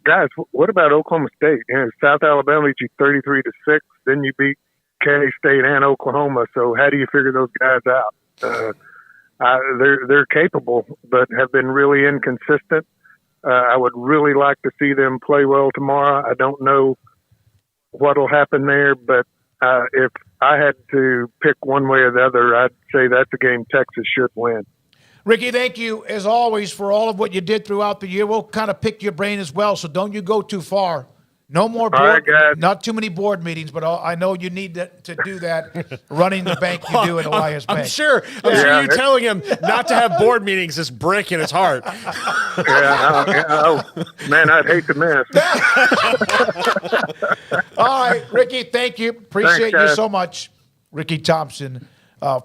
guys, what about Oklahoma State? South Alabama beat you 33-6, then you beat K-State and Oklahoma. So how do you figure those guys out? They're capable, but have been really inconsistent. I would really like to see them play well tomorrow. I don't know what'll happen there, but if I had to pick one way or the other, I'd say that's a game Texas should win. Ricky, thank you, as always, for all of what you did throughout the year. We'll kind of pick your brain as well, so don't you go too far. No more board, not too many board meetings, but I know you need to do that running the bank you do at Elias Bank. I'm sure you telling him not to have board meetings is breaking his heart. Man, I'd hate to miss. All right, Ricky, thank you. Appreciate you so much. Ricky Thompson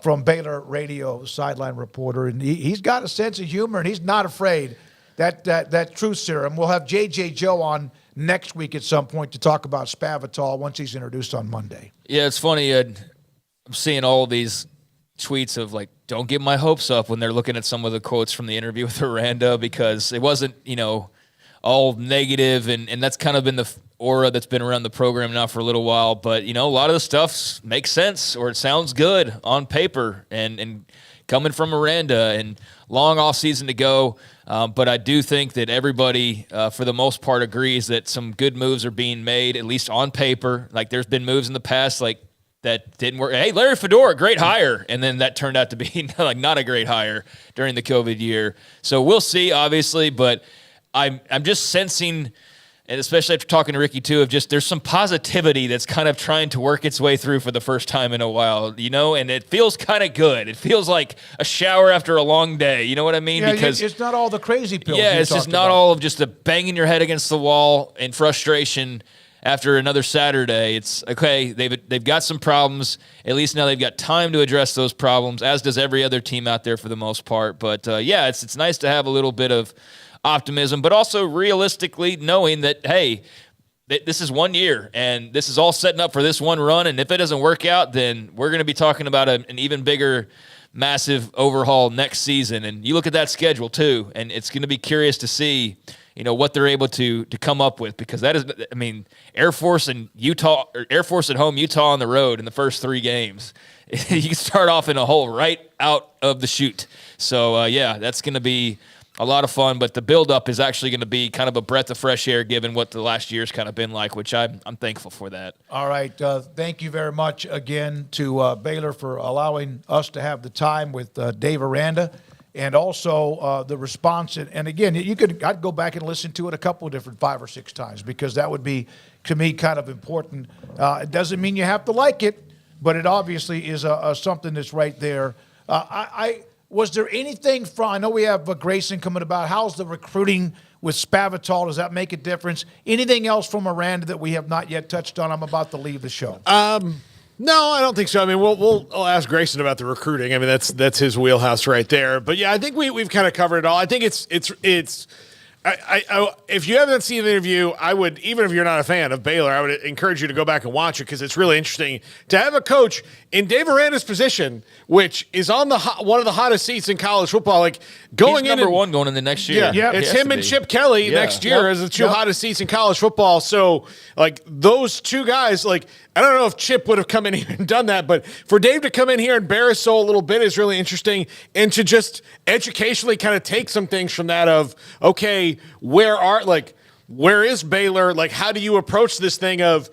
from Baylor Radio, sideline reporter, and he's got a sense of humor, and he's not afraid. That truth serum. We'll have J.J. Joe on next week at some point to talk about Spavital once he's introduced on Monday. Yeah, it's funny. I'm seeing all these tweets of, like, don't get my hopes up when they're looking at some of the quotes from the interview with Aranda, because it wasn't, all negative, and that's kind of been the aura that's been around the program now for a little while. But, a lot of the stuff makes sense, or it sounds good on paper, and coming from Aranda, and long off season to go. But I do think that everybody, for the most part, agrees that some good moves are being made, at least on paper. Like, there's been moves in the past, like, that didn't work. Hey, Larry Fedora, great hire. And then that turned out to be not a great hire during the COVID year. So we'll see, obviously, but I'm just sensing, and especially after talking to Ricky too, of just there's some positivity that's kind of trying to work its way through for the first time in a while, and it feels kind of good. It feels like a shower after a long day. You know what I mean? Yeah, because it's not all the crazy pills. Yeah, it's just not all of just the banging your head against the wall and frustration after another Saturday. It's okay. They've got some problems. At least now they've got time to address those problems, as does every other team out there for the most part. But yeah, it's nice to have a little bit of optimism, but also realistically knowing that, hey, this is 1 year, and this is all setting up for this one run, and if it doesn't work out, then we're going to be talking about an even bigger, massive overhaul next season. And you look at that schedule, too, and it's going to be curious to see, what they're able to come up with, because that is, Air Force and Utah, or Air Force at home, Utah on the road in the first 3 games. You can start off in a hole right out of the chute. So, yeah, that's going to be a lot of fun, but the build-up is actually going to be kind of a breath of fresh air given what the last year's kind of been like, which I'm thankful for that. All right. Thank you very much again to Baylor for allowing us to have the time with Dave Aranda, and also the response. And again, I'd go back and listen to it a couple of different 5 or 6 times, because that would be, to me, kind of important. It doesn't mean you have to like it, but it obviously is something that's right there. Was there anything from, I know we have Grayson coming about, how's the recruiting with Spavital? Does that make a difference? Anything else from Aranda that we have not yet touched on? I'm about to leave the show. No, I don't think so. We'll ask Grayson about the recruiting. That's his wheelhouse right there. But yeah, I think we've kind of covered it all. I think it's if you haven't seen the interview, I would, even if you're not a fan of Baylor, I would encourage you to go back and watch it, because it's really interesting to have a coach in Dave Aranda's position, which is on one of the hottest seats in college football. Like going He's number one going in the next year. Yeah, it's him and Chip Kelly next year as the 2 hottest seats in college football. So like those 2 guys, like I don't know if Chip would have come in here and done that, but for Dave to come in here and bare his soul a little bit is really interesting, and to just educationally kind of take some things from that of, okay, where is Baylor? Like, how do you approach this thing of,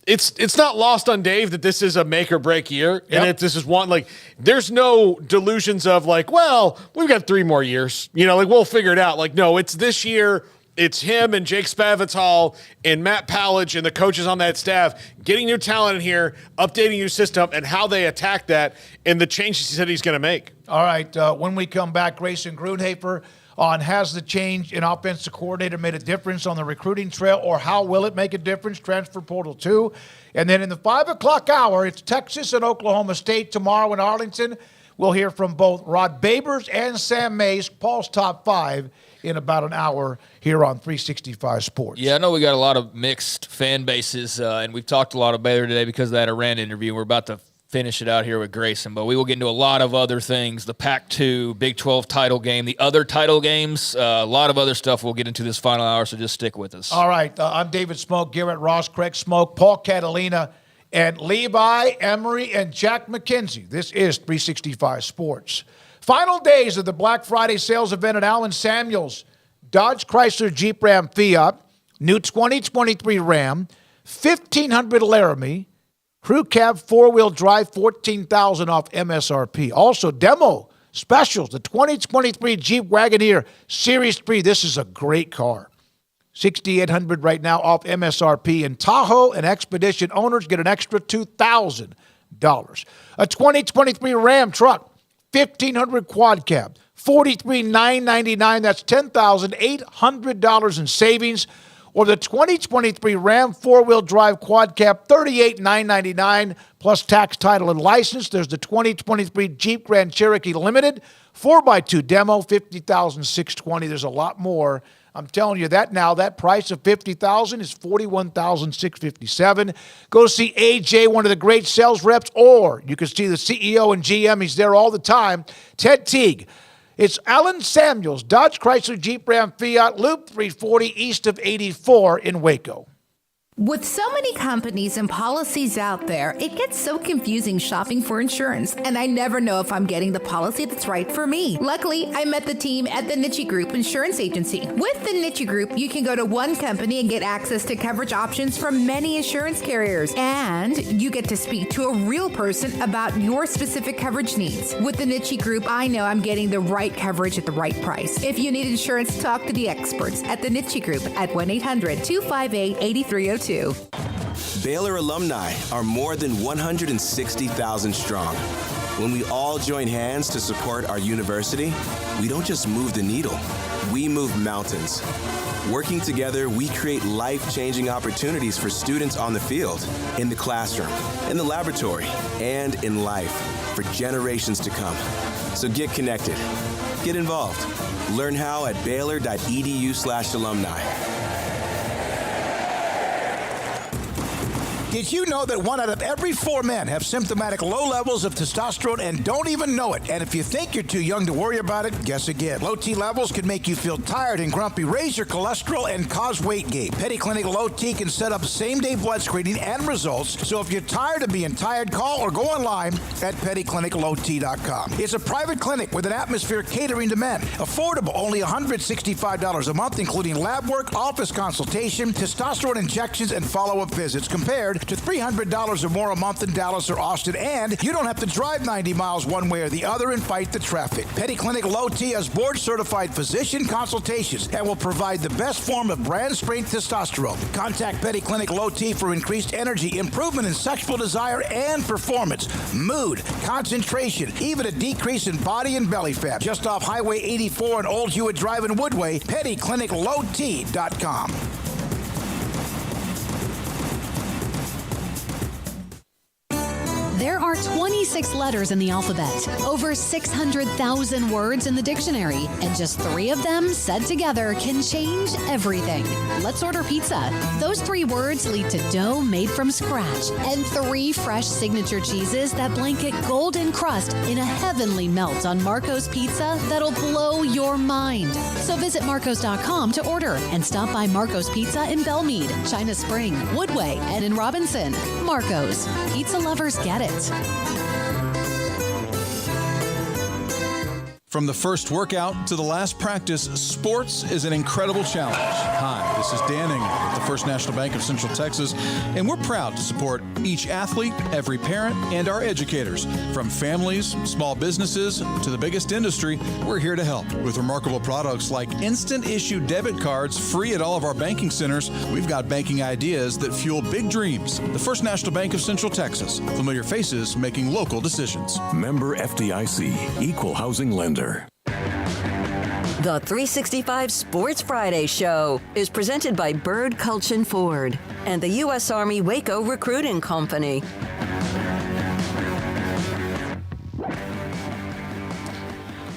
it's not lost on Dave that this is a make or break year. Yep. And this is one, like, there's no delusions of like, well, we've got 3 more years, we'll figure it out. Like, no, it's this year. It's him and Jake Spavital and Matt Pallage and the coaches on that staff getting new talent in here, updating your system, and how they attack that and the changes he said he's going to make. All right. When we come back, Grayson Grundhoefer on has the change in offensive coordinator made a difference on the recruiting trail, or how will it make a difference? Transfer portal 2. And then in the 5 o'clock hour, it's Texas and Oklahoma State tomorrow in Arlington. We'll hear from both Rod Babers and Sam Mays, Paul's Top 5, in about an hour here on 365 Sports. Yeah, I know we got a lot of mixed fan bases, and we've talked a lot of Baylor today because of that Aranda interview. We're about to finish it out here with Grayson, but we will get into a lot of other things, the Pac-2, Big 12 title game, the other title games, a lot of other stuff we'll get into this final hour, so just stick with us. All right, I'm David Smoak, Garrett Ross, Craig Smoak, Paul Catalina, and Levi Emery and Jack McKenzie. This is 365 Sports. Final days of the Black Friday sales event at Allen Samuels. Dodge, Chrysler, Jeep, Ram, Fiat, new 2023 Ram, 1500 Laramie, crew cab, four-wheel drive, $14,000 off MSRP. Also, demo specials, the 2023 Jeep Wagoneer Series 3. This is a great car. $6,800 right now off MSRP. And Tahoe and Expedition owners get an extra $2,000. A 2023 Ram truck, $1,500 quad cab, $43,999. That's $10,800 in savings. Or the 2023 Ram four-wheel drive quad cab, $38,999 plus tax, title, and license. There's the 2023 Jeep Grand Cherokee Limited 4x2 demo, $50,620. There's a lot more. I'm telling you that now. That price of $50,000 is $41,657. Go see AJ, one of the great sales reps, or you can see the CEO and GM. He's there all the time. Ted Teague. It's Allen Samuels, Dodge, Chrysler, Jeep, Ram, Fiat, Loop 340 east of 84 in Waco. With so many companies and policies out there, it gets so confusing shopping for insurance, and I never know if I'm getting the policy that's right for me. Luckily, I met the team at the Niche Group Insurance Agency. With the Niche Group, you can go to one company and get access to coverage options from many insurance carriers, and you get to speak to a real person about your specific coverage needs. With the Niche Group, I know I'm getting the right coverage at the right price. If you need insurance, talk to the experts at the Niche Group at 1-800-258-8302. Baylor alumni are more than 160,000 strong. When we all join hands to support our university, we don't just move the needle, we move mountains. Working together, we create life-changing opportunities for students on the field, in the classroom, in the laboratory, and in life for generations to come. So get connected. Get involved. Learn how at baylor.edu/alumni. Did you know that 1 out of every 4 men have symptomatic low levels of testosterone and don't even know it? And if you think you're too young to worry about it, guess again. Low T levels can make you feel tired and grumpy, raise your cholesterol, and cause weight gain. Petty Clinic Low T can set up same-day blood screening and results. So if you're tired of being tired, call or go online at pettycliniclowt.com. It's a private clinic with an atmosphere catering to men. Affordable, only $165 a month, including lab work, office consultation, testosterone injections, and follow-up visits, compared to $300 or more a month in Dallas or Austin, and you don't have to drive 90 miles one way or the other and fight the traffic. Petty Clinic Low T has board-certified physician consultations and will provide the best form of brand-strength testosterone. Contact Petty Clinic Low T for increased energy, improvement in sexual desire and performance, mood, concentration, even a decrease in body and belly fat. Just off Highway 84 and Old Hewitt Drive in Woodway, pettycliniclowt.com. There are 26 letters in the alphabet, over 600,000 words in the dictionary, and just 3 of them said together can change everything. Let's order pizza. Those 3 words lead to dough made from scratch and 3 fresh signature cheeses that blanket golden crust in a heavenly melt on Marco's Pizza that'll blow your mind. So visit marcos.com to order and stop by Marco's Pizza in Belmead, China Spring, Woodway, and in Robinson. Marco's. Pizza lovers get it. From the first workout to the last practice, sports is an incredible challenge. Hi, this is Dan Engel with the First National Bank of Central Texas, and we're proud to support each athlete, every parent, and our educators. From families, small businesses, to the biggest industry, we're here to help. With remarkable products like instant issue debit cards free at all of our banking centers, we've got banking ideas that fuel big dreams. The First National Bank of Central Texas. Familiar faces making local decisions. Member FDIC, Equal Housing Lender. The 365 Sports Friday Show is presented by Bird Culchin Ford and the U.S. Army Waco Recruiting Company.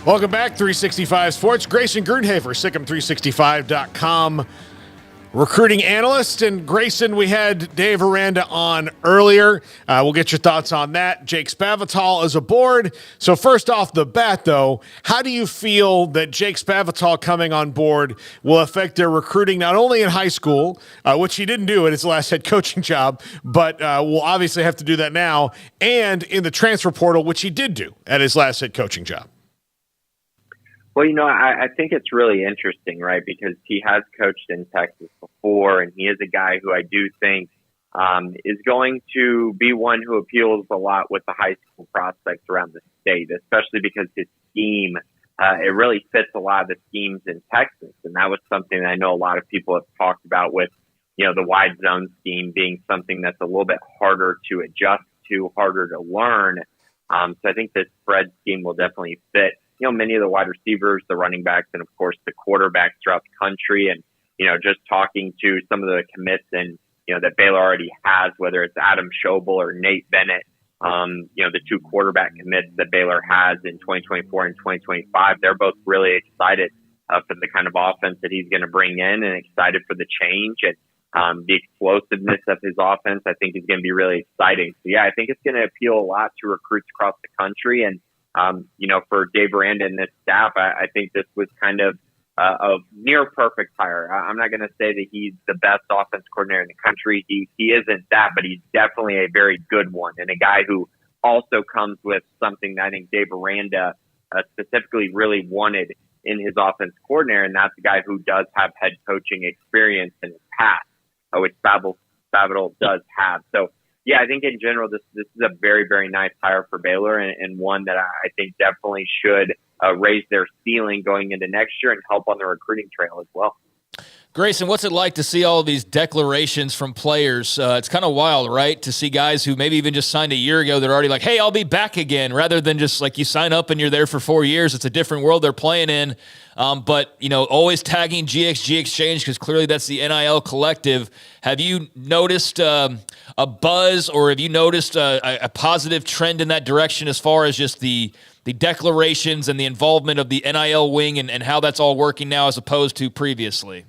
Welcome back, 365 Sports. Grayson Grundhoefer, SicEm365.com recruiting analyst. And Grayson, we had Dave Aranda on earlier. We'll get your thoughts on that. Jake Spavital is aboard. So first off the bat, though, how do you feel that Jake Spavital coming on board will affect their recruiting, not only in high school, which he didn't do at his last head coaching job, but will obviously have to do that now, and in the transfer portal, which he did do at his last head coaching job? Well, I think it's really interesting, right? Because he has coached in Texas before, and he is a guy who I do think is going to be one who appeals a lot with the high school prospects around the state, especially because his scheme, it really fits a lot of the schemes in Texas. And that was something that I know a lot of people have talked about with, the wide zone scheme being something that's a little bit harder to adjust to, harder to learn. So I think this spread scheme will definitely fit many of the wide receivers, the running backs, and of course the quarterbacks throughout the country. And, just talking to some of the commits and, that Baylor already has, whether it's Adam Schobel or Nate Bennett, the two quarterback commits that Baylor has in 2024 and 2025, they're both really excited for the kind of offense that he's going to bring in and excited for the change and the explosiveness of his offense. I think is going to be really exciting. So yeah, I think it's going to appeal a lot to recruits across the country. And, for Dave Aranda and this staff, I think this was kind of a near perfect hire. I'm not going to say that he's the best offense coordinator in the country. He isn't that, but he's definitely a very good one, and a guy who also comes with something that I think Dave Aranda specifically really wanted in his offense coordinator, and that's a guy who does have head coaching experience in his past, which Spavital does have. So, yeah, I think in general, this is a very, very nice hire for Baylor and one that I think definitely should raise their ceiling going into next year and help on the recruiting trail as well. Grayson, what's it like to see all of these declarations from players? It's kind of wild, right? To see guys who maybe even just signed a year ago, they're already like, hey, I'll be back again, rather than just like you sign up and you're there for 4 years. It's a different world they're playing in. But, always tagging GXG Exchange because clearly that's the NIL collective. Have you noticed a buzz, or have you noticed a positive trend in that direction as far as just the declarations and the involvement of the NIL wing and how that's all working now as opposed to previously?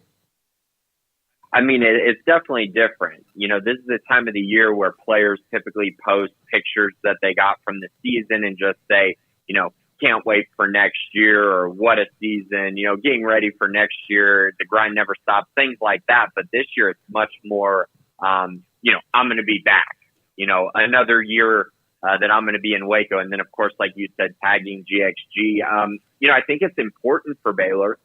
I mean, it's definitely different. This is the time of the year where players typically post pictures that they got from the season and just say, can't wait for next year, or what a season, getting ready for next year, the grind never stops, things like that. But this year it's much more, I'm going to be back, another year that I'm going to be in Waco. And then, of course, like you said, tagging GXG. I think it's important for Baylor.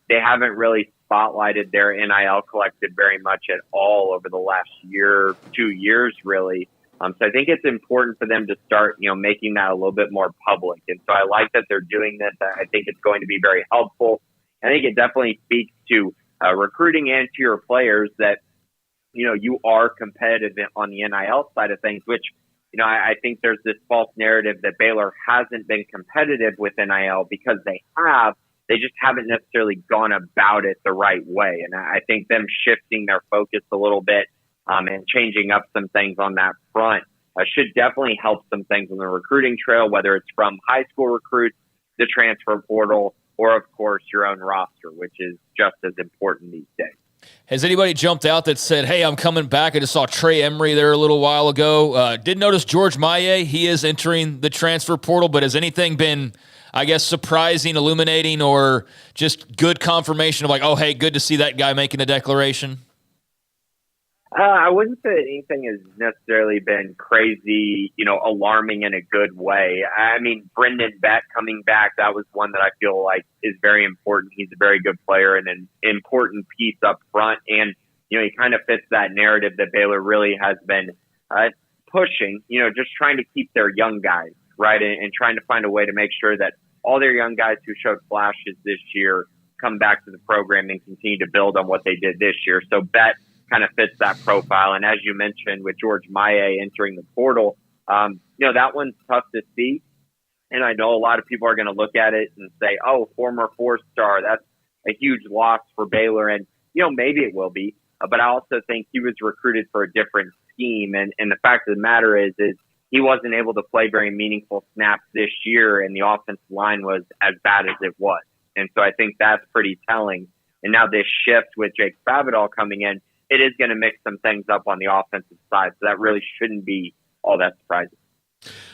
They haven't really spotlighted their NIL collective very much at all over the last year, 2 years, really. So I think it's important for them to start, making that a little bit more public. And so I like that they're doing this. I think it's going to be very helpful. I think it definitely speaks to recruiting and to your players that, you are competitive on the NIL side of things, which, I think there's this false narrative that Baylor hasn't been competitive with NIL because they have. They just haven't necessarily gone about it the right way. And I think them shifting their focus a little bit and changing up some things on that front should definitely help some things on the recruiting trail, whether it's from high school recruits, the transfer portal, or, of course, your own roster, which is just as important these days. Has anybody jumped out that said, hey, I'm coming back? I just saw Trey Emery there a little while ago. Did notice George Maye. He is entering the transfer portal, but has anything been, I guess, surprising, illuminating, or just good confirmation of like, oh, hey, good to see that guy making a declaration? I wouldn't say anything has necessarily been crazy, alarming in a good way. I mean, Brendan Beck coming back, that was one that I feel like is very important. He's a very good player and an important piece up front. And, he kind of fits that narrative that Baylor really has been pushing, just trying to keep their young guys, right, and trying to find a way to make sure that all their young guys who showed flashes this year come back to the program and continue to build on what they did this year. So Beck kind of fits that profile. And as you mentioned, with George Maye entering the portal, that one's tough to see. And I know a lot of people are going to look at it and say, oh, former 4-star, that's a huge loss for Baylor. And, maybe it will be. But I also think he was recruited for a different scheme. And the fact of the matter is he wasn't able to play very meaningful snaps this year, and the offensive line was as bad as it was. And so I think that's pretty telling. And now this shift with Jake Spavital coming in, it is going to mix some things up on the offensive side. So that really shouldn't be all that surprising.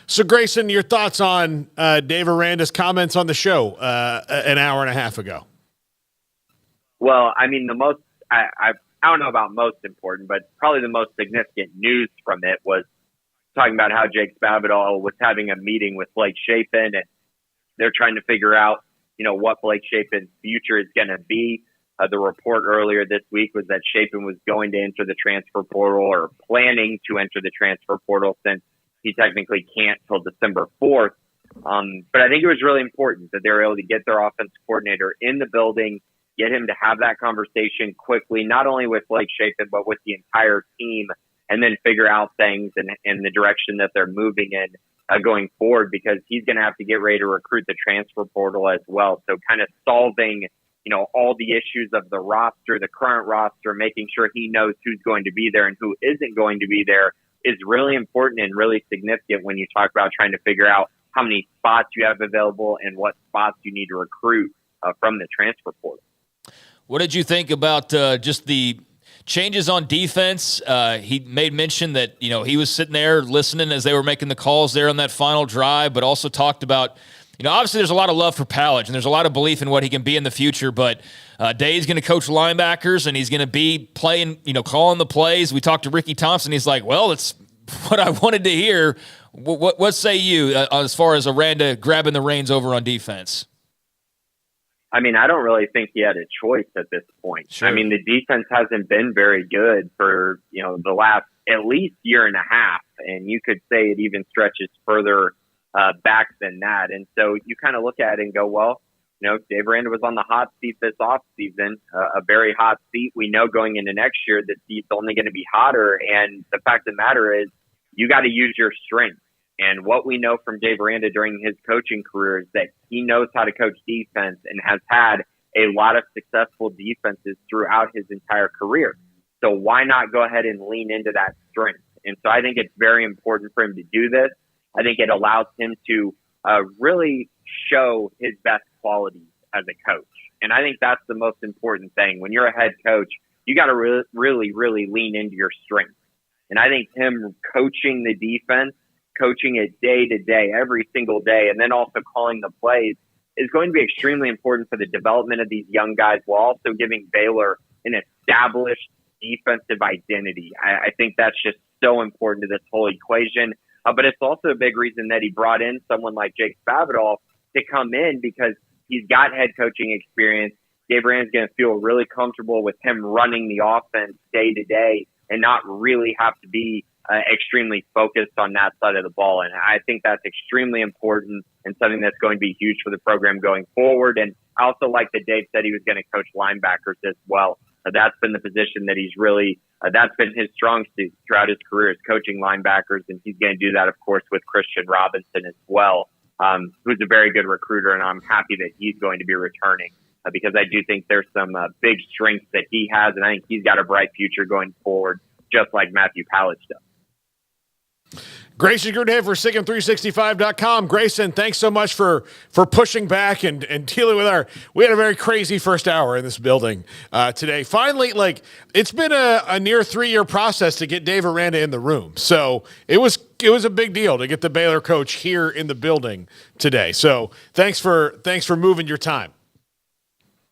So, Grayson, your thoughts on Dave Aranda's comments on the show an hour and a half ago? Well, I mean, I don't know about most important, but probably the most significant news from it was talking about how Jake Spavital was having a meeting with Blake Shapen, and they're trying to figure out, what Blake Shapen's future is going to be. The report earlier this week was that Shapen was going to enter the transfer portal, or planning to enter the transfer portal, since he technically can't till December 4th. But I think it was really important that they were able to get their offense coordinator in the building, get him to have that conversation quickly, not only with Blake Shapen, but with the entire team, and then figure out things in the direction that they're moving in going forward, because he's going to have to get ready to recruit the transfer portal as well. So kind of solving, all the issues of the roster, the current roster, making sure he knows who's going to be there and who isn't going to be there is really important and really significant when you talk about trying to figure out how many spots you have available and what spots you need to recruit from the transfer portal. What did you think about just the changes on defense? He made mention that, he was sitting there listening as they were making the calls there on that final drive, but also talked about, obviously there's a lot of love for Palage and there's a lot of belief in what he can be in the future, but Dave's going to coach linebackers and he's going to be playing, calling the plays. We talked to Ricky Thompson. He's like, well, it's what I wanted to hear. What say you as far as Aranda grabbing the reins over on defense? I mean, I don't really think he had a choice at this point. Sure. I mean, the defense hasn't been very good for, the last at least year and a half. And you could say it even stretches further back than that. And so you kind of look at it and go, well, Dave Aranda was on the hot seat this offseason, a very hot seat. We know going into next year, the seat's only going to be hotter. And the fact of the matter is you got to use your strength. And what we know from Dave Aranda during his coaching career is that he knows how to coach defense and has had a lot of successful defenses throughout his entire career. So why not go ahead and lean into that strength? And so I think it's very important for him to do this. I think it allows him to really show his best qualities as a coach. And I think that's the most important thing. When you're a head coach, you got to really lean into your strengths. And I think him coaching the defense, coaching it day to day, every single day, and then also calling the plays is going to be extremely important for the development of these young guys, while also giving Baylor an established defensive identity. I think that's just so important to this whole equation. But it's also a big reason that he brought in someone like Jake Spavital to come in, because he's got head coaching experience. Dave Aranda's going to feel really comfortable with him running the offense day to day and not really have to be extremely focused on that side of the ball. And I think that's extremely important and something that's going to be huge for the program going forward. And I also like that Dave said he was going to coach linebackers as well. That's been the position that he's really, that's been his strong suit throughout his career, is coaching linebackers. And he's going to do that, of course, with Christian Robinson as well, who's a very good recruiter. And I'm happy that he's going to be returning because I do think there's some big strengths that he has. And I think he's got a bright future going forward, just like Matthew Palage does. Grayson Grundhoefer, SicEm365.com. Grayson, thanks so much for pushing back and dealing with we had a very crazy first hour in this building today. Finally, it's been a near 3-year process to get Dave Aranda in the room. So it was a big deal to get the Baylor coach here in the building today. So thanks for moving your time.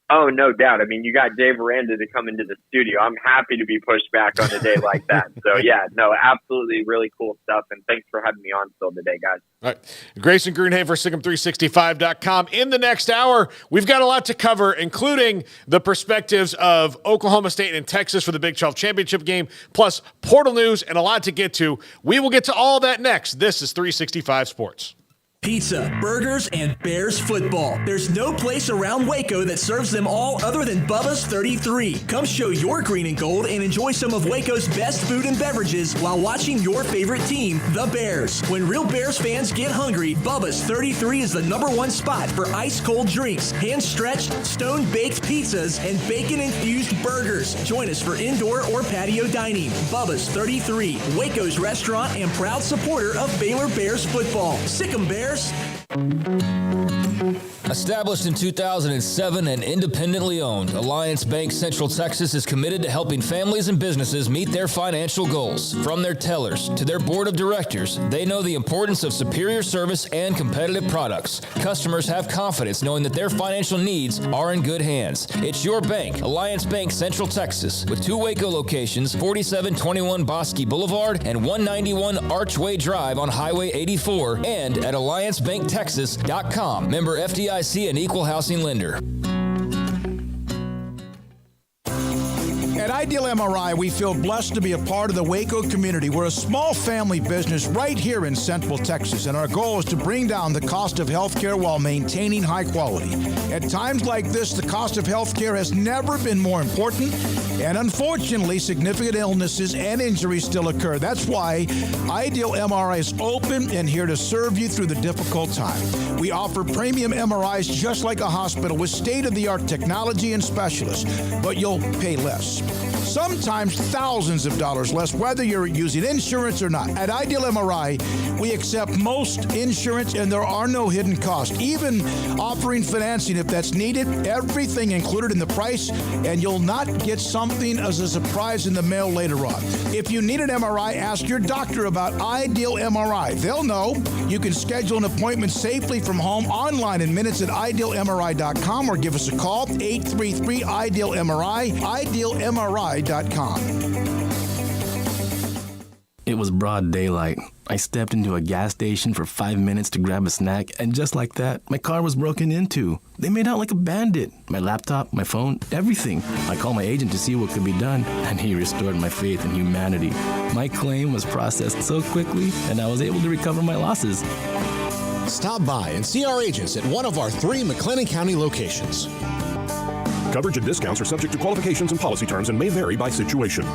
Oh, no doubt. I mean, you got Dave Aranda to come into the studio. I'm happy to be pushed back on a day like that. So, yeah, no, absolutely really cool stuff. And thanks for having me on still today, guys. All right. Grayson Grundhoefer, SicEm365.com. In the next hour, we've got a lot to cover, including the perspectives of Oklahoma State and Texas for the Big 12 championship game, plus portal news and a lot to get to. We will get to all that next. This is 365 Sports. Pizza, burgers, and Bears football. There's no place around Waco that serves them all other than Bubba's 33. Come show your green and gold and enjoy some of Waco's best food and beverages while watching your favorite team, the Bears. When real Bears fans get hungry, Bubba's 33 is the #1 spot for ice-cold drinks, hand-stretched, stone-baked pizzas, and bacon-infused burgers. Join us for indoor or patio dining. Bubba's 33, Waco's restaurant and proud supporter of Baylor Bears football. Sick 'em, Bears. Established in 2007 and independently owned, Alliance Bank Central Texas is committed to helping families and businesses meet their financial goals. From their tellers to their board of directors, they know the importance of superior service and competitive products. Customers have confidence knowing that their financial needs are in good hands. It's your bank, Alliance Bank Central Texas, with 2 Waco locations, 4721 Bosque Boulevard and 191 Archway Drive on Highway 84, and at alliancebanktexas.com. Member FDIC and equal housing lender. At Ideal MRI, we feel blessed to be a part of the Waco community. We're a small family business right here in Central Texas, and our goal is to bring down the cost of healthcare while maintaining high quality. At times like this, the cost of healthcare has never been more important, and unfortunately, significant illnesses and injuries still occur. That's why Ideal MRI is open and here to serve you through the difficult time. We offer premium MRIs just like a hospital with state-of-the-art technology and specialists, but you'll pay less. Sometimes thousands of dollars less, whether you're using insurance or not. At Ideal MRI, we accept most insurance and there are no hidden costs, even offering financing if that's needed. Everything included in the price, and you'll not get something as a surprise in the mail later on. If you need an MRI, ask your doctor about Ideal MRI. They'll know. You can schedule an appointment safely from home online in minutes at idealmri.com or give us a call, 833-IDEAL-MRI, idealmri.com. It was broad daylight. I stepped into a gas station for 5 minutes to grab a snack, and just like that, my car was broken into. They made out like a bandit. My laptop, my phone, everything. I called my agent to see what could be done, and he restored my faith in humanity. My claim was processed so quickly, and I was able to recover my losses. Stop by and see our agents at one of our 3 McLennan County locations. Coverage and discounts are subject to qualifications and policy terms and may vary by situation.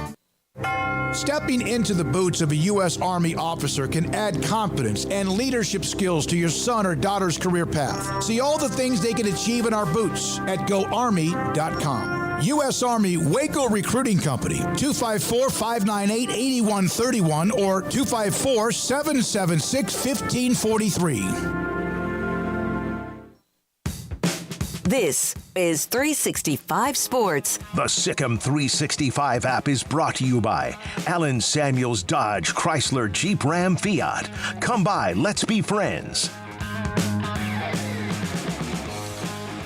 Stepping into the boots of a U.S. Army officer can add confidence and leadership skills to your son or daughter's career path. See all the things they can achieve in our boots at GoArmy.com. U.S. Army Waco Recruiting Company, 254-598-8131 or 254-776-1543. This is 365 Sports. The Sikkim 365 app is brought to you by Allen Samuels Dodge Chrysler Jeep Ram Fiat. Come by, let's be friends.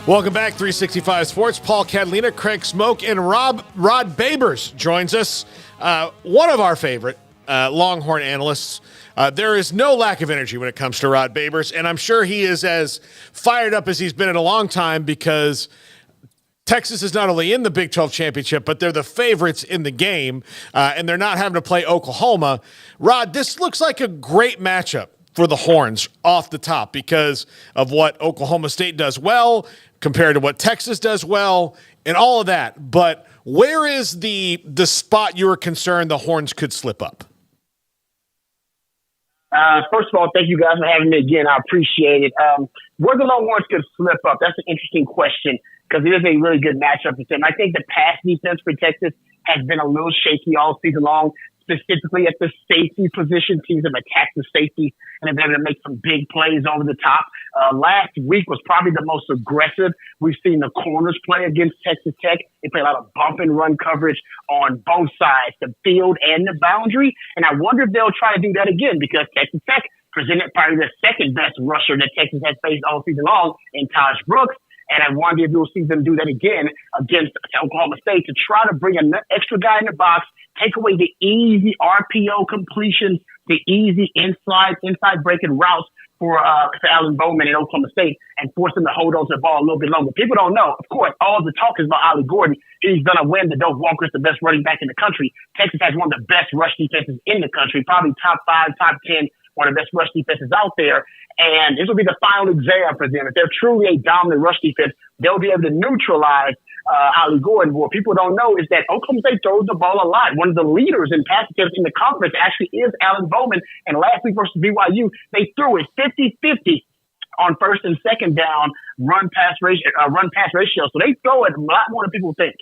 Welcome back, 365 Sports. Paul Catalina, Craig Smoak, and Rod Babers joins us. One of our favorite Longhorn analysts. There is no lack of energy when it comes to Rod Babers, and I'm sure he is as fired up as he's been in a long time because Texas is not only in the Big 12 championship, but they're the favorites in the game, and they're not having to play Oklahoma. Rod, this looks like a great matchup for the Horns off the top because of what Oklahoma State does well compared to what Texas does well and all of that. But where is the spot you were concerned the Horns could slip up? First of all, thank you guys for having me again. I appreciate it. Where the Longhorns could slip up, that's an interesting question because it is a really good matchup for them. I think the pass defense for Texas has been a little shaky all season long, specifically at the safety position. Teams have attacked the safety and have been able to make some big plays over the top. Last week was probably the most aggressive we've seen the corners play against Texas Tech. They play a lot of bump and run coverage on both sides, the field and the boundary. And I wonder if they'll try to do that again because Texas Tech presented probably the second best rusher that Texas has faced all season long in Taj Brooks. And I wonder if you'll see them do that again against Oklahoma State to try to bring an extra guy in the box, take away the easy RPO completions, the easy inside breaking routes for Alan Bowman in Oklahoma State and force them to hold on to the ball a little bit longer. People don't know. Of course, all the talk is about Ollie Gordon. He's going to win the Doak Walker's the best running back in the country. Texas has one of the best rush defenses in the country, probably top 5, top 10 one of the best rush defenses out there. And this will be the final exam for them. If they're truly a dominant rush defense, they'll be able to neutralize Ollie Gordon. What people don't know is that Oklahoma State throws the ball a lot. One of the leaders in pass attempts in the conference actually is Alan Bowman. And last week versus BYU, they threw it 50-50 on first and second down run pass ratio. So they throw it a lot more than people think.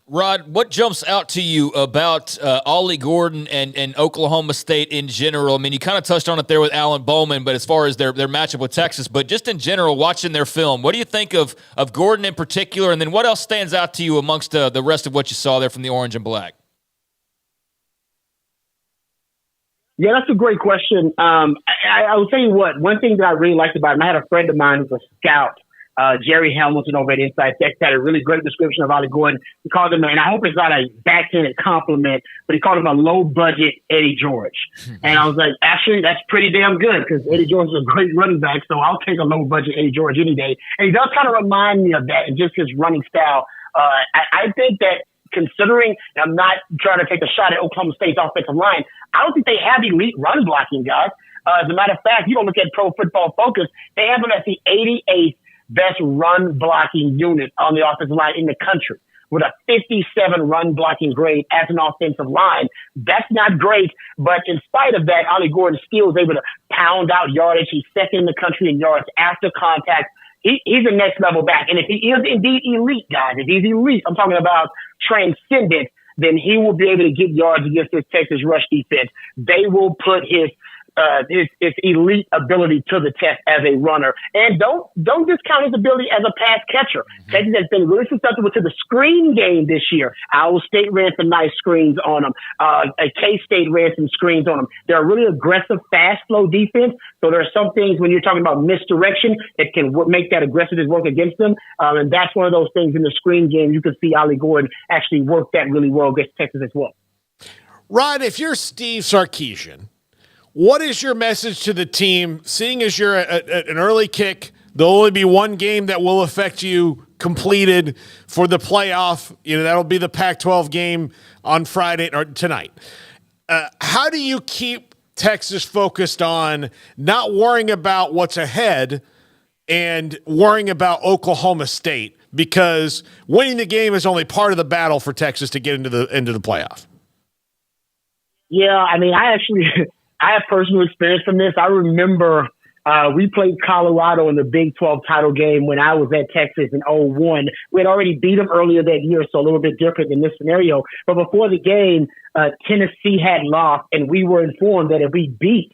Rod, what jumps out to you about Ollie Gordon and Oklahoma State in general? I mean, you kind of touched on it there with Alan Bowman, but as far as their matchup with Texas, but just in general, watching their film, what do you think of Gordon in particular, and then what else stands out to you amongst the rest of what you saw there from the orange and black? Yeah, that's a great question. I will tell you what, one thing that I really liked about him, I had a friend of mine who's a scout, Jerry Hamilton over at Inside Tech, had a really great description of Ollie Gordon. He called him, and I hope it's not a backhanded compliment, but he called him a low-budget Eddie George. And I was like, actually, that's pretty damn good because Eddie George is a great running back, so I'll take a low-budget Eddie George any day. And he does kind of remind me of that and just his running style. I think that considering, I'm not trying to take a shot at Oklahoma State's offensive line, I don't think they have elite run blocking guys. As a matter of fact, you don't look at Pro Football Focus, they have them as the 88th best run blocking unit on the offensive line in the country with a 57 run blocking grade as an offensive line. That's not great, but in spite of that, Ollie Gordon still is able to pound out yardage. He's second in the country in yards after contact. He's a next level back. And if he is indeed elite, guys, if he's elite, I'm talking about transcendent, then he will be able to get yards against this Texas rush defense. They will put his elite ability to the test as a runner. And don't discount his ability as a pass catcher. Texas has been really susceptible to the screen game this year. Iowa State ran some nice screens on them. K-State ran some screens on them. They're a really aggressive, fast flow defense. So there are some things when you're talking about misdirection that can make that aggressiveness work against them. And that's one of those things in the screen game. You can see Ollie Gordon actually work that really well against Texas as well. Rod, if you're Steve Sarkisian, what is your message to the team, seeing as you're an early kick, there'll only be one game that will affect you completed for the playoff. That'll be the Pac-12 game on Friday or tonight. How do you keep Texas focused on not worrying about what's ahead and worrying about Oklahoma State? Because winning the game is only part of the battle for Texas to get into the playoff. Yeah, I mean, I have personal experience from this. I remember we played Colorado in the Big 12 title game when I was at Texas in 2001. We had already beat them earlier that year, so a little bit different than this scenario. But before the game, Tennessee had lost, and we were informed that if we beat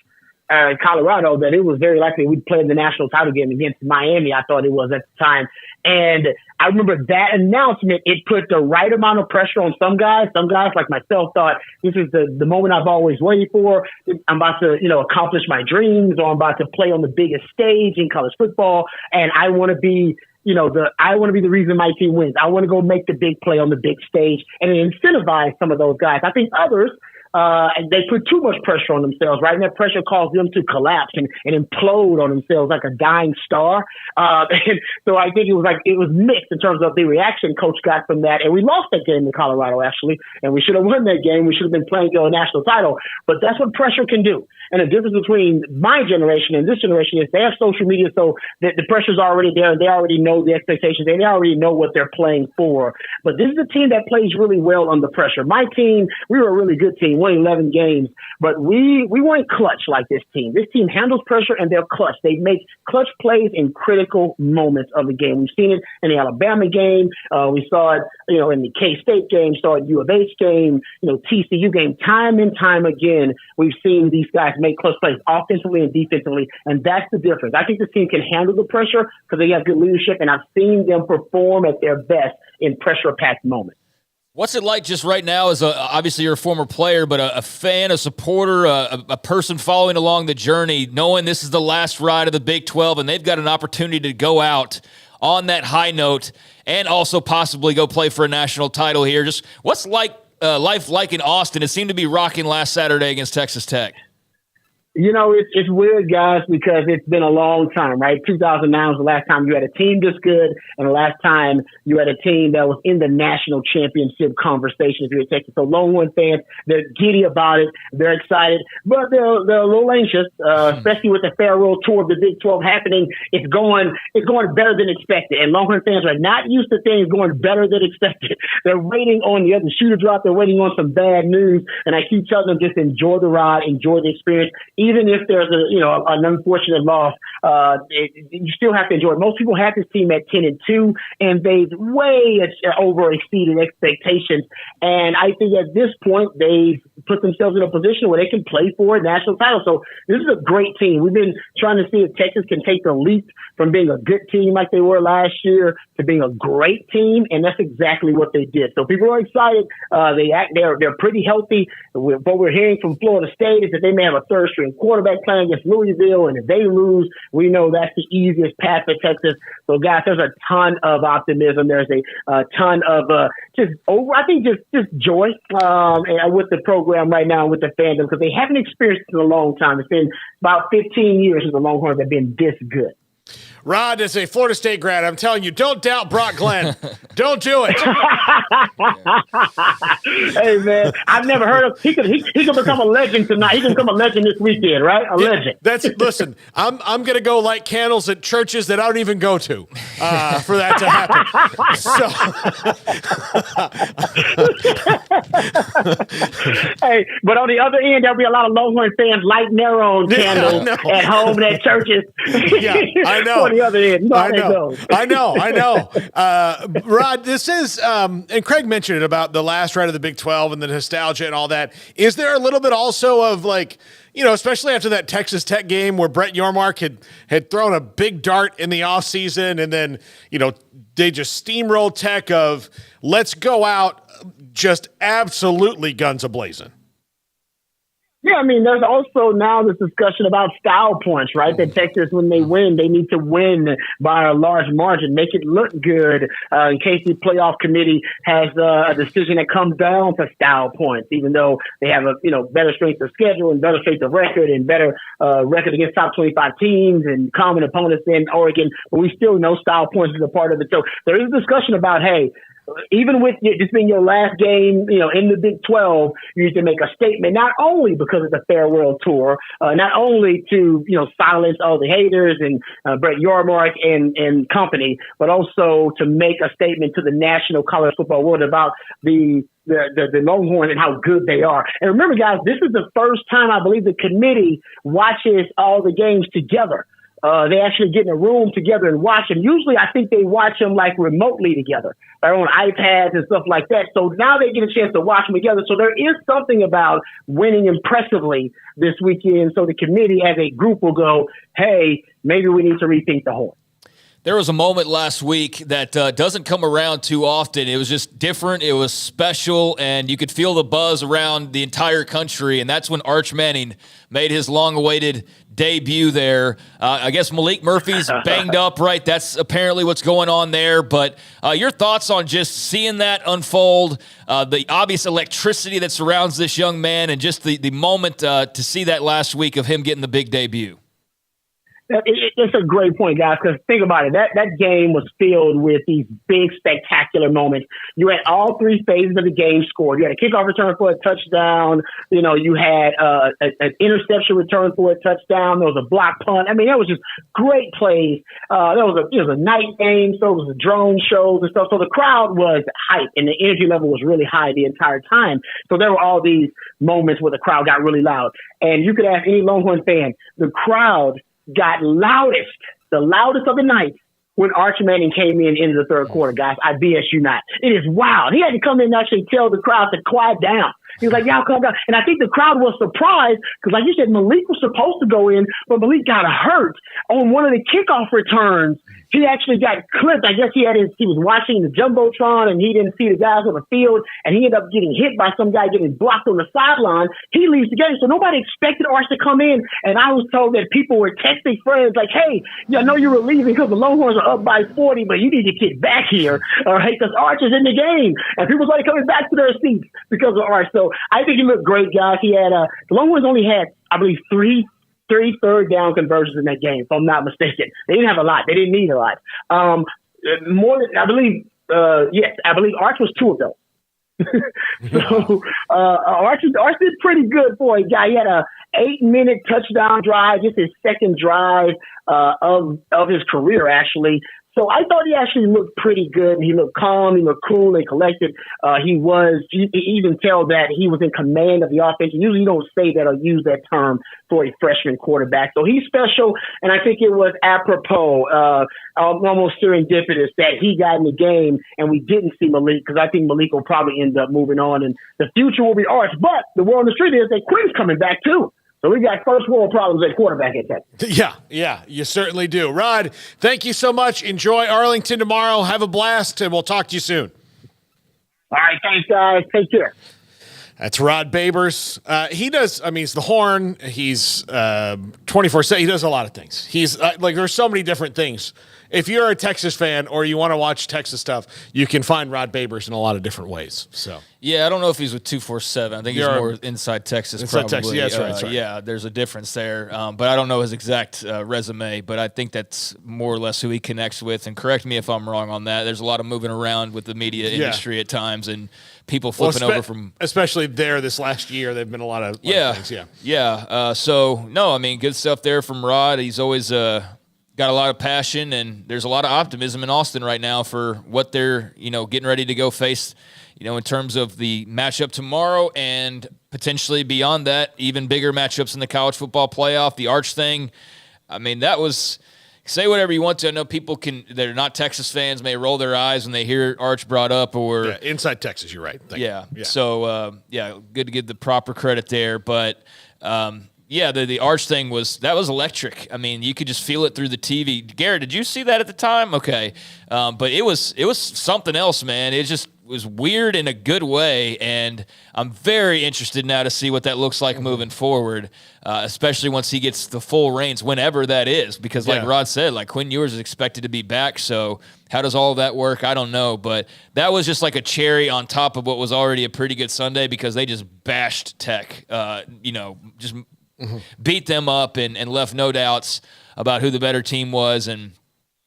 Colorado, that it was very likely we'd play in the national title game against Miami, I thought it was at the time. And I remember that announcement, it put the right amount of pressure on some guys. Some guys like myself thought, this is the moment I've always waited for. I'm about to, accomplish my dreams, or I'm about to play on the biggest stage in college football. And I want to be, I want to be the reason my team wins. I want to go make the big play on the big stage and incentivize some of those guys. I think others, they put too much pressure on themselves, right? And that pressure caused them to collapse and implode on themselves like a dying star. And so I think it was mixed in terms of the reaction coach got from that. And we lost that game in Colorado, actually. And we should have won that game. We should have been playing for a national title. But that's what pressure can do. And the difference between my generation and this generation is they have social media, so the pressure's already there, and they already know the expectations. They already know what they're playing for. But this is a team that plays really well under pressure. My team, we were a really good team, won 11 games, but we weren't clutch like this team. This team handles pressure, and they're clutch. They make clutch plays in critical moments of the game. We've seen it in the Alabama game. We saw it, in the K-State game, saw it U of H game, TCU game. Time and time again, we've seen these guys make clutch plays offensively and defensively, and that's the difference. I think this team can handle the pressure because they have good leadership, and I've seen them perform at their best in pressure-packed moments. What's it like just right now as obviously you're a former player, but a fan, a supporter, a person following along the journey, knowing this is the last ride of the Big 12 and they've got an opportunity to go out on that high note and also possibly go play for a national title here? Just what's life like in Austin? It seemed to be rocking last Saturday against Texas Tech. You know, it's weird, guys, because it's been a long time, right? 2009 was the last time you had a team this good, and the last time you had a team that was in the national championship conversation if you're Texas. So Longhorn fans, they're giddy about it. They're excited, but they're a little anxious, especially with the farewell tour of the Big 12 happening. It's going better than expected, and Longhorn fans are not used to things going better than expected. They're waiting on the other shoe to drop. They're waiting on some bad news, and I keep telling them just enjoy the ride, enjoy the experience. Even if there's an unfortunate loss, you still have to enjoy it. Most people have this team at 10-2, and they've way over exceeded expectations. And I think at this point they've put themselves in a position where they can play for a national title. So this is a great team. We've been trying to see if Texas can take the leap from being a good team like they were last year to being a great team, and that's exactly what they did. So people are excited. They're pretty healthy. What we're hearing from Florida State is that they may have a third-string quarterback playing against Louisville, and if they lose, we know that's the easiest path for Texas. So, guys, there's a ton of optimism. There's a ton of just joy with the program right now, with the fandom, because they haven't experienced it in a long time. It's been about 15 years since the Longhorns have been this good. Rod is a Florida State grad. I'm telling you, don't doubt Brock Glenn. Don't do it. Hey, man, I've never heard of. He could become a legend tonight. He can become a legend this weekend, right? Legend. Listen. I'm going to go light candles at churches that I don't even go to for that to happen. Hey, but on the other end, there'll be a lot of Longhorn fans lighting their own candles at home and at churches. Yeah, I know. On the other end, I know. Rod, this is, and Craig mentioned it about the last ride of the Big 12 and the nostalgia and all that. Is there a little bit also of especially after that Texas Tech game where Brett Yormark had thrown a big dart in the offseason and then, they just steamrolled Tech of let's go out just absolutely guns a-blazing? Yeah, I mean, there's also now this discussion about style points, right? That Texas, when they win, they need to win by a large margin, make it look good in case the playoff committee has a decision that comes down to style points, even though they have a better strength of schedule and better strength of record and better record against top 25 teams and common opponents in Oregon. But we still know style points is a part of it. So there is a discussion about, hey, even with this being your last game, in the Big 12, you need to make a statement, not only because of the farewell tour, not only to, silence all the haters and Brett Yormark and company, but also to make a statement to the national college football world about the Longhorns and how good they are. And remember, guys, this is the first time I believe the committee watches all the games together. They actually get in a room together and watch them. Usually, I think they watch them remotely together, or on iPads and stuff like that. So now they get a chance to watch them together. So there is something about winning impressively this weekend. So the committee as a group will go, hey, maybe we need to rethink the whole. There was a moment last week that doesn't come around too often. It was just different. It was special, and you could feel the buzz around the entire country, and that's when Arch Manning made his long-awaited debut there. I guess Malik Murphy's banged up, right? That's apparently what's going on there. But your thoughts on just seeing that unfold, the obvious electricity that surrounds this young man, and just the moment to see that last week of him getting the big debut? It's a great point, guys, because think about it. That game was filled with these big, spectacular moments. You had all three phases of the game scored. You had a kickoff return for a touchdown. You had an interception return for a touchdown. There was a block punt. I mean, that was just great plays. It was a night game, so it was a drone shows and stuff. So the crowd was hyped, and the energy level was really high the entire time. So there were all these moments where the crowd got really loud. And you could ask any Longhorn fan, the crowd got the loudest of the night when Arch Manning came in the third quarter, guys. I BS you not. It is wild. He had to come in and actually tell the crowd to quiet down. He was like, y'all calm down. And I think the crowd was surprised because, like you said, Malik was supposed to go in, but Malik got hurt on one of the kickoff returns. He actually got clipped. I guess he was watching the Jumbotron and he didn't see the guys on the field, and he ended up getting hit by some guy getting blocked on the sideline. He leaves the game. So nobody expected Arch to come in. And I was told that people were texting friends like, hey, I know you were leaving because the Longhorns are up by 40, but you need to get back here, all right, because Arch is in the game. And people started coming back to their seats because of Arch. So I think he looked great, guys. He had the Longhorns only had, I believe, three 3 third-down conversions in that game, if I'm not mistaken. They didn't have a lot. They didn't need a lot. More than, I believe Arch was 2 of those. So Arch did pretty good for a guy. He had a 8-minute touchdown drive, just his second drive of his career, actually. So I thought he actually looked pretty good. He looked calm. He looked cool and collected. You even tell that he was in command of the offense. Usually you don't say that or use that term for a freshman quarterback. So he's special, and I think it was apropos, almost serendipitous that he got in the game and we didn't see Malik, because I think Malik will probably end up moving on, and the future will be Arch. But the word on the street is that Quinn's coming back too. So we got first world problems at quarterback at that. Yeah, you certainly do. Rod, thank you so much. Enjoy Arlington tomorrow. Have a blast, and we'll talk to you soon. All right, thanks, guys. Take care. That's Rod Babers. He's the horn. He's 24/7. He does a lot of things. He's there's so many different things. If you're a Texas fan or you want to watch Texas stuff, you can find Rod Babers in a lot of different ways. So yeah, I don't know if he's with 247. I think he's more Inside Texas. Inside probably. Texas, yeah, that's right. Yeah, there's a difference there, but I don't know his exact resume. But I think that's more or less who he connects with. And correct me if I'm wrong on that. There's a lot of moving around with the media industry at times, and people flipping over from. Especially there this last year, there've been a lot of things. So no, I mean, good stuff there from Rod. He's always got a lot of passion, and there's a lot of optimism in Austin right now for what they're, getting ready to go face, in terms of the matchup tomorrow and potentially beyond that, even bigger matchups in the college football playoff. The Arch thing, I mean, that was, say whatever you want to. I know people they're not Texas fans, may roll their eyes when they hear Arch brought up or. Yeah, Inside Texas, you're right. Yeah. So, good to give the proper credit there. But, the Arch thing was electric. I mean, you could just feel it through the TV. Garrett, did you see that at the time? Okay, but it was something else, man. It just was weird in a good way, and I'm very interested now to see what that looks like moving forward, especially once he gets the full reins, whenever that is. Because, like Rod said, Quinn Ewers is expected to be back. So how does all of that work? I don't know, but that was just like a cherry on top of what was already a pretty good Sunday, because they just bashed Tech. Just. Mm-hmm. Beat them up and left no doubts about who the better team was. And,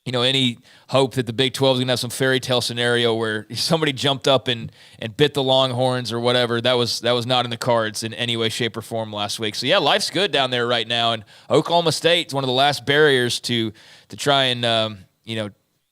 any hope that the Big 12 is going to have some fairy tale scenario where somebody jumped up and bit the Longhorns or whatever, that was not in the cards in any way, shape, or form last week. So, life's good down there right now. And Oklahoma State's one of the last barriers to try and,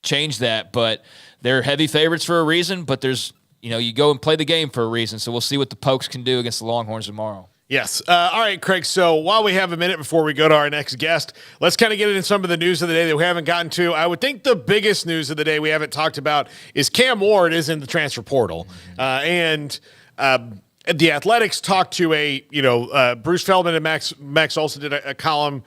change that. But they're heavy favorites for a reason, but there's, you go and play the game for a reason. So we'll see what the Pokes can do against the Longhorns tomorrow. Yes. All right, Craig. So while we have a minute before we go to our next guest, let's kind of get into some of the news of the day that we haven't gotten to. I would think the biggest news of the day we haven't talked about is Cam Ward is in the transfer portal. And the Athletics talked to Bruce Feldman and Max Olson did a column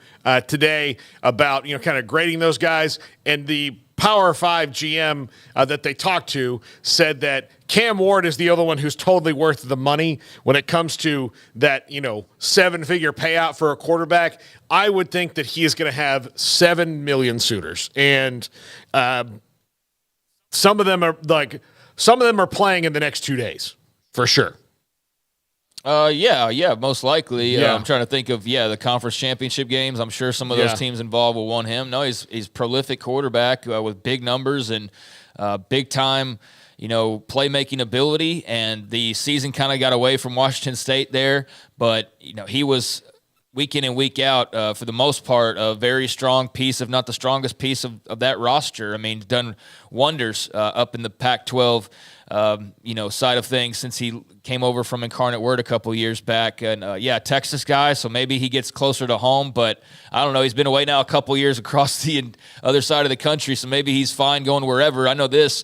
today about, kind of grading those guys. And the Power 5 GM that they talked to said that Cam Ward is the other one who's totally worth the money when it comes to that, 7-figure payout for a quarterback. I would think that he is going to have 7 million suitors. And some of them are playing in the next 2 days for sure. Most likely. Yeah. I'm trying to think of the conference championship games. I'm sure some of those teams involved will want him. No, he's prolific quarterback with big numbers and big time, playmaking ability. And the season kind of got away from Washington State there, but he was week in and week out for the most part a very strong piece, if not the strongest piece of that roster. I mean, done wonders up in the Pac-12. Side of things since he came over from Incarnate Word a couple years back. And, Texas guy, so maybe he gets closer to home. But I don't know. He's been away now a couple years across the other side of the country, so maybe he's fine going wherever. I know this.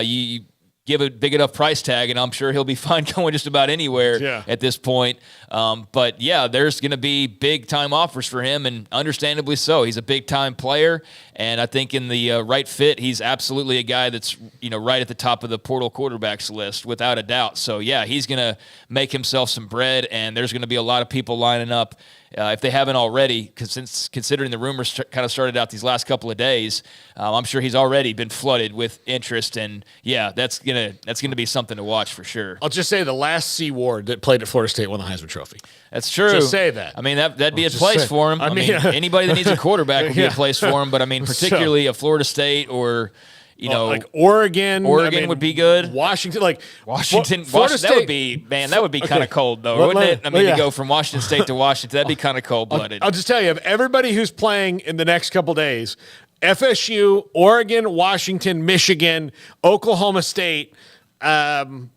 You give a big enough price tag, and I'm sure he'll be fine going just about anywhere at this point. But there's going to be big-time offers for him, and understandably so. He's a big-time player, and I think in the right fit, he's absolutely a guy that's right at the top of the portal quarterbacks list, without a doubt. So, he's going to make himself some bread, and there's going to be a lot of people lining up if they haven't already, because considering the rumors kind of started out these last couple of days, I'm sure he's already been flooded with interest, and yeah, that's gonna be something to watch for sure. I'll just say the last C Ward that played at Florida State won the Heisman Trophy. That's true. Just say that. I mean, that'd be a place for him. I mean, anybody that needs a quarterback would be a place for him, but I mean, particularly a Florida State or like Oregon. Would be good. Washington, Washington, State. That would be kind of cold though, wouldn't it? I mean, to go from Washington State to Washington, that'd be kind of cold-blooded. I'll just tell you, of everybody who's playing in the next couple days, FSU, Oregon, Washington, Michigan, Oklahoma State, and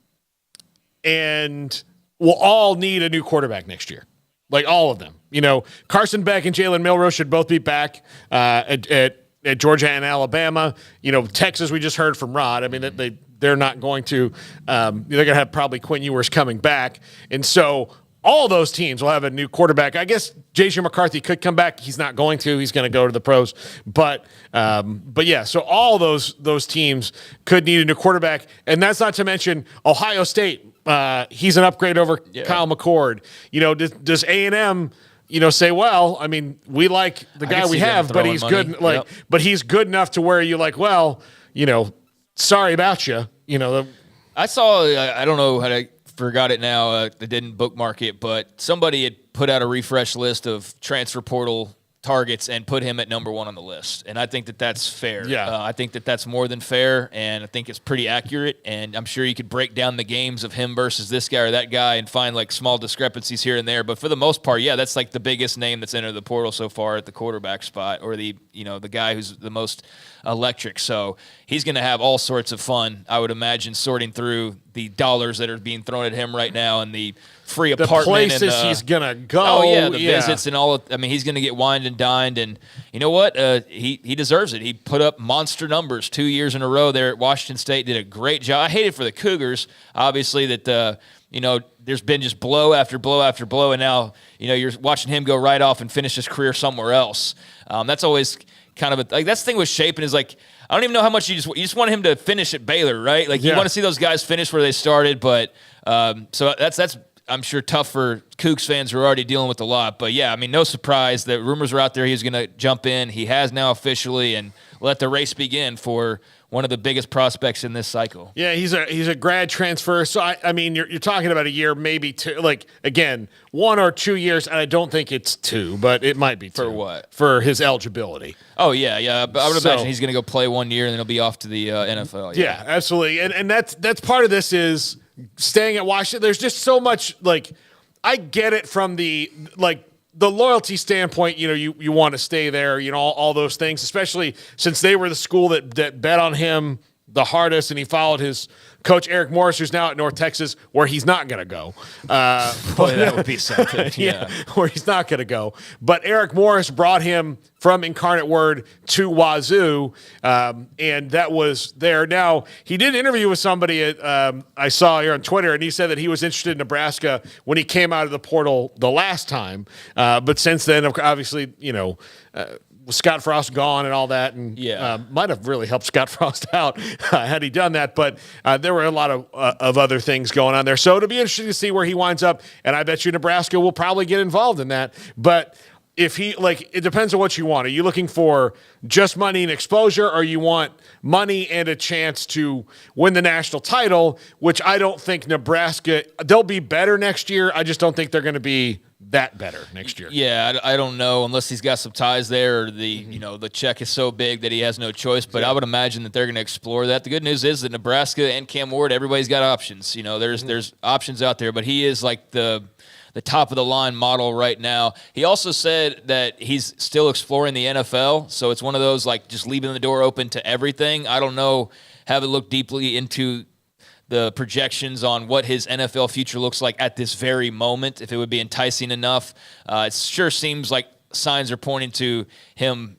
will all need a new quarterback next year. Like all of them. Carson Beck and Jalen Milroe should both be back at Georgia and Alabama. Texas, we just heard from Rod. I mean, they're not going to they're going to have probably Quinn Ewers coming back. And so all those teams will have a new quarterback. I guess J.J. McCarthy could come back. He's not going to. He's going to go to the pros. But yeah, so all those teams could need a new quarterback. And that's not to mention Ohio State. He's an upgrade over Kyle McCord. Does A&M say, well, I mean, we like the guy we have, but he's good. But he's good enough to where you're like, well, sorry about you. I saw. I don't know how to forgot it now. I didn't bookmark it, but somebody had put out a refresh list of transfer portal targets and put him at number 1 on the list. And I think that that's fair. Yeah. I think that that's more than fair, and I think it's pretty accurate. And I'm sure you could break down the games of him versus this guy or that guy and find like small discrepancies here and there. But for the most part, yeah, that's like the biggest name that's entered the portal so far at the quarterback spot, or the guy who's the most electric. So he's going to have all sorts of fun, I would imagine, sorting through the dollars that are being thrown at him right now and the free apartment. The places he's going to go. Oh, yeah, the visits and all. I mean, he's going to get wined and dined. And you know what? He deserves it. He put up monster numbers 2 years in a row there at Washington State, did a great job. I hate it for the Cougars, obviously, that there's been just blow after blow after blow, and now you're watching him go right off and finish his career somewhere else. That's always kind of that's the thing with Shapen is like, I don't even know how much you just want him to finish at Baylor, right? Like you want to see those guys finish where they started, but so that's I'm sure tough for Cougs fans who are already dealing with a lot. But yeah, I mean, no surprise that rumors are out there he's going to jump in. He has now officially, and let the race begin for one of the biggest prospects in this cycle. Yeah, he's a grad transfer. So I mean, you're talking about a year, maybe two. Like again, 1 or 2 years, and I don't think it's 2, but it might be 2. For what? For his eligibility. Oh yeah. But I would imagine he's going to go play 1 year and then he'll be off to the NFL. Yeah, absolutely. And that's part of this is staying at Washington. There's just so much I get it from the loyalty standpoint, you want to stay there, all those things, especially since they were the school that bet on him the hardest, and he followed his coach, Eric Morris, who's now at North Texas, where he's not going to go. Boy, that would be something. Yeah, where he's not going to go. But Eric Morris brought him from Incarnate Word to Wazoo, and that was there. Now, he did an interview with somebody I saw here on Twitter, and he said that he was interested in Nebraska when he came out of the portal the last time. But since then, obviously, with Scott Frost gone and all that, and might have really helped Scott Frost out had he done that. But there were a lot of other things going on there. So it'll be interesting to see where he winds up, and I bet you Nebraska will probably get involved in that. But if he, it depends on what you want. Are you looking for just money and exposure, or you want money and a chance to win the national title, which I don't think Nebraska, they'll be better next year. I just don't think they're going to be that better next year. Yeah, I don't know, unless he's got some ties there, or the check is so big that he has no choice. But I would imagine that they're going to explore that. The good news is that Nebraska and Cam Ward, everybody's got options. There's options out there, but he is like the top of the line model right now. He also said that he's still exploring the NFL, so it's one of those just leaving the door open to everything. I don't know, haven't looked deeply into the projections on what his NFL future looks like at this very moment, if it would be enticing enough. It sure seems like signs are pointing to him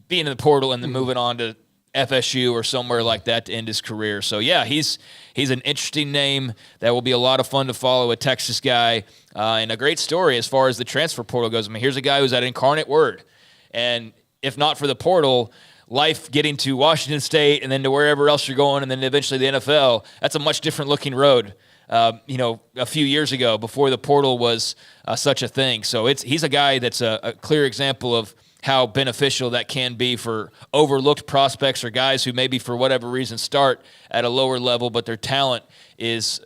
being in the portal and then moving on to FSU or somewhere like that to end his career. So, yeah, he's an interesting name that will be a lot of fun to follow, a Texas guy, and a great story as far as the transfer portal goes. I mean, here's a guy who's at Incarnate Word, and if not for the portal, life getting to Washington State and then to wherever else you're going and then eventually the NFL, that's a much different looking road a few years ago before the portal was such a thing. So he's a guy that's a clear example of how beneficial that can be for overlooked prospects or guys who maybe for whatever reason start at a lower level, but their talent is,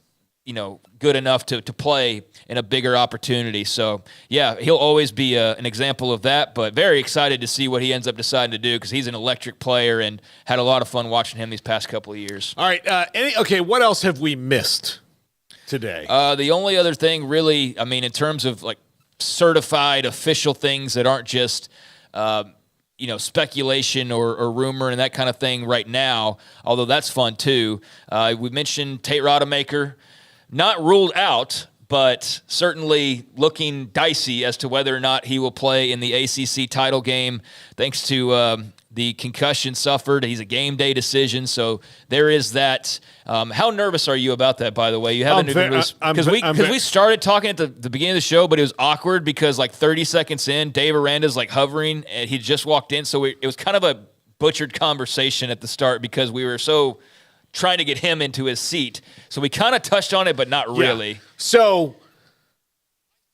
good enough to play in a bigger opportunity. So, yeah, he'll always be an example of that, but very excited to see what he ends up deciding to do because he's an electric player and had a lot of fun watching him these past couple of years. All right. What else have we missed today? The only other thing really, in terms of like certified official things that aren't just speculation or rumor and that kind of thing right now, although that's fun too. We mentioned Tate Rodemaker, not ruled out, but certainly looking dicey as to whether or not he will play in the ACC title game thanks to the concussion suffered. He's a game day decision, so there is that. How nervous are you about that, by the way? You haven't because we started talking at the beginning of the show, but it was awkward because like 30 seconds in, Dave Aranda's like hovering, and he just walked in, so it was kind of a butchered conversation at the start because we were so trying to get him into his seat. So we kind of touched on it, but not really. Yeah. So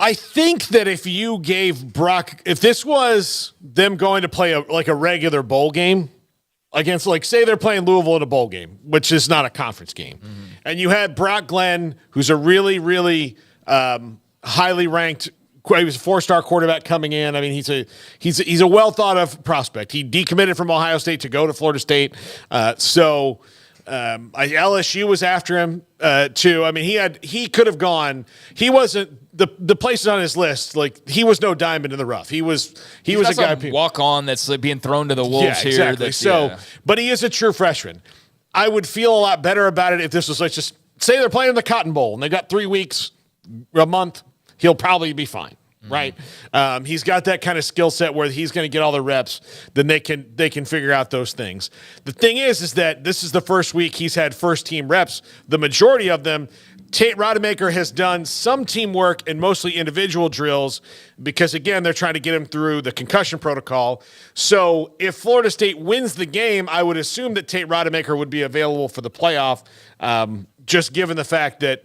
I think that if you gave Brock, if this was them going to play a regular bowl game against, like, say they're playing Louisville in a bowl game, which is not a conference game, and you had Brock Glenn, who's a really, really highly ranked, he was a 4-star quarterback coming in. He's a well thought of prospect. He decommitted from Ohio State to go to Florida State. LSU was after him too. He could have gone. He wasn't the places on his list. Like, he was no diamond in the rough. He was a guy walk on that's like being thrown to the wolves here. Exactly. But he is a true freshman. I would feel a lot better about it if this was like, just say they're playing in the Cotton Bowl and they got 3 weeks, a month. He'll probably be fine. Right. He's got that kind of skill set where he's going to get all the reps. Then they can figure out those things. The thing is that this is the first week he's had first team reps. The majority of them, Tate Rodemaker has done some teamwork and mostly individual drills because, again, they're trying to get him through the concussion protocol. So if Florida State wins the game, I would assume that Tate Rodemaker would be available for the playoff, just given the fact that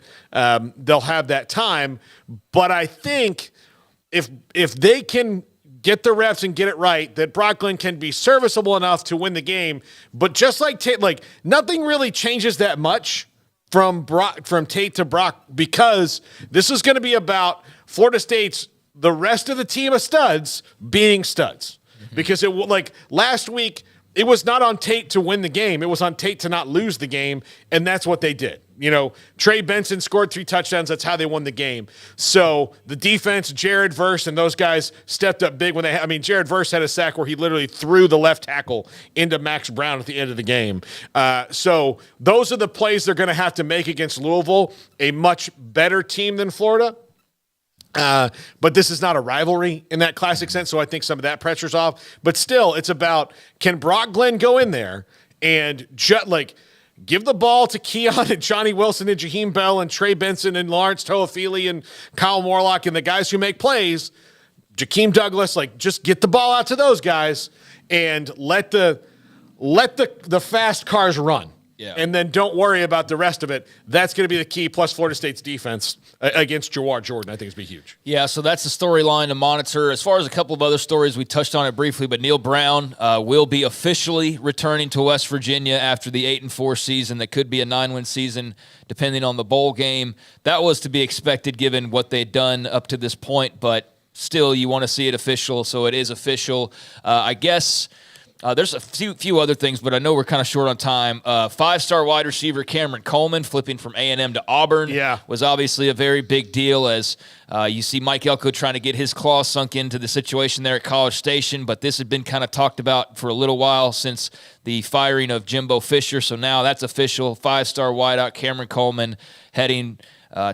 they'll have that time. But I think if they can get the reps and get it right, that Brock Glenn can be serviceable enough to win the game. But just like Tate, like, nothing really changes that much from Tate to Brock, because this is going to be about Florida State's, the rest of the team of studs being studs. Because last week, it was not on Tate to win the game. It was on Tate to not lose the game, and that's what they did. Trey Benson scored 3 touchdowns. That's how they won the game. So the defense, Jared Verse and those guys stepped up big when Jared Verse had a sack where he literally threw the left tackle into Max Brown at the end of the game. So those are the plays they're going to have to make against Louisville, a much better team than Florida. But this is not a rivalry in that classic sense, so I think some of that pressure's off. But still, it's about, can Brock Glenn go in there and give the ball to Keon and Johnny Wilson and Jaheim Bell and Trey Benson and Lawrence Toafili and Kyle Morlock and the guys who make plays, Jakeem Douglas, just get the ball out to those guys and let the fast cars run. Yeah. And then don't worry about the rest of it. That's going to be the key, plus Florida State's defense against Jawar Jordan, I think, is going to be huge. Yeah, so that's the storyline to monitor. As far as a couple of other stories, we touched on it briefly, but Neil Brown will be officially returning to West Virginia after the 8-4 season. That could be a 9-win season, depending on the bowl game. That was to be expected given what they'd done up to this point, but still, you want to see it official, so it is official. I guess... there's a few other things, but I know we're kind of short on time. 5-star wide receiver Cameron Coleman flipping from A&M to Auburn was obviously a very big deal, as you see Mike Elko trying to get his claws sunk into the situation there at College Station, but this had been kind of talked about for a little while since the firing of Jimbo Fisher, so now that's official. 5-star wideout Cameron Coleman heading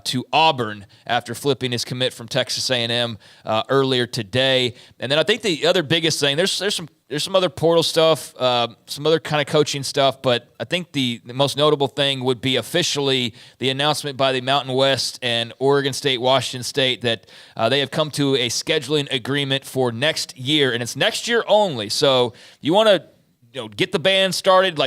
to Auburn after flipping his commit from Texas A&M earlier today. And then I think the other biggest thing, there's some other portal stuff, some other kind of coaching stuff, but I think the most notable thing would be officially the announcement by the Mountain West and Oregon State, Washington State, that they have come to a scheduling agreement for next year, and it's next year only. So you want to get the band started,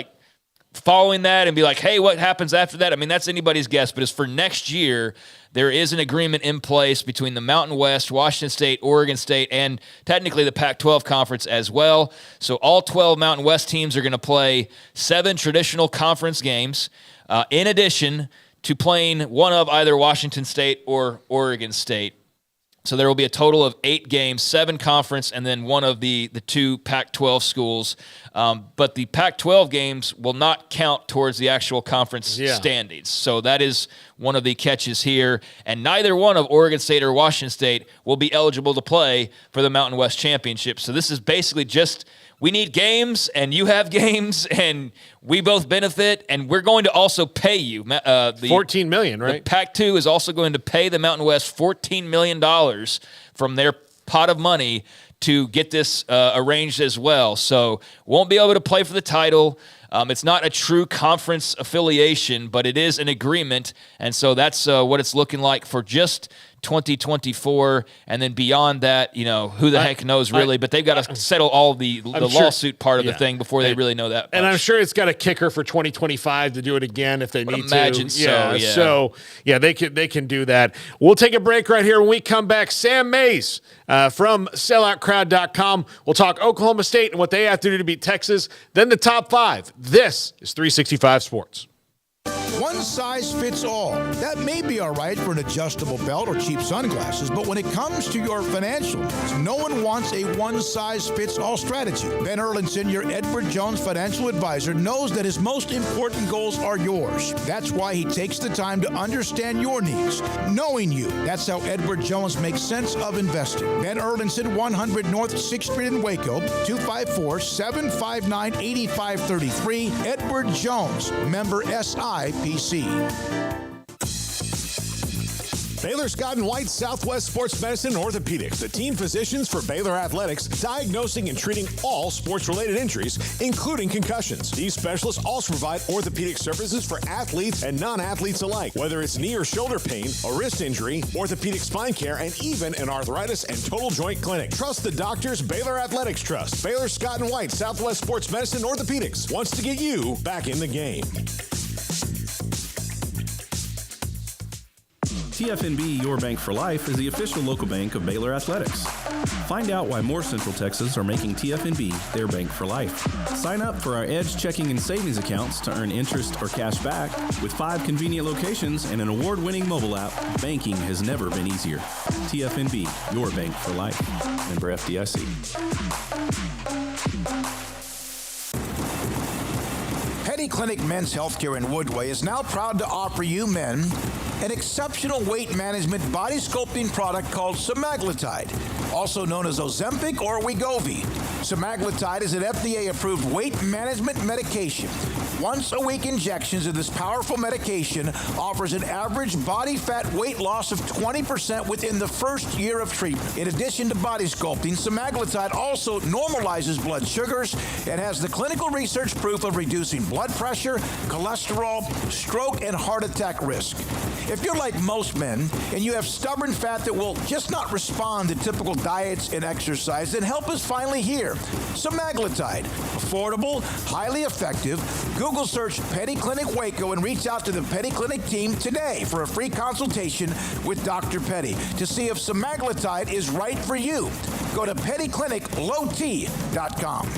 following that and be like, hey, what happens after that? I mean, that's anybody's guess. But as for next year, there is an agreement in place between the Mountain West, Washington State, Oregon State, and technically the Pac-12 conference as well. So all 12 Mountain West teams are going to play 7 traditional conference games, in addition to playing one of either Washington State or Oregon State. So there will be a total of 8 games, 7 conference, and then one of the 2 Pac-12 schools. But the Pac-12 games will not count towards the actual conference standings. So that is one of the catches here. And neither one of Oregon State or Washington State will be eligible to play for the Mountain West Championship. So this is basically just, we need games, and you have games, and we both benefit, and we're going to also pay you. $14 million, right? The Pac-2 is also going to pay the Mountain West $14 million from their pot of money to get this arranged as well. So won't be able to play for the title. It's not a true conference affiliation, but it is an agreement, and so that's what it's looking like for just 2024, and then beyond that, who the heck knows really, but they've got to settle all the lawsuit part of the thing before they really know that much. And I'm sure it's got a kicker for 2025 to do it again if they need to. Imagine so, yeah. So, they can do that. We'll take a break right here. When we come back, Sam Mays from selloutcrowd.com. We'll talk Oklahoma State and what they have to do to beat Texas, then the top 5. This is 365 Sports. One size fits all. That may be all right for an adjustable belt or cheap sunglasses, but when it comes to your financial needs, no one wants a one-size-fits-all strategy. Ben Erlinson, your Edward Jones financial advisor, knows that his most important goals are yours. That's why he takes the time to understand your needs, knowing you. That's how Edward Jones makes sense of investing. Ben Erlinson, 100 North 6th Street in Waco, 254-759-8533. Edward Jones, member SIPC. Baylor Scott & White Southwest Sports Medicine and Orthopedics, the team physicians for Baylor Athletics, diagnosing and treating all sports-related injuries, including concussions. These specialists also provide orthopedic services for athletes and non-athletes alike, whether it's knee or shoulder pain, a wrist injury, orthopedic spine care, and even an arthritis and total joint clinic. Trust the doctors Baylor Athletics trust. Baylor Scott & White Southwest Sports Medicine and Orthopedics wants to get you back in the game. TFNB, your bank for life, is the official local bank of Baylor Athletics. Find out why more Central Texas are making TFNB their bank for life. Sign up for our Edge checking and savings accounts to earn interest or cash back. With 5 convenient locations and an award-winning mobile app, banking has never been easier. TFNB, your bank for life. Member FDIC. Petty Clinic Men's Healthcare in Woodway is now proud to offer you men an exceptional weight management body sculpting product called semaglutide, also known as Ozempic or Wegovy. Semaglutide is an FDA-approved weight management medication. Once-a-week injections of this powerful medication offers an average body fat weight loss of 20% within the first year of treatment. In addition to body sculpting, semaglutide also normalizes blood sugars and has the clinical research proof of reducing blood pressure, cholesterol, stroke, and heart attack risk. If you're like most men and you have stubborn fat that will just not respond to typical diets and exercise, then help is finally here. Semaglutide, affordable, highly effective. Google search Petty Clinic Waco and reach out to the Petty Clinic team today for a free consultation with Dr. Petty to see if semaglutide is right for you. Go to pettycliniclowt.com.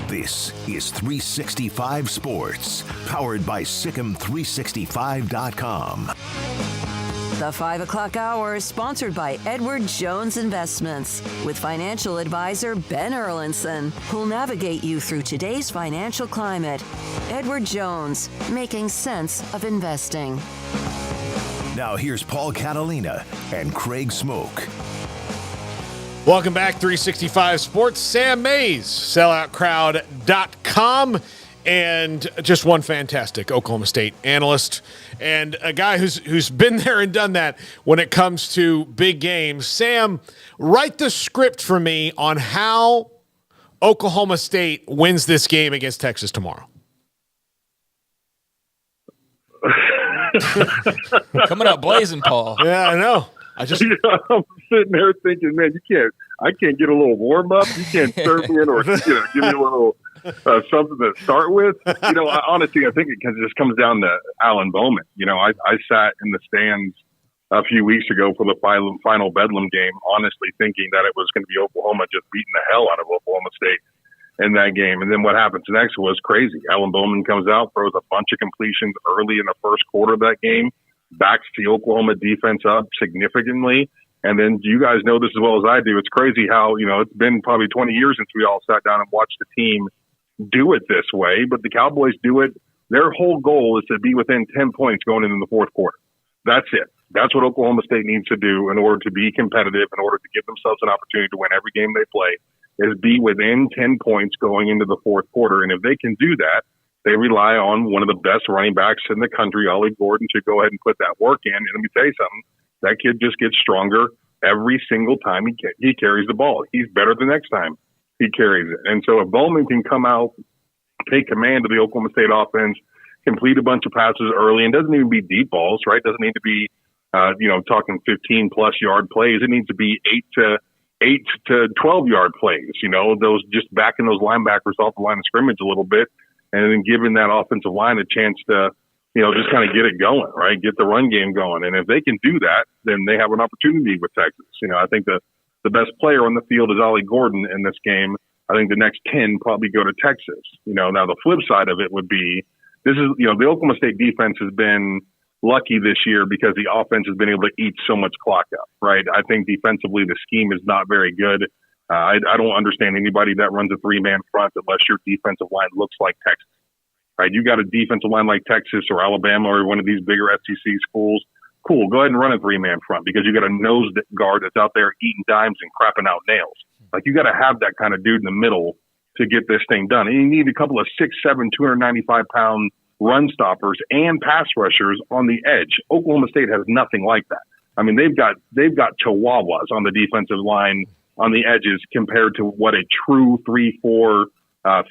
This is 365 Sports, powered by Sikkim365.com. The 5 o'clock hour is sponsored by Edward Jones Investments with financial advisor Ben Erlinson, who'll navigate you through today's financial climate. Edward Jones, making sense of investing. Now here's Paul Catalina and Craig Smoak. Welcome back, 365 Sports. Sam Mays, selloutcrowd.com, and just one fantastic Oklahoma State analyst and a guy who's been there and done that when it comes to big games. Sam, write the script for me on how Oklahoma State wins this game against Texas tomorrow. Coming out blazing, Paul. Yeah, I know. I'm sitting there thinking, man, I can't get a little warm up. You can't serve me in or give me a little something to start with. Honestly, I think it just comes down to Alan Bowman. I sat in the stands a few weeks ago for the final Bedlam game, honestly thinking that it was going to be Oklahoma just beating the hell out of Oklahoma State in that game. And then what happens next was crazy. Alan Bowman comes out, throws a bunch of completions early in the first quarter of that game, backs the Oklahoma defense up significantly. And then you guys know this as well as I do. It's crazy how, it's been probably 20 years since we all sat down and watched the team do it this way, but the Cowboys do it. Their whole goal is to be within 10 points going into the fourth quarter. That's it. That's what Oklahoma State needs to do in order to be competitive, in order to give themselves an opportunity to win every game they play, is be within 10 points going into the fourth quarter. And if they can do that, they rely on one of the best running backs in the country, Ollie Gordon, to go ahead and put that work in. And let me tell you something, that kid just gets stronger every single time he carries the ball. He's better the next time he carries it. And so if Bowman can come out, take command of the Oklahoma State offense, complete a bunch of passes early, and doesn't even be deep balls, right? Doesn't need to be, talking 15-plus yard plays. It needs to be 8 to 12-yard plays, those just backing those linebackers off the line of scrimmage a little bit, and then giving that offensive line a chance to, just kind of get it going, right? Get the run game going. And if they can do that, then they have an opportunity with Texas. I think the best player on the field is Ollie Gordon in this game. I think the next 10 probably go to Texas. Now the flip side of it would be, the Oklahoma State defense has been lucky this year because the offense has been able to eat so much clock up, right? I think defensively the scheme is not very good. I don't understand anybody that runs a three-man front unless your defensive line looks like Texas, right? You got a defensive line like Texas or Alabama or one of these bigger SEC schools, cool, go ahead and run a three-man front because you got a nose guard that's out there eating dimes and crapping out nails. Like, you got to have that kind of dude in the middle to get this thing done. And you need a couple of 6'7", 295-pound run stoppers and pass rushers on the edge. Oklahoma State has nothing like that. I mean, they've got chihuahuas on the defensive line on the edges compared to what a true 3-4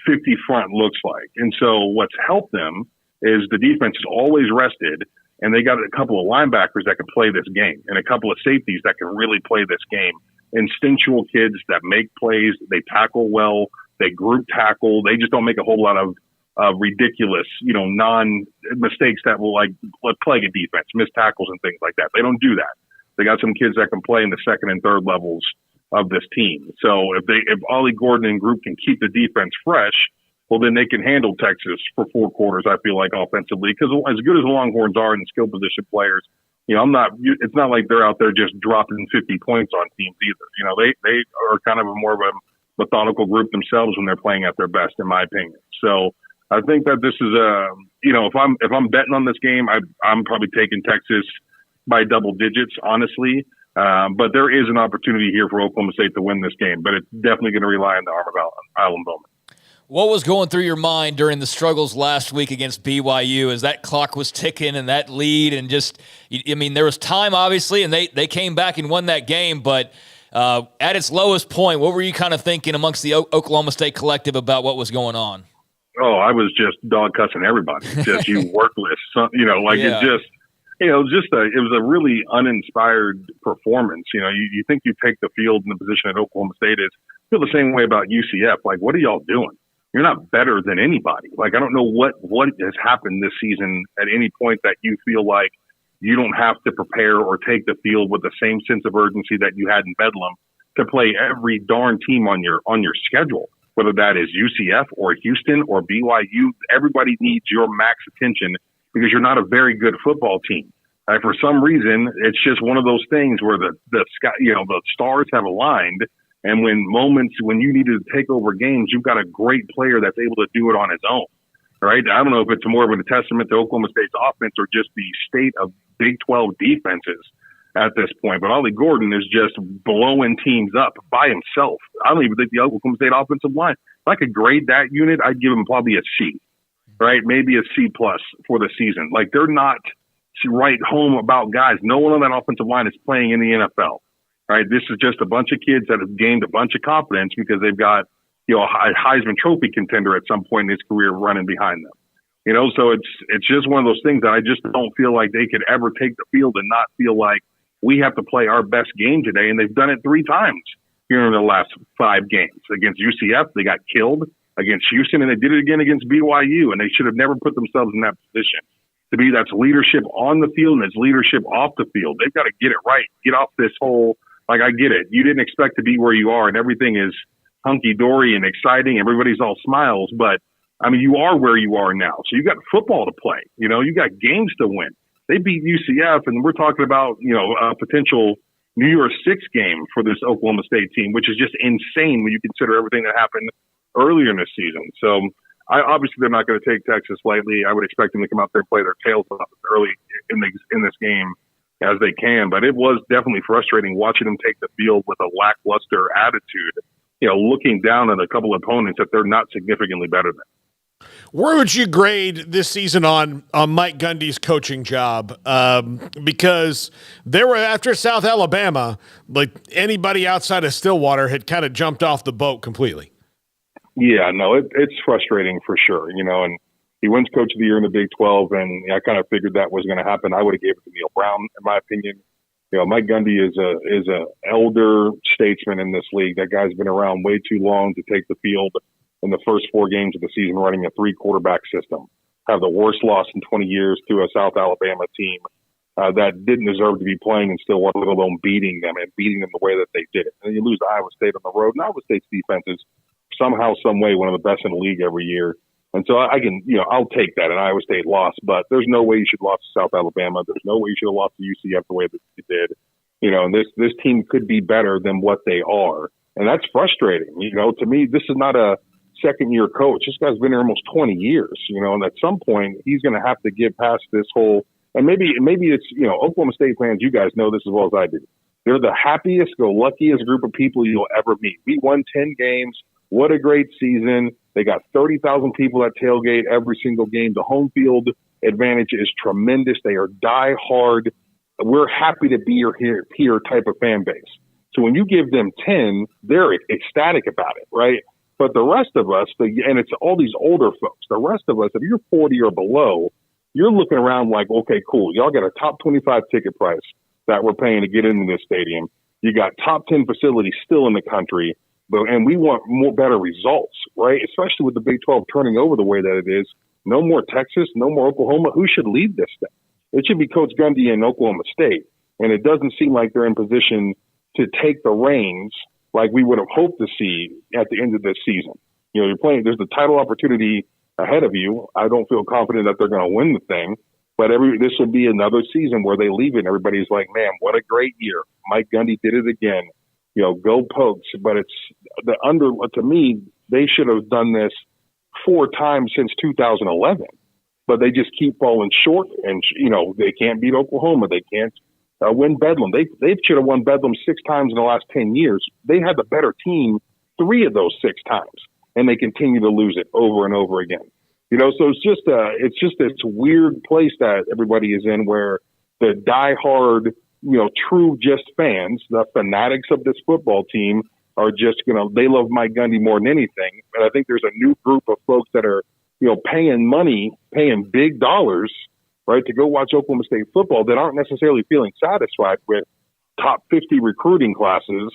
50 front looks like. And so what's helped them is the defense is always rested, and they got a couple of linebackers that can play this game and a couple of safeties that can really play this game. Instinctual kids that make plays, they tackle well, they group tackle, they just don't make a whole lot of ridiculous, non-mistakes that will plague a defense, missed tackles and things like that. They don't do that. They got some kids that can play in the second and third levels of this team. So if Ollie Gordon and group can keep the defense fresh, well, then they can handle Texas for 4 quarters, I feel like, offensively. Because as good as the Longhorns are in skill position players, it's not like they're out there just dropping 50 points on teams either. They are kind of more of a methodical group themselves when they're playing at their best, in my opinion. So I think that this is if I'm betting on this game, I'm probably taking Texas by double digits, honestly. But there is an opportunity here for Oklahoma State to win this game, but it's definitely going to rely on the arm of Alan Bowman. What was going through your mind during the struggles last week against BYU as that clock was ticking and that lead and there was time, obviously, and they came back and won that game, but at its lowest point, what were you kind of thinking amongst the Oklahoma State collective about what was going on? Oh, I was just dog cussing everybody. Just you worthless, it was a really uninspired performance. You think you take the field in the position that Oklahoma State is, feel the same way about UCF. Like, what are y'all doing? You're not better than anybody. Like, I don't know what has happened this season at any point that you feel like you don't have to prepare or take the field with the same sense of urgency that you had in Bedlam to play every darn team on your schedule, whether that is UCF or Houston or BYU. Everybody needs your max attention because you're not a very good football team. For some reason, it's just one of those things where the stars have aligned. And when you needed to take over games, you've got a great player that's able to do it on his own, right? I don't know if it's more of a testament to Oklahoma State's offense or just the state of Big 12 defenses at this point. But Ollie Gordon is just blowing teams up by himself. I don't even think the Oklahoma State offensive line, if I could grade that unit, I'd give him probably a C, right? Maybe a C+ for the season. Like, they're not right home about guys. No one on that offensive line is playing in the NFL. Right, this is just a bunch of kids that have gained a bunch of confidence because they've got, a Heisman Trophy contender at some point in his career running behind them. So it's just one of those things that I just don't feel like they could ever take the field and not feel like we have to play our best game today, and they've done it 3 times here in the last 5 games. Against UCF, they got killed. Against Houston, and they did it again against BYU, and they should have never put themselves in that position. To me, that's leadership on the field, and it's leadership off the field. They've got to get it right. Get off this whole, like, I get it. You didn't expect to be where you are, and everything is hunky-dory and exciting. Everybody's all smiles, but, I mean, you are where you are now. So you got football to play. You know, you got games to win. They beat UCF, and we're talking about, you know, a potential New Year's 6 game for this Oklahoma State team, which is just insane when you consider everything that happened earlier in the season. So obviously they're not going to take Texas lightly. I would expect them to come out there and play their tails off as early in this game as they can. But it was definitely frustrating watching them take the field with a lackluster attitude, you know, looking down at a couple of opponents that they're not significantly better than. Where would you grade this season on Mike Gundy's coaching job? Because there were, after South Alabama, like anybody outside of Stillwater had kind of jumped off the boat completely. Yeah, no, it's frustrating for sure, you know, and he wins Coach of the Year in the Big 12, and I kind of figured that was going to happen. I would have gave it to Neil Brown, in my opinion. You know, Mike Gundy is a elder statesman in this league. That guy's been around way too long to take the field in the first 4 games of the season running a 3-quarterback system. Have the worst loss in 20 years to a South Alabama team that didn't deserve to be playing in Stillwater, let alone beating them the way that they did it. And you lose to Iowa State on the road, and Iowa State's defense is somehow, some way, one of the best in the league every year. And so I can, you know, I'll take that, an Iowa State loss, but there's no way you should have lost to South Alabama. There's no way you should have lost to UCF the way that you did. You know, and this team could be better than what they are. And that's frustrating. You know, to me, this is not a second-year coach. This guy's been here almost 20 years, you know, and at some point he's going to have to get past this whole, and maybe it's, you know, Oklahoma State fans, you guys know this as well as I do. They're the happiest, go luckiest group of people you'll ever meet. We won 10 games. What a great season. They got 30,000 people at tailgate every single game. The home field advantage is tremendous. They are die-hard. We're happy to be here type of fan base. So when you give them 10, they're ecstatic about it, right? But the rest of us, and it's all these older folks, the rest of us, if you're 40 or below, you're looking around like, okay, cool. Y'all got a top 25 ticket price that we're paying to get into this stadium. You got top 10 facilities still in the country. And we want better results, right? Especially with the Big 12 turning over the way that it is. No more Texas, no more Oklahoma. Who should lead this thing? It should be Coach Gundy in Oklahoma State. And it doesn't seem like they're in position to take the reins like we would have hoped to see at the end of this season. You know, you're playing, there's the title opportunity ahead of you. I don't feel confident that they're going to win the thing. But this will be another season where they leave it and everybody's like, man, what a great year. Mike Gundy did it again. You know, go Pokes. But to me, they should have done this 4 times since 2011. But they just keep falling short. And, you know, they can't beat Oklahoma. They can't win Bedlam. They should have won Bedlam 6 times in the last 10 years. They had the better team 3 of those 6 times. And they continue to lose it over and over again. You know, so it's just this weird place that everybody is in where the diehard, you know, true just fans, the fanatics of this football team are just they love Mike Gundy more than anything. And I think there's a new group of folks that are, you know, paying big dollars, right, to go watch Oklahoma State football that aren't necessarily feeling satisfied with top 50 recruiting classes,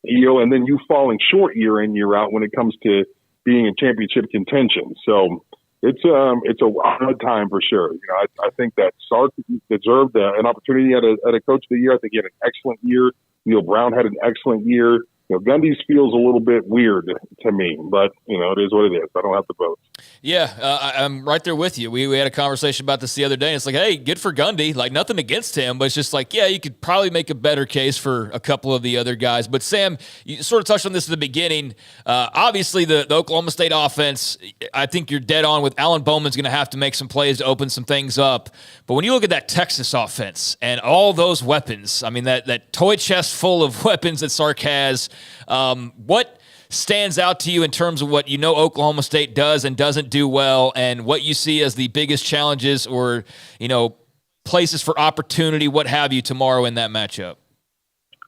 you know, and then you falling short year in, year out when it comes to being in championship contention. So it's a wild time for sure. You know, I think that Sark deserved an opportunity at a Coach of the Year. I think he had an excellent year. Neil Brown had an excellent year. You know, Gundy's feels a little bit weird to me, but, you know, it is what it is. I don't have to vote. Yeah, I'm right there with you. We had a conversation about this the other day, and it's like, hey, good for Gundy. Like, nothing against him, but it's just like, yeah, you could probably make a better case for a couple of the other guys. But, Sam, you sort of touched on this at the beginning. Obviously, the Oklahoma State offense, I think you're dead on with Alan Bowman's going to have to make some plays to open some things up. But when you look at that Texas offense and all those weapons, I mean, that toy chest full of weapons that Sark has, what stands out to you in terms of what you know Oklahoma State does and doesn't do well, and what you see as the biggest challenges or, you know, places for opportunity, what have you, tomorrow in that matchup?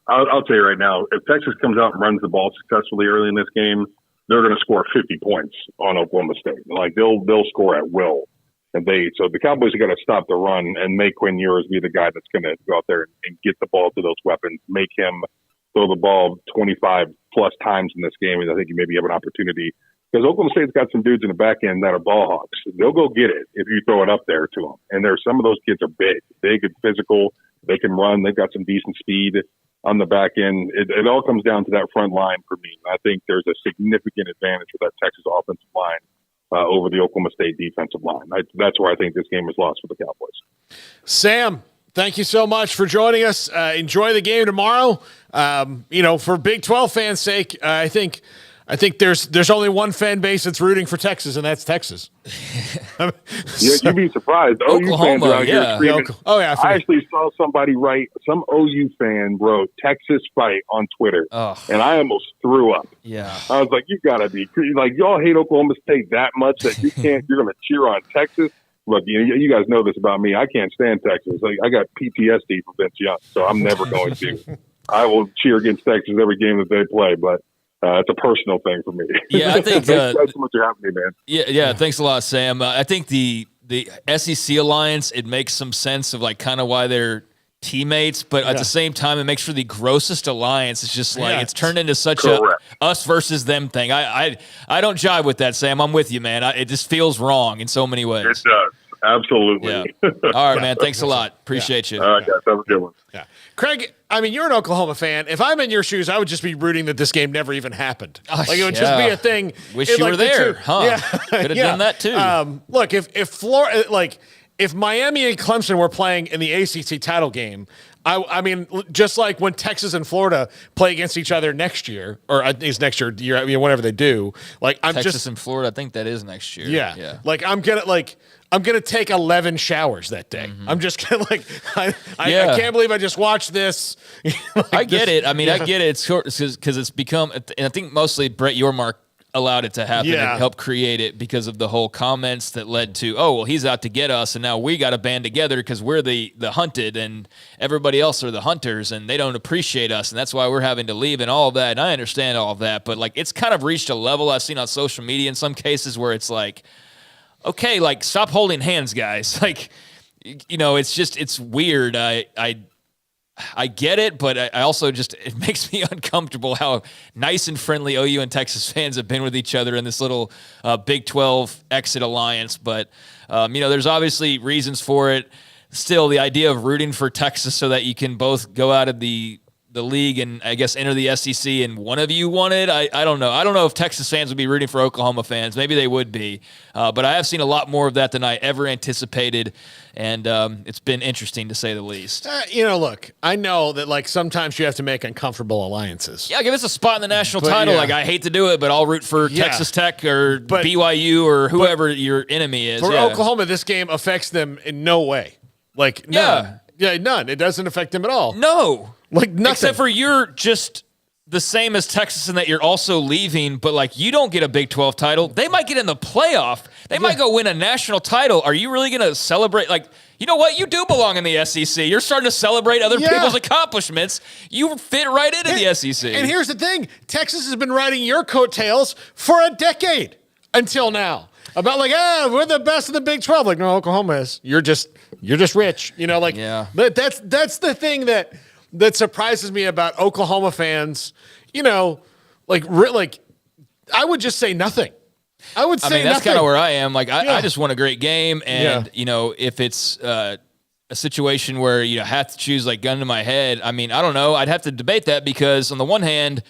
I'll tell you right now, if Texas comes out and runs the ball successfully early in this game, they're going to score 50 points on Oklahoma State. Like they'll score at will. So the Cowboys have got to stop the run and make Quinn Ewers be the guy that's going to go out there and get the ball to those weapons, make him throw the ball 25 plus times in this game. And I think you maybe have an opportunity because Oklahoma State's got some dudes in the back end that are ball hawks. They'll go get it if you throw it up there to them. And some of those kids are big and physical. They can run. They've got some decent speed on the back end. It all comes down to that front line for me. I think there's a significant advantage with that Texas offensive line over the Oklahoma State defensive line. That's where I think this game is lost for the Cowboys. Sam, thank you so much for joining us. Enjoy the game tomorrow. For Big 12 fans' sake, I think there's only one fan base that's rooting for Texas, and that's Texas. You'd be surprised. OU fans are out here screaming. I actually saw somebody write, some OU fan wrote Texas fight on Twitter, and I almost threw up. Yeah, I was like, you gotta be like, y'all hate Oklahoma State that much that you're gonna cheer on Texas. Look, you guys know this about me. I can't stand Texas. Like, I got PTSD from Vince Young, so I'm never going to. I will cheer against Texas every game that they play, but it's a personal thing for me. Yeah, I think thanks so much for having me, man. Yeah. Thanks a lot, Sam. I think the SEC alliance, it makes some sense of like kind of why they're teammates, but at the same time, it makes for the grossest alliance. It's just like it's turned into such a us versus them thing. I don't jive with that, Sam. I'm with you, man. It just feels wrong in so many ways. It does. Absolutely. Yeah. All right, man. Thanks a lot. Appreciate you. All right, guys. Have a good one. Yeah. Craig, I mean, you're an Oklahoma fan. If I'm in your shoes, I would just be rooting that this game never even happened. Like, it would just be a thing. Wish you were there, huh? Yeah. Could have done that too. Look, if Miami and Clemson were playing in the ACC title game, I mean, just like when Texas and Florida play against each other next year, or I think it's next year, whenever they do. Like, Texas and Florida, I think that is next year. Yeah. Like, I'm gonna take 11 showers that day. Mm-hmm. I'm just gonna I can't believe I just watched this. I get it. I mean, I get it. It's because it's become, and I think mostly Brett Yormark allowed it to happen and helped create it because of the whole comments that led to, he's out to get us, and now we got to band together because we're the hunted and everybody else are the hunters and they don't appreciate us, and that's why we're having to leave and all of that. And I understand all of that, but like, it's kind of reached a level I've seen on social media in some cases where it's like, okay, like, stop holding hands, guys. Like, it's weird. I get it, but I also it makes me uncomfortable how nice and friendly OU and Texas fans have been with each other in this little Big 12 exit alliance. But, there's obviously reasons for it. Still, the idea of rooting for Texas so that you can both go out of the league and I guess enter the SEC and one of you won it. I don't know. I don't know if Texas fans would be rooting for Oklahoma fans. Maybe they would be. But I have seen a lot more of that than I ever anticipated. And it's been interesting to say the least. Look, I know that like sometimes you have to make uncomfortable alliances. Yeah, give us a spot in the national title. Like, I hate to do it, but I'll root for Texas Tech or BYU or whoever your enemy is. For Oklahoma, this game affects them in no way. Like, none. Yeah, none. It doesn't affect them at all. No. Like, nothing. Except for you're just the same as Texas in that you're also leaving, but like, you don't get a Big 12 title. They might get in the playoff. They might go win a national title. Are you really going to celebrate? Like, you know what? You do belong in the SEC. You're starting to celebrate other people's accomplishments. You fit right into the SEC. And here's the thing. Texas has been riding your coattails for a decade until now. About like, we're the best of the Big 12. Like, no, Oklahoma is. You're just rich. But that's the thing that surprises me about Oklahoma fans. I would just say nothing. I would say nothing. That's kind of where I am. Like, I just want a great game. And, if it's a situation where you have to choose, like, gun to my head, I mean, I don't know. I'd have to debate that because on the one hand,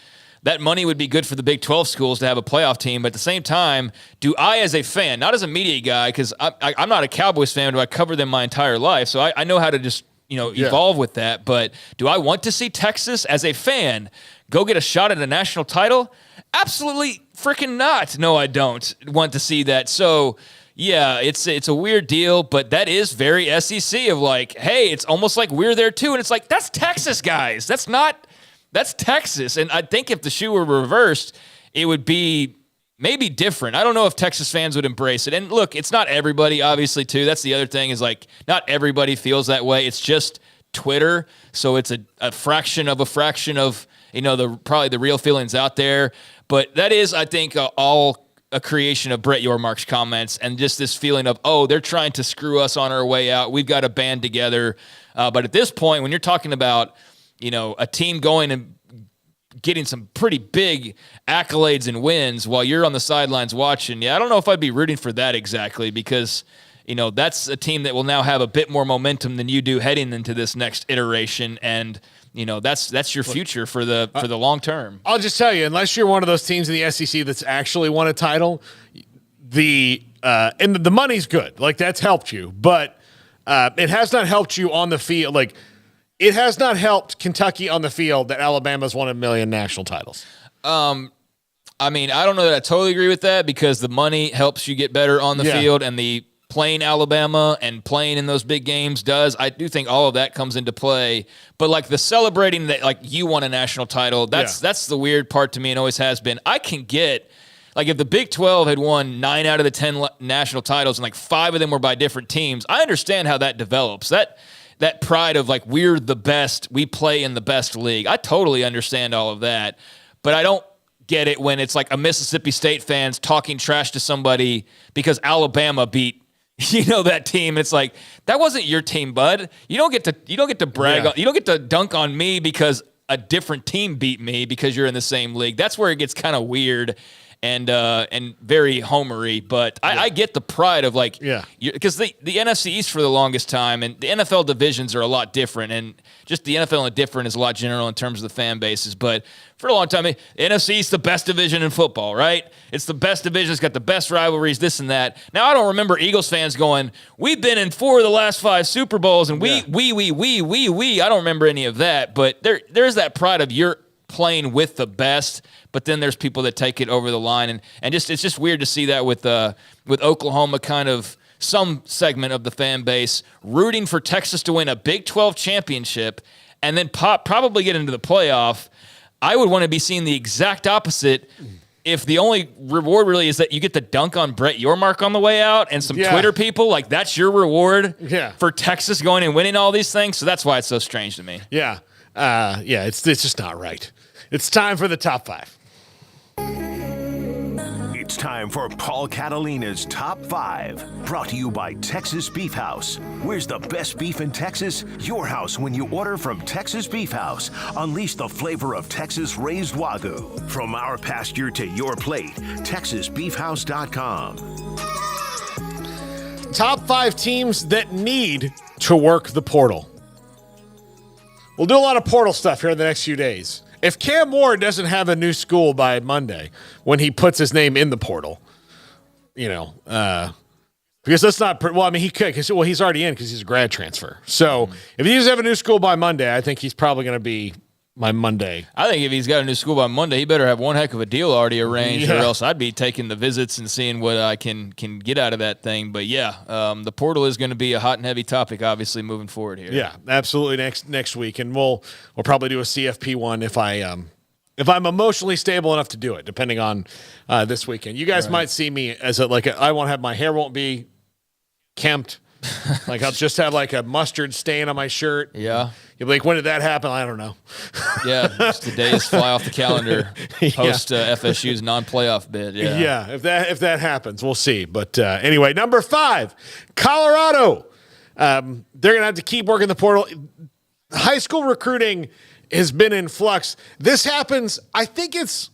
that money would be good for the Big 12 schools to have a playoff team. But at the same time, do I as a fan, not as a media guy, because I'm not a Cowboys fan, but I covered them my entire life. So I know how to just, evolve with that. But do I want to see Texas as a fan go get a shot at a national title? Absolutely freaking not. No, I don't want to see that. So, yeah, it's a weird deal, but that is very SEC of like, hey, it's almost like we're there too. And it's like, that's Texas, guys. That's Texas. And I think if the shoe were reversed, it would be maybe different. I don't know if Texas fans would embrace it. And look, it's not everybody, obviously, too. That's the other thing is like, not everybody feels that way. It's just Twitter. So it's a fraction of probably the real feelings out there. But that is, I think, all a creation of Brett Yormark's comments and just this feeling of, oh, they're trying to screw us on our way out. We've got to band together. But at this point, when you're talking about, a team going and getting some pretty big accolades and wins while you're on the sidelines watching, I don't know if I'd be rooting for that exactly, because that's a team that will now have a bit more momentum than you do heading into this next iteration, and that's your future for the long term. I'll just tell you, unless you're one of those teams in the SEC that's actually won a title, and the money's good, like that's helped you, but it has not helped you on the field. Like, it has not helped Kentucky on the field that Alabama's won 1 million national titles. I don't know that I totally agree with that, because the money helps you get better on the field, and the playing Alabama and playing in those big games does. I do think all of that comes into play. But like the celebrating that like you won a national title, that's the weird part to me and always has been. I can get, like, if the Big 12 had won 9 out of the 10 national titles and like 5 of them were by different teams, I understand how that develops. That pride of like, we're the best, we play in the best league. I totally understand all of that. But I don't get it when it's like a Mississippi State fans talking trash to somebody because Alabama beat that team. It's like, that wasn't your team, bud. You don't get to brag on, you don't get to dunk on me because a different team beat me because you're in the same league. That's where it gets kind of weird and very homery. But I get the pride of like, because the NFC East for the longest time, and the NFL divisions are a lot different, and just the NFL and different is a lot general in terms of the fan bases. But for a long time, the NFC East is the best division in football, right? It's the best division. It's got the best rivalries, this and that. Now, I don't remember Eagles fans going, we've been in 4 of the last 5 Super Bowls, and we. I don't remember any of that. But there's that pride of you're playing with the best, but then there's people that take it over the line. And just it's just weird to see that with Oklahoma, kind of some segment of the fan base rooting for Texas to win a Big 12 championship and then probably get into the playoff. I would want to be seeing the exact opposite if the only reward really is that you get to dunk on Brett Yormark on the way out and some Twitter people. Like, that's your reward for Texas going and winning all these things. So that's why it's so strange to me. It's just not right. It's time for the top 5. It's time for Paul Catalina's Top 5, brought to you by Texas Beef House. Where's the best beef in Texas? Your house when you order from Texas Beef House. Unleash the flavor of Texas-raised Wagyu. From our pasture to your plate, TexasBeefHouse.com. Top 5 teams that need to work the portal. We'll do a lot of portal stuff here in the next few days. If Cam Ward doesn't have a new school by Monday when he puts his name in the portal, because that's not – well, I mean, he could because he's already in because he's a grad transfer. So if he doesn't have a new school by Monday, I think he's probably going to be my Monday. I think if he's got a new school by Monday, he better have one heck of a deal already arranged, or else I'd be taking the visits and seeing what I can get out of that thing. But the portal is going to be a hot and heavy topic, obviously, moving forward here. Yeah, absolutely. Next week, and we'll probably do a CFP one if I'm emotionally stable enough to do it, depending on this weekend. You guys might see me as I won't have my hair won't be kempt. Like, I'll just have like a mustard stain on my shirt. Yeah. You'll be like, when did that happen? I don't know. Just the days fly off the calendar post FSU's non-playoff bid. Yeah. If that happens, we'll see. But anyway, number 5, Colorado. They're going to have to keep working the portal. High school recruiting has been in flux. This happens. I think it's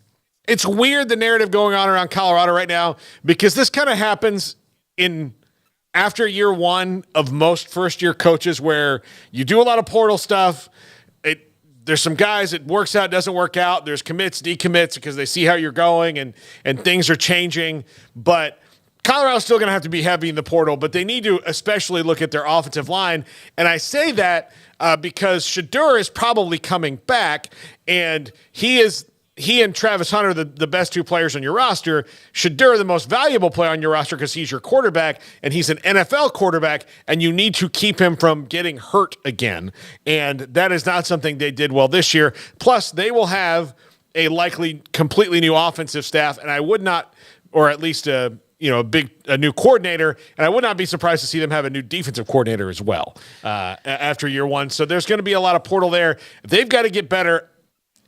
weird, the narrative going on around Colorado right now, because this kind of happens after year 1 of most first-year coaches, where you do a lot of portal stuff. There's some guys, it works out, doesn't work out. There's commits, decommits, because they see how you're going and things are changing. But Colorado's still going to have to be heavy in the portal, but they need to especially look at their offensive line. And I say that because Shedeur is probably coming back, and he and Travis Hunter, the best 2 players on your roster. Shedeur, the most valuable player on your roster because he's your quarterback, and he's an NFL quarterback, and you need to keep him from getting hurt again. And that is not something they did well this year. Plus, they will have a likely completely new offensive staff, and I would not, or at least a new coordinator, and I would not be surprised to see them have a new defensive coordinator as well after year 1. So there's going to be a lot of portal there. They've got to get better.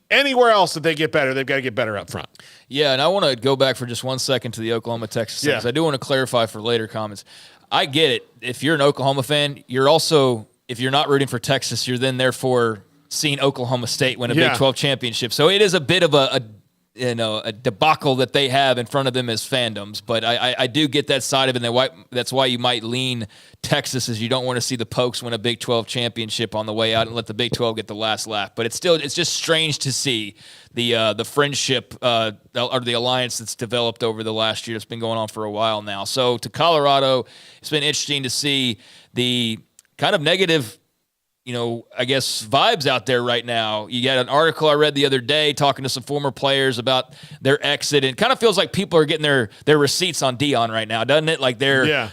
anywhere else that they get better, they've got to get better up front. Yeah, and I want to go back for just 1 second to the Oklahoma-Texas thing, 'cause I do want to clarify for later comments. I get it. If you're an Oklahoma fan, you're also, if you're not rooting for Texas, you're then therefore seeing Oklahoma State win a Big 12 championship. So it is a bit of a debacle that they have in front of them as fandoms. But I do get that side of it, and that's why you might lean Texas, is you don't want to see the Pokes win a Big 12 championship on the way out and let the Big 12 get the last laugh. But it's just strange to see the friendship or the alliance that's developed over the last year. It's been going on for a while now. So to Colorado, it's been interesting to see the kind of negative, I guess, vibes out there right now. You got an article I read the other day talking to some former players about their exit, and it kind of feels like people are getting their receipts on Deion right now, doesn't it? Like they're,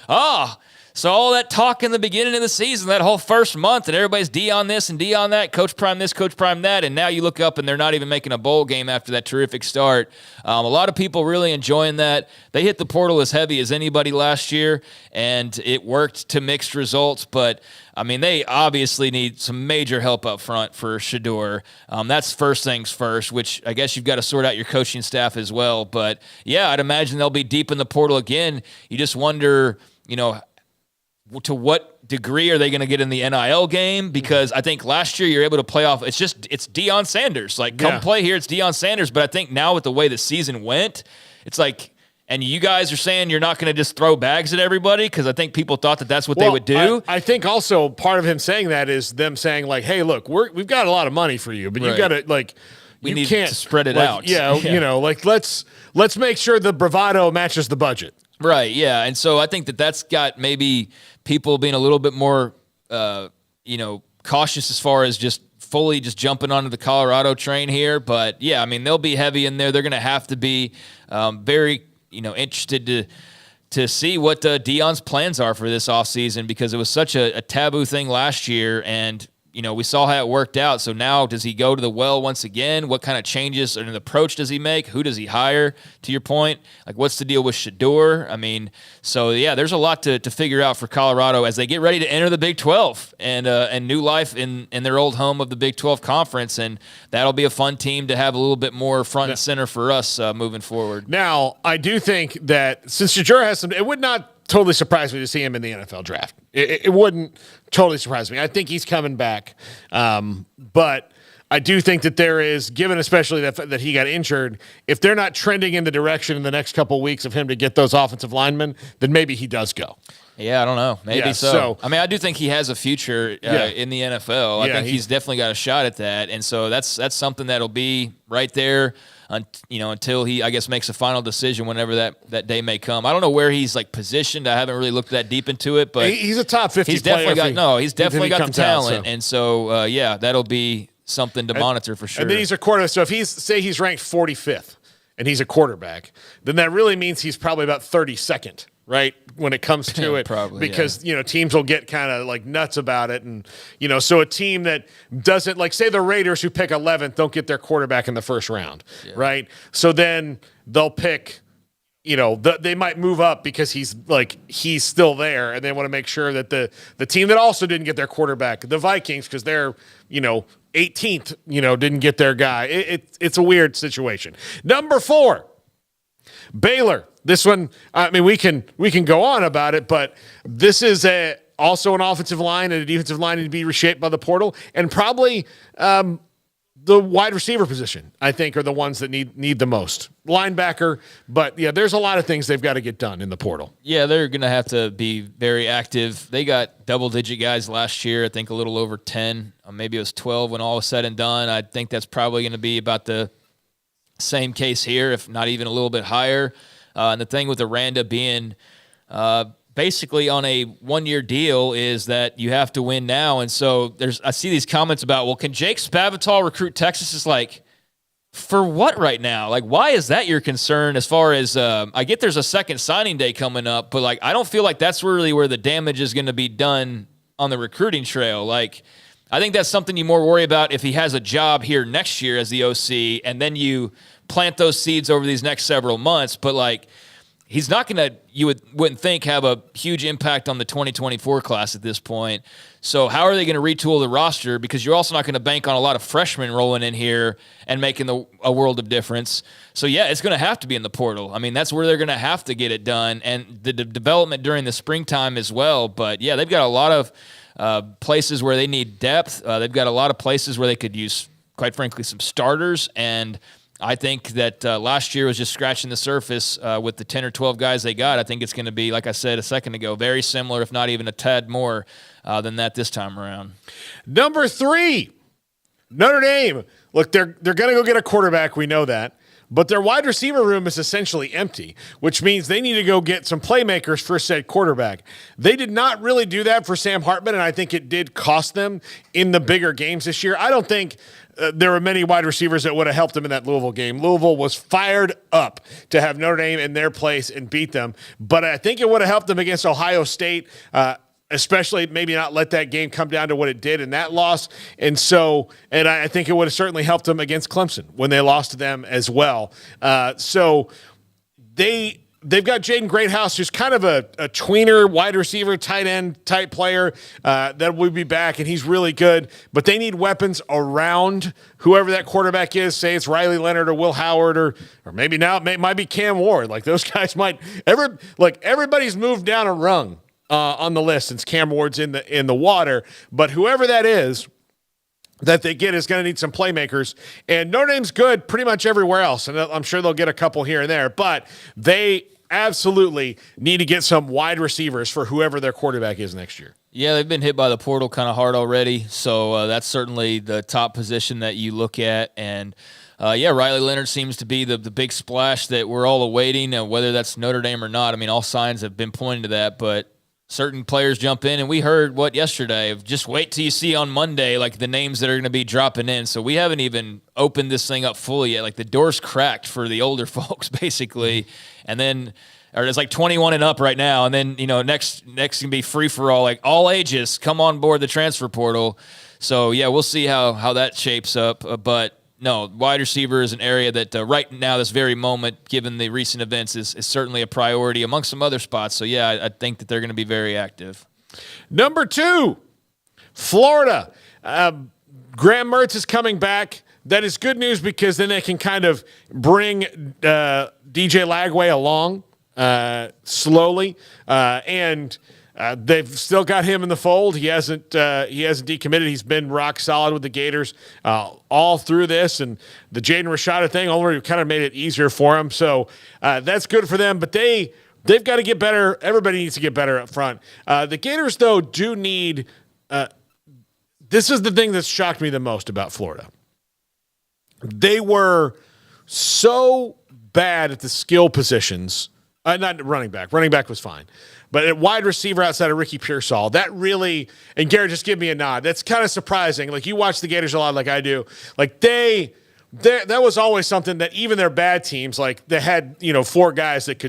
so all that talk in the beginning of the season, that whole first month, and everybody's Deion this and Deion that, Coach Prime this, Coach Prime that, and now you look up and they're not even making a bowl game after that terrific start. A lot of people really enjoying that. They hit the portal as heavy as anybody last year, and it worked to mixed results, but I mean, they obviously need some major help up front for Shedeur. That's first things first, which I guess you've got to sort out your coaching staff as well. But, yeah, I'd imagine they'll be deep in the portal again. You just wonder, to what degree are they going to get in the NIL game? Because I think last year you're able to play off. It's Deion Sanders. Like, come play here. It's Deion Sanders. But I think now with the way the season went, it's like, and you guys are saying you're not going to just throw bags at everybody, because I think people thought that that's what they would do. I think also part of him saying that is them saying, like, hey, look, we've got a lot of money for you, but you got to, like, we need to spread it out. Yeah, like, let's make sure the bravado matches the budget. Right, yeah. And so I think that's got maybe people being a little bit more, cautious as far as just fully just jumping onto the Colorado train here. But, yeah, I mean, they'll be heavy in there. They're going to have to be very, interested to see what Deion's plans are for this offseason, because it was such a taboo thing last year, and we saw how it worked out. So now, does he go to the well once again? What kind of changes and approach does he make? Who does he hire? To your point, like, what's the deal with Shedeur? I mean, so yeah, there's a lot to figure out for Colorado as they get ready to enter the Big 12 and new life in their old home of the Big 12 Conference, and that'll be a fun team to have a little bit more front and center for us moving forward. Now, I do think that since Shedeur has it would not totally surprise me to see him in the NFL draft. It wouldn't totally surprise me. I think he's coming back. But I do think that there is, given especially that he got injured, if they're not trending in the direction in the next couple of weeks of him to get those offensive linemen, then maybe he does go. Yeah, I don't know. Maybe so. I mean, I do think he has a future in the NFL. I think he's definitely got a shot at that. And so that's something that'll be right there until he, I guess, makes a final decision whenever that day may come. I don't know where he's like positioned. I haven't really looked that deep into it, but he's a top 50 he's definitely player. He's definitely got the talent. Out, so. And so, that'll be something to monitor for sure. And then he's a quarterback. So if he's ranked 45th and he's a quarterback, then that really means he's probably about 32nd. Right, when it comes to it, probably, because teams will get kind of like nuts about it, and so a team that doesn't, like, say the Raiders, who pick 11th, don't get their quarterback in the first round, right? So then they'll pick, they might move up because he's still there, and they want to make sure that the team that also didn't get their quarterback, the Vikings, because they're 18th, didn't get their guy. It's a weird situation. Number 4, Baylor. This one, I mean, we can go on about it, but this is also an offensive line and a defensive line to be reshaped by the portal, and probably the wide receiver position, I think, are the ones that need the most. Linebacker, but yeah, there's a lot of things they've got to get done in the portal. Yeah, they're going to have to be very active. They got double-digit guys last year, I think a little over 10. Maybe it was 12 when all was said and done. I think that's probably going to be about the same case here, if not even a little bit higher. And the thing with Aranda being basically on a one-year deal is that you have to win now. And so I see these comments about, well, can Jake Spavital recruit Texas? It's like, for what right now? Like, why is that your concern as far as I get there's a second signing day coming up, but like I don't feel like that's really where the damage is going to be done on the recruiting trail. Like, I think that's something you more worry about if he has a job here next year as the OC, and then you plant those seeds over these next several months. But like, he's not going to, you wouldn't think, have a huge impact on the 2024 class at this point. So how are they going to retool the roster? Because you're also not going to bank on a lot of freshmen rolling in here and making a world of difference. So, yeah, it's going to have to be in the portal. I mean, that's where they're going to have to get it done, and the development during the springtime as well. But, yeah, they've got a lot of places where they need depth. They've got a lot of places where they could use, quite frankly, some starters. And I think that last year was just scratching the surface with the 10 or 12 guys they got. I think it's going to be, like I said a second ago, very similar, if not even a tad more than that this time around. Number 3, Notre Dame. Look, they're going to go get a quarterback. We know that. But their wide receiver room is essentially empty, which means they need to go get some playmakers for said quarterback. They did not really do that for Sam Hartman, and I think it did cost them in the bigger games this year. I don't think there were many wide receivers that would have helped them in that Louisville game. Louisville was fired up to have Notre Dame in their place and beat them, but I think it would have helped them against Ohio State, especially maybe not let that game come down to what it did in that loss. And I think it would have certainly helped them against Clemson when they lost to them as well. So they've got Jaden Greathouse, who's kind of a tweener wide receiver, tight end type player that will be back, and he's really good. But they need weapons around whoever that quarterback is. Say it's Riley Leonard or Will Howard or maybe now it might be Cam Ward. Like those guys might everybody's moved down a rung on the list since Cam Ward's in the water. But whoever that is that they get is going to need some playmakers. And Notre Dame's good pretty much everywhere else, and I'm sure they'll get a couple here and there. But they absolutely need to get some wide receivers for whoever their quarterback is next year. Yeah, they've been hit by the portal kind of hard already. So that's certainly the top position that you look at. And Riley Leonard seems to be the big splash that we're all awaiting, whether that's Notre Dame or not. I mean, all signs have been pointing to that, but certain players jump in, and we heard yesterday, just wait till you see on Monday, like the names that are going to be dropping in. So we haven't even opened this thing up fully yet. Like the door's cracked for the older folks basically. And then, or it's like 21 and up right now. And then, next can be free for all, like all ages come on board the transfer portal. So yeah, we'll see how that shapes up. But no, wide receiver is an area that right now, this very moment, given the recent events, is certainly a priority among some other spots. So, yeah, I think that they're going to be very active. Number 2, Florida. Graham Mertz is coming back. That is good news because then they can kind of bring DJ Lagway along slowly. They've still got him in the fold. He hasn't decommitted. He's been rock solid with the Gators all through this, and the Jaden Rashada thing already kind of made it easier for him. So that's good for them. But they've got to get better. Everybody needs to get better up front. The Gators, though, do need. This is the thing that's shocked me the most about Florida. They were so bad at the skill positions. Not running back. Running back was fine. But at wide receiver outside of Ricky Pearsall, that really, and Garrett, just give me a nod. That's kind of surprising. Like, you watch the Gators a lot like I do. Like, that was always something that even their bad teams, like, they had, 4 guys that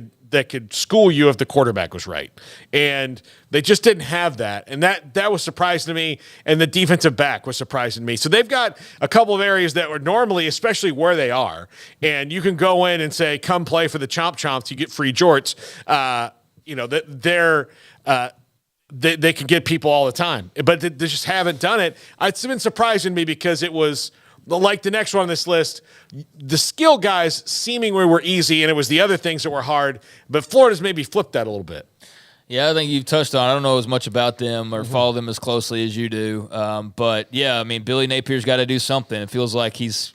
could school you if the quarterback was right. And they just didn't have that. And that was surprising to me. And the defensive back was surprising to me. So they've got a couple of areas that were normally, especially where they are, and you can go in and say, come play for the Chomp Chomps, you get free jorts. They can get people all the time. But they just haven't done it. It's been surprising to me because it was – like the next one on this list, the skill guys seemingly were easy, and it was the other things that were hard. But Florida's maybe flipped that a little bit. Yeah, I think you've touched on. I don't know as much about them or follow them as closely as you do. But yeah, I mean, Billy Napier's got to do something. It feels like he's,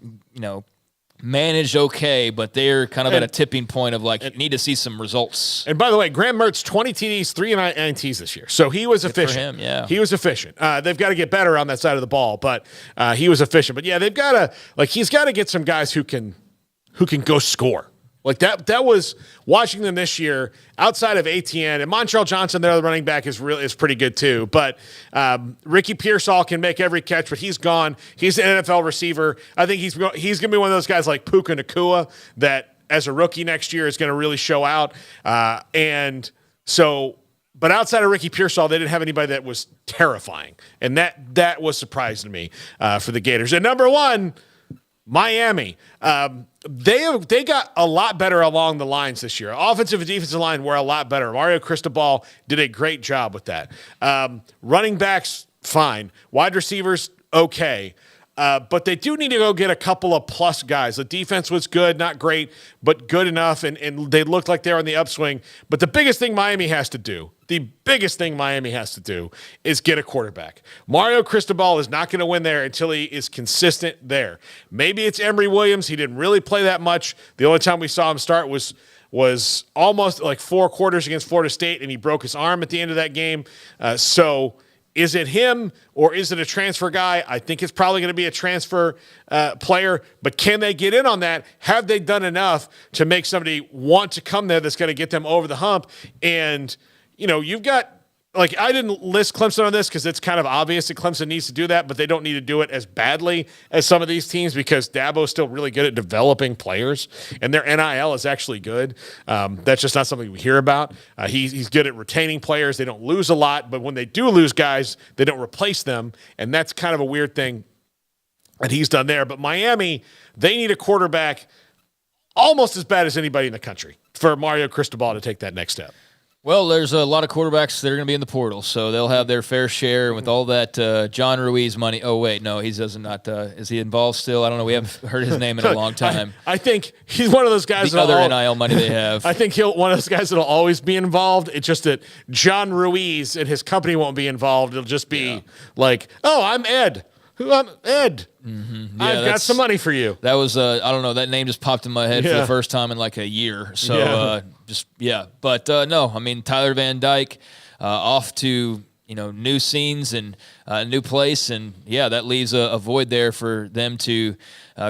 managed okay, but they're kind of at a tipping point of need to see some results. And by the way, Graham Mertz, 20 TDs, 3 INTs this year. So he was efficient. For him, yeah. He was efficient. They've got to get better on that side of the ball, but he was efficient. But yeah, they've got to, he's got to get some guys who can go score. Like that was watching them this year outside of ATN and Montrell Johnson, their running back is pretty good too. But Ricky Pearsall can make every catch, but he's gone. He's an NFL receiver. I think he's going to be one of those guys like Puka Nacua that as a rookie next year is going to really show out. But outside of Ricky Pearsall, they didn't have anybody that was terrifying, and that was surprising to me for the Gators. And number 1, Miami. they got a lot better along the lines this year. Offensive and defensive line were a lot better. Mario Cristobal did a great job with that. Running backs, fine. Wide receivers, okay. But they do need to go get a couple of plus guys. The defense was good, not great, but good enough, and they looked like they were on the upswing. But the biggest thing Miami has to do is get a quarterback. Mario Cristobal is not going to win there until he is consistent there. Maybe it's Emory Williams. He didn't really play that much. The only time we saw him start was almost like 4 quarters against Florida State, and he broke his arm at the end of that game. So is it him or is it a transfer guy? I think it's probably going to be a transfer player, but can they get in on that? Have they done enough to make somebody want to come there that's going to get them over the hump? And, you've got, like, I didn't list Clemson on this because it's kind of obvious that Clemson needs to do that, but they don't need to do it as badly as some of these teams because Dabo's still really good at developing players, and their NIL is actually good. That's just not something we hear about. He's good at retaining players. They don't lose a lot, but when they do lose guys, they don't replace them, and that's kind of a weird thing that he's done there. But Miami, they need a quarterback almost as bad as anybody in the country for Mario Cristobal to take that next step. Well, there's a lot of quarterbacks that are going to be in the portal, so they'll have their fair share with all that John Ruiz money. Oh, wait, no, he doesn't. Is he involved still? I don't know. We haven't heard his name in a long time. I think he's one of those guys. The other NIL money they have. I think one of those guys that'll always be involved. It's just that John Ruiz and his company won't be involved. It'll just be like, oh, I'm Ed. I'm Ed. Mm-hmm. Yeah, I've got some money for you. That was, I don't know, that name just popped in my head for the first time in like a year. So, But, no, I mean, Tyler Van Dyke off to, new scenes and a new place. And, that leaves a void there for them to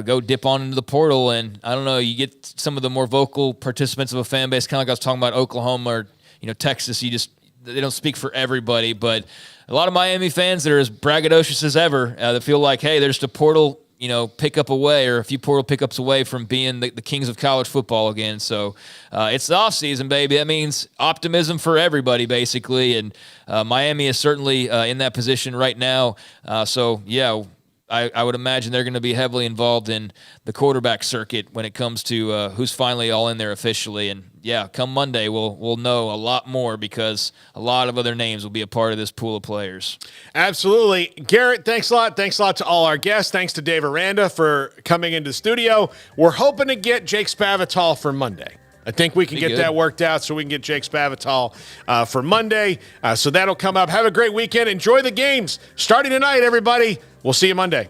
go dip on into the portal. And, I don't know, you get some of the more vocal participants of a fan base, kind of like I was talking about Oklahoma or, Texas. They don't speak for everybody, but a lot of Miami fans that are as braggadocious as ever that feel like, hey, there's just a portal, pickup away or a few portal pickups away from being the kings of college football again. So it's the offseason, baby. That means optimism for everybody, basically. And Miami is certainly in that position right now. I would imagine they're going to be heavily involved in the quarterback circuit when it comes to who's finally all in there officially. And, come Monday, we'll know a lot more because a lot of other names will be a part of this pool of players. Absolutely. Garrett, thanks a lot. Thanks a lot to all our guests. Thanks to Dave Aranda for coming into the studio. We're hoping to get Jake Spavital for Monday. I think we can get that worked out so we can get Jake Spavital for Monday. So that'll come up. Have a great weekend. Enjoy the games starting tonight, everybody. We'll see you Monday.